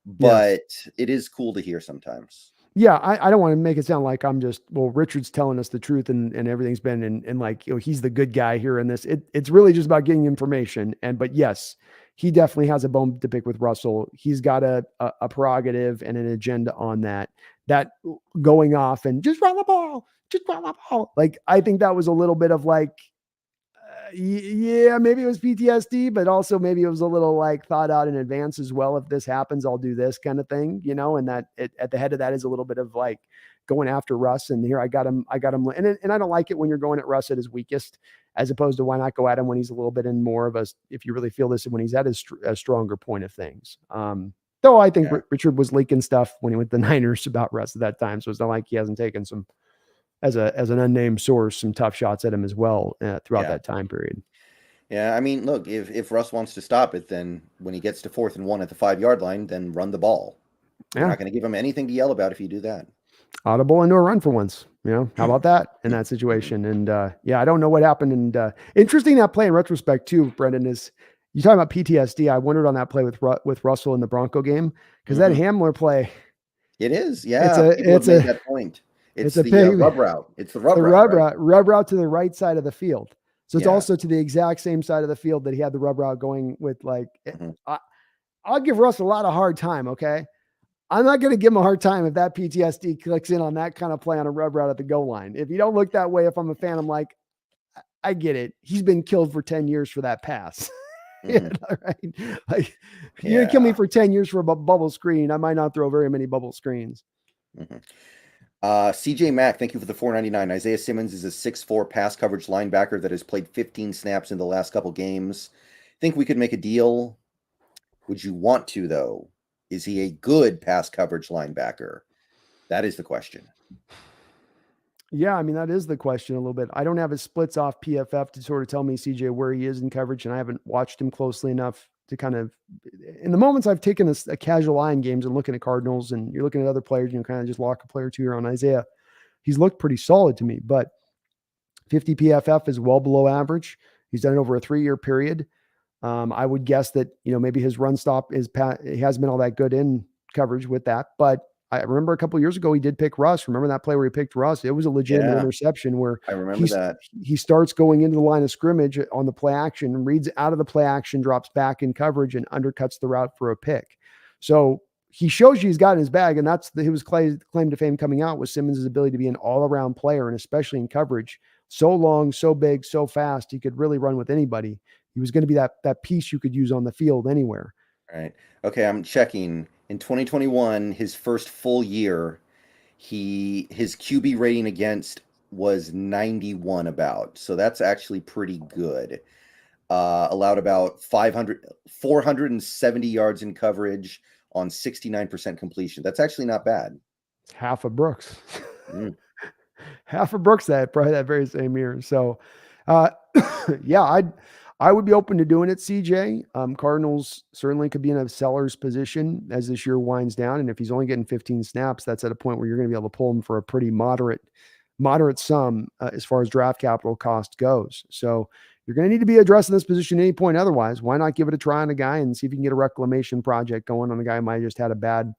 Yes. but it is cool to hear sometimes. Yeah, I don't want to make it sound like I'm just, well, Richard's telling us the truth and everything's been and like, he's the good guy here in this. It's really just about getting information. But yes, he definitely has a bone to pick with Russell. He's got a prerogative and an agenda on that going off and just run the ball, just run the ball. Like, I think that was a little bit of like, yeah, maybe it was PTSD, but also maybe it was a little like thought out in advance as well. If this happens, I'll do this kind of thing, and that at the head of that is a little bit of like going after Russ. And here I got him. And I don't like it when you're going at Russ at his weakest, as opposed to why not go at him when he's a little bit in more of a, if you really feel this, when he's at his a stronger point of things. Though I think Yeah. Richard was leaking stuff when he went to the Niners about Russ at that time. So it's not like he hasn't taken some, as an unnamed source, some tough shots at him as well throughout that time period. Yeah, I mean, look, if Russ wants to stop it, then when he gets to 4th and 1 at the 5-yard line, then run the ball. You're not going to give him anything to yell about if you do that. Audible into a run for once. How about that in that situation? And I don't know what happened. And interesting that play in retrospect too, Brendan, is you talking about PTSD. I wondered on that play with Russell in the Bronco game, because that Hamler play. It is, yeah. People have made that point. It's the rub route. It's the rub route. Rub route to the right side of the field. So it's also to the exact same side of the field that he had the rub route going with. Like, I'll give Russ a lot of hard time. Okay. I'm not going to give him a hard time if that PTSD clicks in on that kind of play on a rub route at the goal line. If you don't look that way, if I'm a fan, I'm like, I get it. He's been killed for 10 years for that pass. Right? Like, you're going to kill me for 10 years for a bubble screen. I might not throw very many bubble screens. CJ Mack, thank you for the $4.99. Isaiah Simmons is a 6'4" pass coverage linebacker that has played 15 snaps in the last couple games. Think we could make a deal? Would you want to, though? Is he a good pass coverage linebacker? That is the question. Yeah, I mean, that is the question a little bit. I don't have his splits off PFF to sort of tell me, CJ, where he is in coverage, and I haven't watched him closely enough to kind of, in the moments I've taken a casual eye in games and looking at Cardinals, and you're looking at other players, kind of just lock a player or two here on Isaiah. He's looked pretty solid to me, but 50 PFF is well below average. He's done it over a 3-year period. I would guess that, maybe his run stop he hasn't been all that good in coverage with that, but I remember a couple of years ago, he did pick Russ. Remember that play where he picked Russ? It was a legitimate interception where I remember that. He starts going into the line of scrimmage on the play action, reads out of the play action, drops back in coverage, and undercuts the route for a pick. So he shows you he's got in his bag, and that's his claim to fame coming out was Simmons' ability to be an all-around player, and especially in coverage. So long, so big, so fast, he could really run with anybody. He was going to be that piece you could use on the field anywhere. Right. Okay, I'm checking. In 2021, his first full year, his QB rating against was 91 about. So that's actually pretty good. Allowed about 470 yards in coverage on 69% completion. That's actually not bad. Half of Brooks. Half of Brooks probably that very same year. So yeah, I would be open to doing it, CJ. Cardinals certainly could be in a seller's position as this year winds down. And if he's only getting 15 snaps, that's at a point where you're going to be able to pull him for a pretty moderate sum as far as draft capital cost goes. So you're going to need to be addressing this position at any point. Otherwise, why not give it a try on a guy and see if you can get a reclamation project going on a guy who might have just had a bad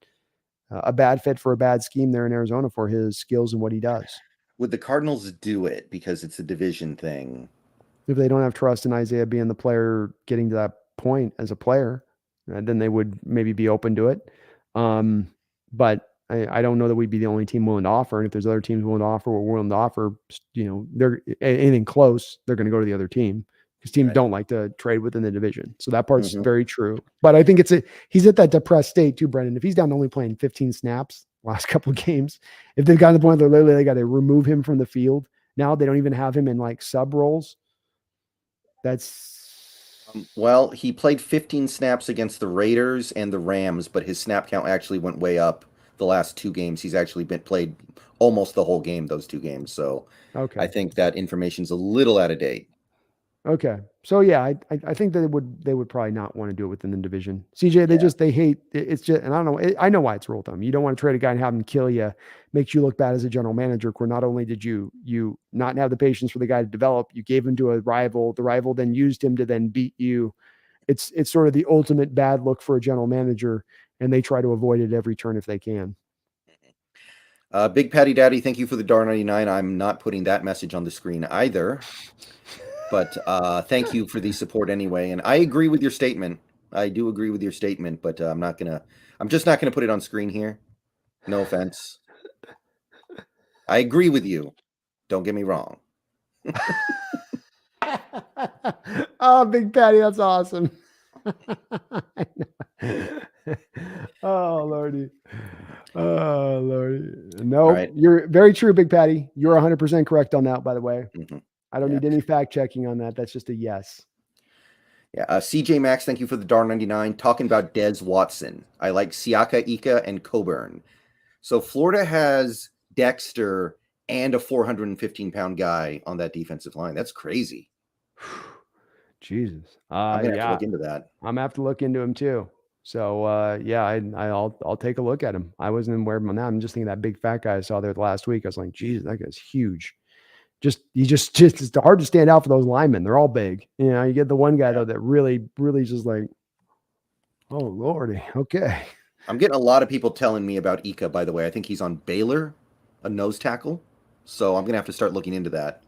fit for a bad scheme there in Arizona for his skills and what he does. Would the Cardinals do it because it's a division thing? If they don't have trust in Isaiah being the player getting to that point as a player, then they would maybe be open to it. But I don't know that we'd be the only team willing to offer. And if there's other teams willing to offer what we're willing to offer, they're anything close, they're going to go to the other team because teams don't like to trade within the division. So that part's very true. But I think he's at that depressed state too, Brendan. If he's down to only playing 15 snaps last couple of games, if they've gotten to the point where literally they got to remove him from the field, now they don't even have him in like sub roles. Well, he played 15 snaps against the Raiders and the Rams, but his snap count actually went way up the last 2 games. He's actually played almost the whole game, those 2 games. So I think that information's a little out of date. Okay. So yeah, I think that they would probably not want to do it within the division. CJ, Yeah. they hate it's just, and I don't know, I know why it's rule of thumb. You don't want to trade a guy and have him kill you, makes you look bad as a general manager. Where not only did you not have the patience for the guy to develop, you gave him to a rival. The rival then used him to then beat you. It's sort of the ultimate bad look for a general manager, and they try to avoid it every turn if they can. Big Patty Daddy, thank you for the $1.99. I'm not putting that message on the screen either. But thank you for the support anyway. And I agree with your statement. I do agree with your statement, but I'm just not gonna put it on screen here. No offense. I agree with you. Don't get me wrong. Oh, Big Patty, that's awesome. Oh, Lordy. Oh, Lordy. No, right. You're very true, Big Patty. You're 100% correct on that, by the way. Mm-hmm. I don't need any fact checking on that. That's just a yes. Yeah. CJ Max, thank you for the $1.99. Talking about Dez Watson. I like Siaka, Ika, and Coburn. So Florida has Dexter and a 415-pound guy on that defensive line. That's crazy. Jesus. I'm gonna have to look into that. I'm gonna have to look into him too. So I'll take a look at him. I wasn't aware of him now. I'm just thinking that big fat guy I saw there last week. I was like, Jesus, that guy's huge. Just it's hard to stand out for those linemen. They're all big. You know, you get the one guy though that really just like, oh Lordy, okay. I'm getting a lot of people telling me about Ika, by the way. I think he's on Baylor, a nose tackle. So I'm gonna have to start looking into that.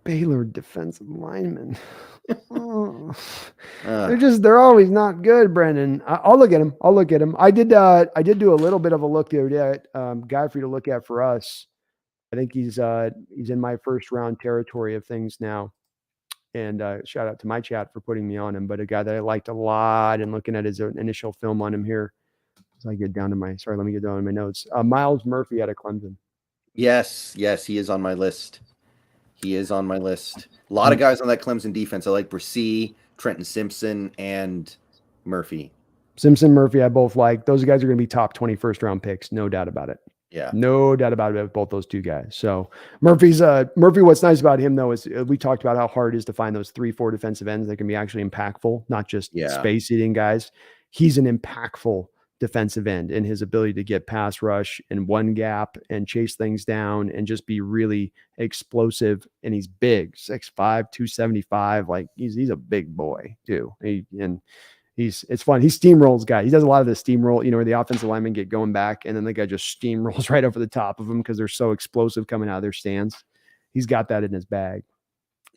Baylor defensive lineman. Oh. They're always not good, Brendan. I'll look at him. I did do a little bit of a look the other day at guy for you to look at for us. I think he's in my first round territory of things now. And shout out to my chat for putting me on him, but a guy that I liked a lot and looking at his initial film on him here. As I get down to let me get down to my notes. Miles Murphy out of Clemson. Yes, he is on my list. A lot of guys on that Clemson defense. I like Brissy, Trenton Simpson, and Murphy. Murphy, I both like. Those guys are going to be top 20 first round picks, no doubt about it. Yeah. No doubt about it with both those two guys. So Murphy, what's nice about him though, is we talked about how hard it is to find those 3-4 defensive ends that can be actually impactful, not just space eating guys. He's an impactful defensive end in his ability to get pass rush in one gap and chase things down and just be really explosive. And he's big, 6'5", 275. Like he's a big boy too. It's fun. He steamrolls guys. He does a lot of the steamroll, where the offensive linemen get going back and then the guy just steamrolls right over the top of them because they're so explosive coming out of their stands. He's got that in his bag.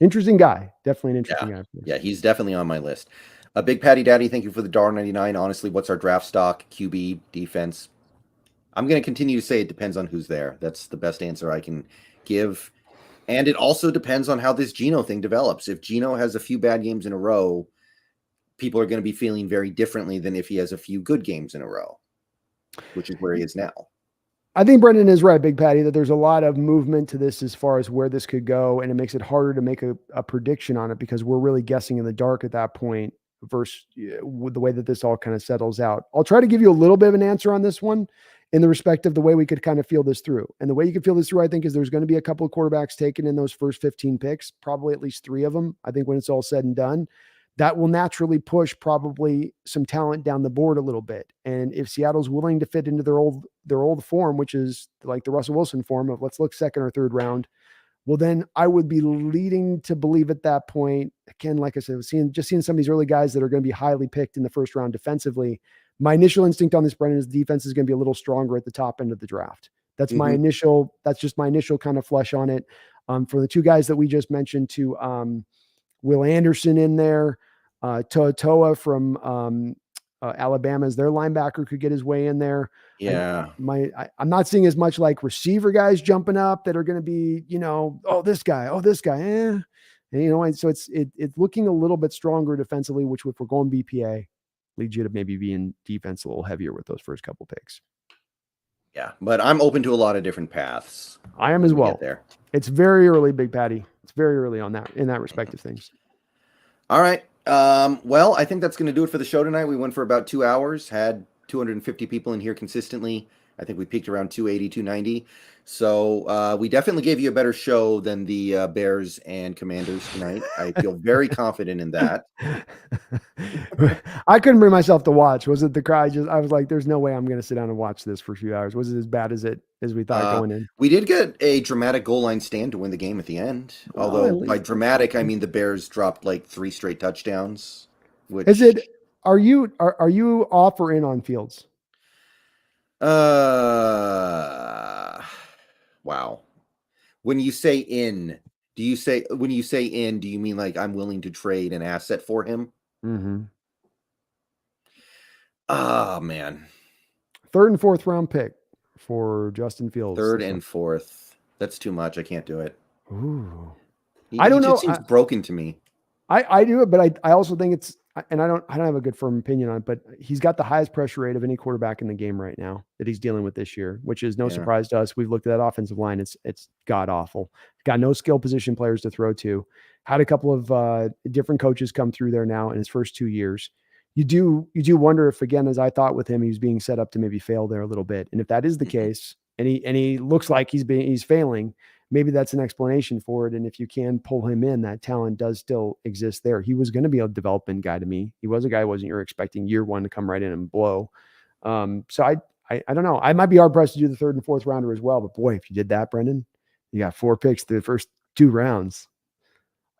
Interesting guy. Definitely an interesting guy. Yeah, he's definitely on my list. A Big Patty Daddy, thank you for the $1.99. Honestly, what's our draft stock, QB, defense? I'm going to continue to say it depends on who's there. That's the best answer I can give. And it also depends on how this Geno thing develops. If Geno has a few bad games in a row, people are going to be feeling very differently than if he has a few good games in a row, which is where he is now. I think Brendan is right, Big Patty, that there's a lot of movement to this as far as where this could go, and it makes it harder to make a prediction on it because we're really guessing in the dark at that point versus with the way that this all kind of settles out. I'll try to give you a little bit of an answer on this one in the respect of the way we could kind of feel this through. And the way you can feel this through, I think, is there's going to be a couple of quarterbacks taken in those first 15 picks, probably at least 3 of them. I think when it's all said and done, that will naturally push probably some talent down the board a little bit. And if Seattle's willing to fit into their old form, which is like the Russell Wilson form of let's look second or third round, well, then I would be leading to believe at that point, again, like I said, seeing some of these early guys that are going to be highly picked in the first round defensively. My initial instinct on this, Brendan, is the defense is going to be a little stronger at the top end of the draft. That's that's just my initial kind of flush on it. For the 2 guys that we just mentioned, to Will Anderson in there, Toa from Alabama as their linebacker could get his way in there. Yeah. I'm not seeing as much like receiver guys jumping up that are going to be, this guy. And, and so it's looking a little bit stronger defensively, which if we're going BPA leads you to maybe be in defense a little heavier with those first couple picks. Yeah. But I'm open to a lot of different paths. I am as well. There. It's very early, Big Patty. It's very early in that respect of things. All right. Well, I think that's going to do it for the show tonight. We went for about 2 hours, had 250 people in here consistently. I think we peaked around 280, 290. So we definitely gave you a better show than the Bears and Commanders tonight. I feel very confident in that. I couldn't bring myself to watch. Was it the cry? I was like, there's no way I'm going to sit down and watch this for a few hours. Was it as bad as we thought going in? We did get a dramatic goal line stand to win the game at the end. Well, Although by dramatic, I mean the Bears dropped like 3 straight touchdowns. Which is it? Are you off or in on Fields? Wow. When you say in, do you mean like I'm willing to trade an asset for him? Mm-hmm. Oh man. 3rd and 4th round pick for Justin Fields. 3rd and 4th. That's too much. I can't do it. Ooh. I don't know. It seems broken to me. I do it, but I also think it's, and I don't have a good firm opinion on it, but he's got the highest pressure rate of any quarterback in the game right now that he's dealing with this year, which is no surprise to us. We've looked at that offensive line. It's god awful. Got no skill position players to throw to. Had a couple of different coaches come through there now in his first 2 years. You do wonder if, again, as I thought with him, he's being set up to maybe fail there a little bit. And if that is the case, and he looks like he's failing, maybe that's an explanation for it. And if you can pull him in, that talent does still exist there. He was going to be a development guy to me. He was a guy you're expecting year one to come right in and blow. So I don't know. I might be hard pressed to do the 3rd and 4th rounder as well. But boy, if you did that, Brendan, you got 4 picks through the first 2 rounds.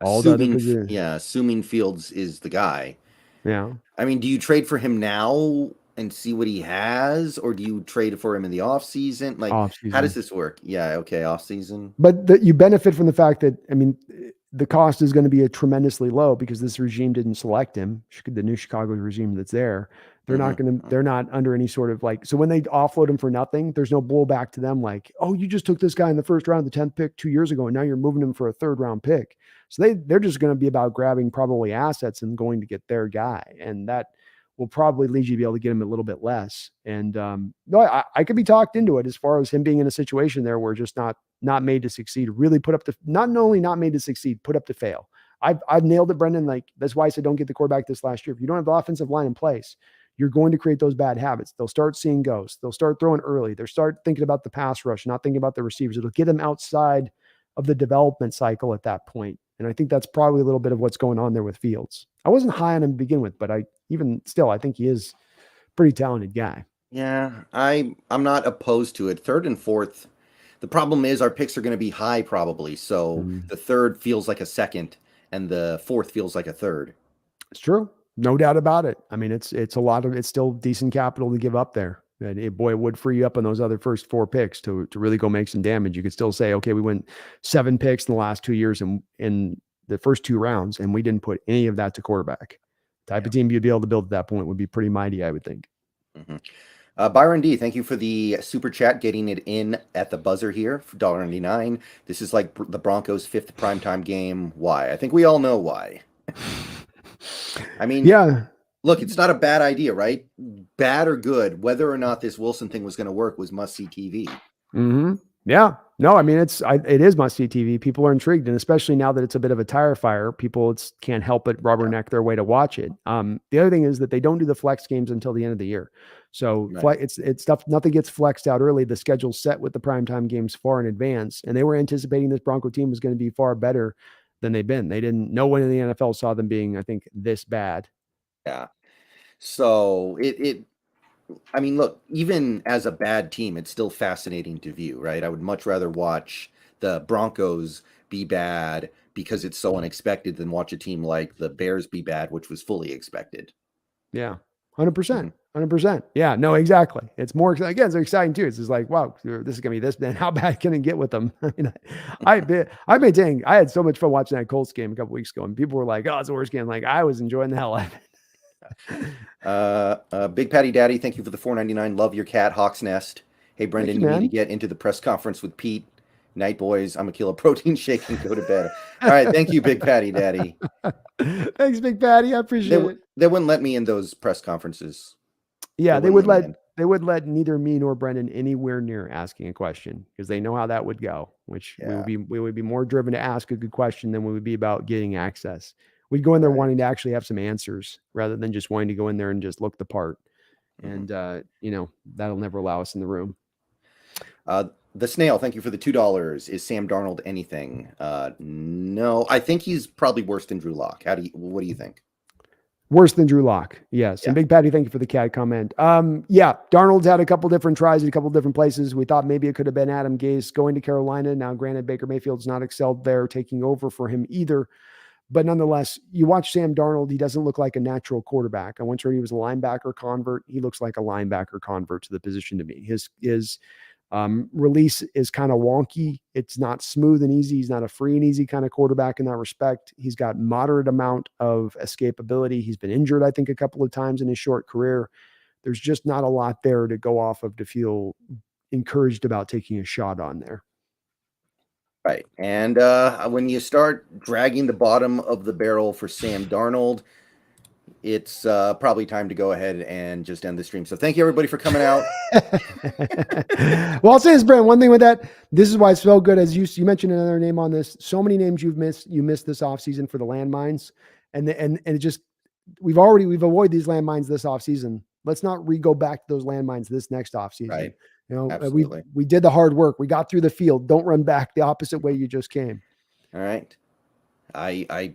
Assuming Fields is the guy. Yeah. I mean, do you trade for him now and see what he has, or do you trade for him in the off season? Like, off-season. How does this work? Yeah, okay, off season. But you benefit from the fact that, I mean, the cost is going to be tremendously low because this regime didn't select him. The new Chicago regime that's there, they're not under any sort of so when they offload him for nothing, there's no blowback to them. Like, oh, you just took this guy in the 1st round, the 10th pick 2 years ago, and now you're moving him for a 3rd round pick. So they're just going to be about grabbing probably assets and going to get their guy. And that will probably lead you to be able to get him a little bit less. And no, I could be talked into it as far as him being in a situation there where just not made to succeed, really not only not made to succeed, put up to fail. I've nailed it, Brendan. Like, that's why I said don't get the quarterback this last year. If you don't have the offensive line in place, you're going to create those bad habits. They'll start seeing ghosts. They'll start throwing early. They'll start thinking about the pass rush, not thinking about the receivers. It'll get them outside of the development cycle at that point. And I think that's probably a little bit of what's going on there with Fields. I wasn't high on him to begin with, but I think he is a pretty talented guy. Yeah, I'm not opposed to it. 3rd and 4th. The problem is our picks are going to be high probably. So the 3rd feels like a 2nd and the 4th feels like a 3rd. It's true. No doubt about it. I mean, it's still decent capital to give up there. And it would free you up on those other first 4 picks to really go make some damage. You could still say, okay, we went 7 picks in the last 2 years and in the first 2 rounds, and we didn't put any of that to quarterback. Type of team you'd be able to build at that point would be pretty mighty, I would think. Byron D, thank you for the super chat, getting it in at the buzzer here for $1.99. This is like the Broncos' 5th primetime game. Why? I think we all know why. I mean, yeah. Look, it's not a bad idea, right? Bad or good, whether or not this Wilson thing was going to work was must-see TV. Mm-hmm. Yeah. No, I mean, it is must-see TV. People are intrigued, and especially now that it's a bit of a tire fire, people can't help but rubberneck their way to watch it. The other thing is that they don't do the flex games until the end of the year. So it's stuff, nothing gets flexed out early. The schedule's set with the primetime games far in advance, and they were anticipating this Bronco team was going to be far better than they've been. No one in the NFL saw them being, I think, this bad. Yeah. So I mean, look, even as a bad team, it's still fascinating to view, right? I would much rather watch the Broncos be bad because it's so unexpected than watch a team like the Bears be bad, which was fully expected. Yeah. 100%. 100%. Yeah, no, exactly. It's more, again, it's exciting too. It's just like, wow, this is going to be this, then how bad can it get with them? I mean, I maintain I had so much fun watching that Colts game a couple weeks ago, and people were like, oh, it's the worst game. Like, I was enjoying the hell out of it. Big Patty Daddy, thank you for the $4.99. Love your cat, Hawk's Nest. Hey, Brendan, you need to get into the press conference with Pete. Night, boys. I'm a kilo protein shake and go to bed. All right, thank you, Big Patty Daddy. Thanks, Big Patty. I appreciate it. They wouldn't let me in those press conferences. Yeah, they would let neither me nor Brendan anywhere near asking a question because they know how that would go, which we would be more driven to ask a good question than we would be about getting access. We'd go in there wanting to actually have some answers rather than just wanting to go in there and just look the part. And, that'll never allow us in the room. The snail, thank you for the $2. Is Sam Darnold anything? No, I think he's probably worse than Drew Lock. What do you think? Worse than Drew Lock. Yes. Yeah. And Big Patty, thank you for the cat comment. Yeah, Darnold's had a couple different tries at a couple different places. We thought maybe it could have been Adam Gase going to Carolina. Now, granted, Baker Mayfield's not excelled there, taking over for him either. But nonetheless, you watch Sam Darnold, he doesn't look like a natural quarterback. I once heard he was a linebacker convert. He looks like a linebacker convert to the position to me. His release is kind of wonky. It's not smooth and easy. He's not a free and easy kind of quarterback in that respect. He's got moderate amount of escapability. He's been injured, I think, a couple of times in his short career. There's just not a lot there to go off of to feel encouraged about taking a shot on there. Right. And when you start dragging the bottom of the barrel for Sam Darnold, it's probably time to go ahead and just end the stream. So thank you, everybody, for coming out. Well, I'll say this, Brent, one thing with that, this is why it's so good. As you mentioned another name on this, so many names you missed this offseason for the landmines. And it just, we've avoided these landmines this offseason. Let's not go back to those landmines this next offseason. Right. You know, absolutely. we did the hard work. We got through the field. Don't run back the opposite way you just came. All right. I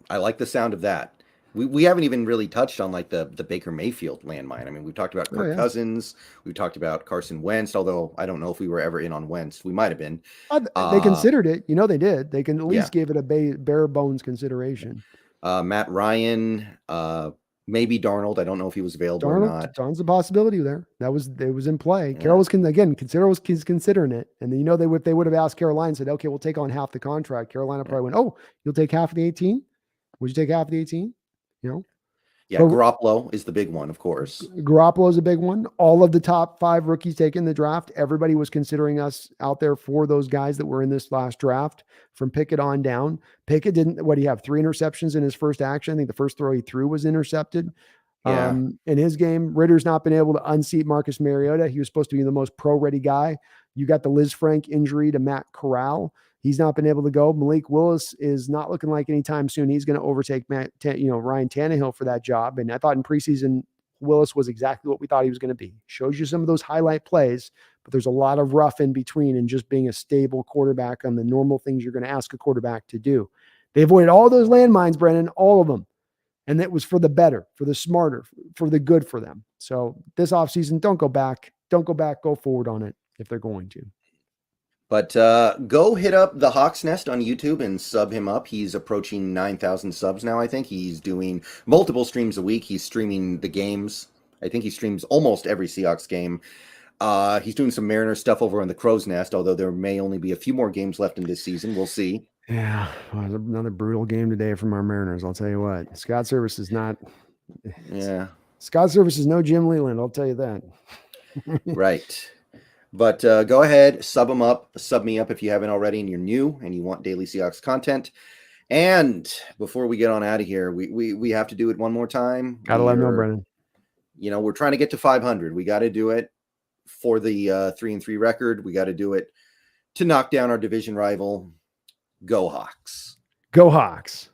like the sound of that. We haven't even really touched on like the Baker Mayfield landmine. I mean, we've talked about Kirk Cousins. We've talked about Carson Wentz, although I don't know if we were ever in on Wentz. We might have been. They considered it. You know, they did. They can at least give it a bare bones consideration. Matt Ryan, maybe Darnold. I don't know if he was available or not. Darnold's a possibility there. It was in play. Yeah. Carroll was considering it. And then, you know, if they would have asked Carolina and said, okay, we'll take on half the contract, Carolina probably went, oh, you'll take half of the 18? Would you take half of the 18? You know? Yeah, Garoppolo is the big one, of course. Garoppolo is a big one. All of the top 5 rookies taken in the draft, everybody was considering us out there for those guys that were in this last draft from Pickett on down. Pickett didn't, what do you have, 3 interceptions in his first action? I think the first throw he threw was intercepted. Yeah. In his game, Ritter's not been able to unseat Marcus Mariota. He was supposed to be the most pro-ready guy. You got the Liz Frank injury to Matt Corral. He's not been able to go. Malik Willis is not looking like anytime soon he's going to overtake Ryan Tannehill for that job. And I thought in preseason, Willis was exactly what we thought he was going to be. Shows you some of those highlight plays, but there's a lot of rough in between and just being a stable quarterback on the normal things you're going to ask a quarterback to do. They avoided all those landmines, Brennan, all of them. And that was for the better, for the smarter, for the good for them. So this offseason, don't go back, go forward on it if they're going to. But go hit up the Hawk's Nest on YouTube and sub him up. He's approaching 9,000 subs now, I think. He's doing multiple streams a week. He's streaming the games. I think he streams almost every Seahawks game. He's doing some Mariners stuff over on the Crow's Nest, although there may only be a few more games left in this season. We'll see. Yeah, well, another brutal game today from our Mariners. I'll tell you what. Scott Service is not. Yeah. Scott Service is no Jim Leland. I'll tell you that. Right. But go ahead, sub me up if you haven't already and you're new and you want daily Seahawks content. And before we get on out of here, we have to do it one more time. Gotta let them know, Brennan. You know, we're trying to get to 500. We got to do it for the 3-3 record. We got to do it to knock down our division rival. Go Hawks. Go Hawks.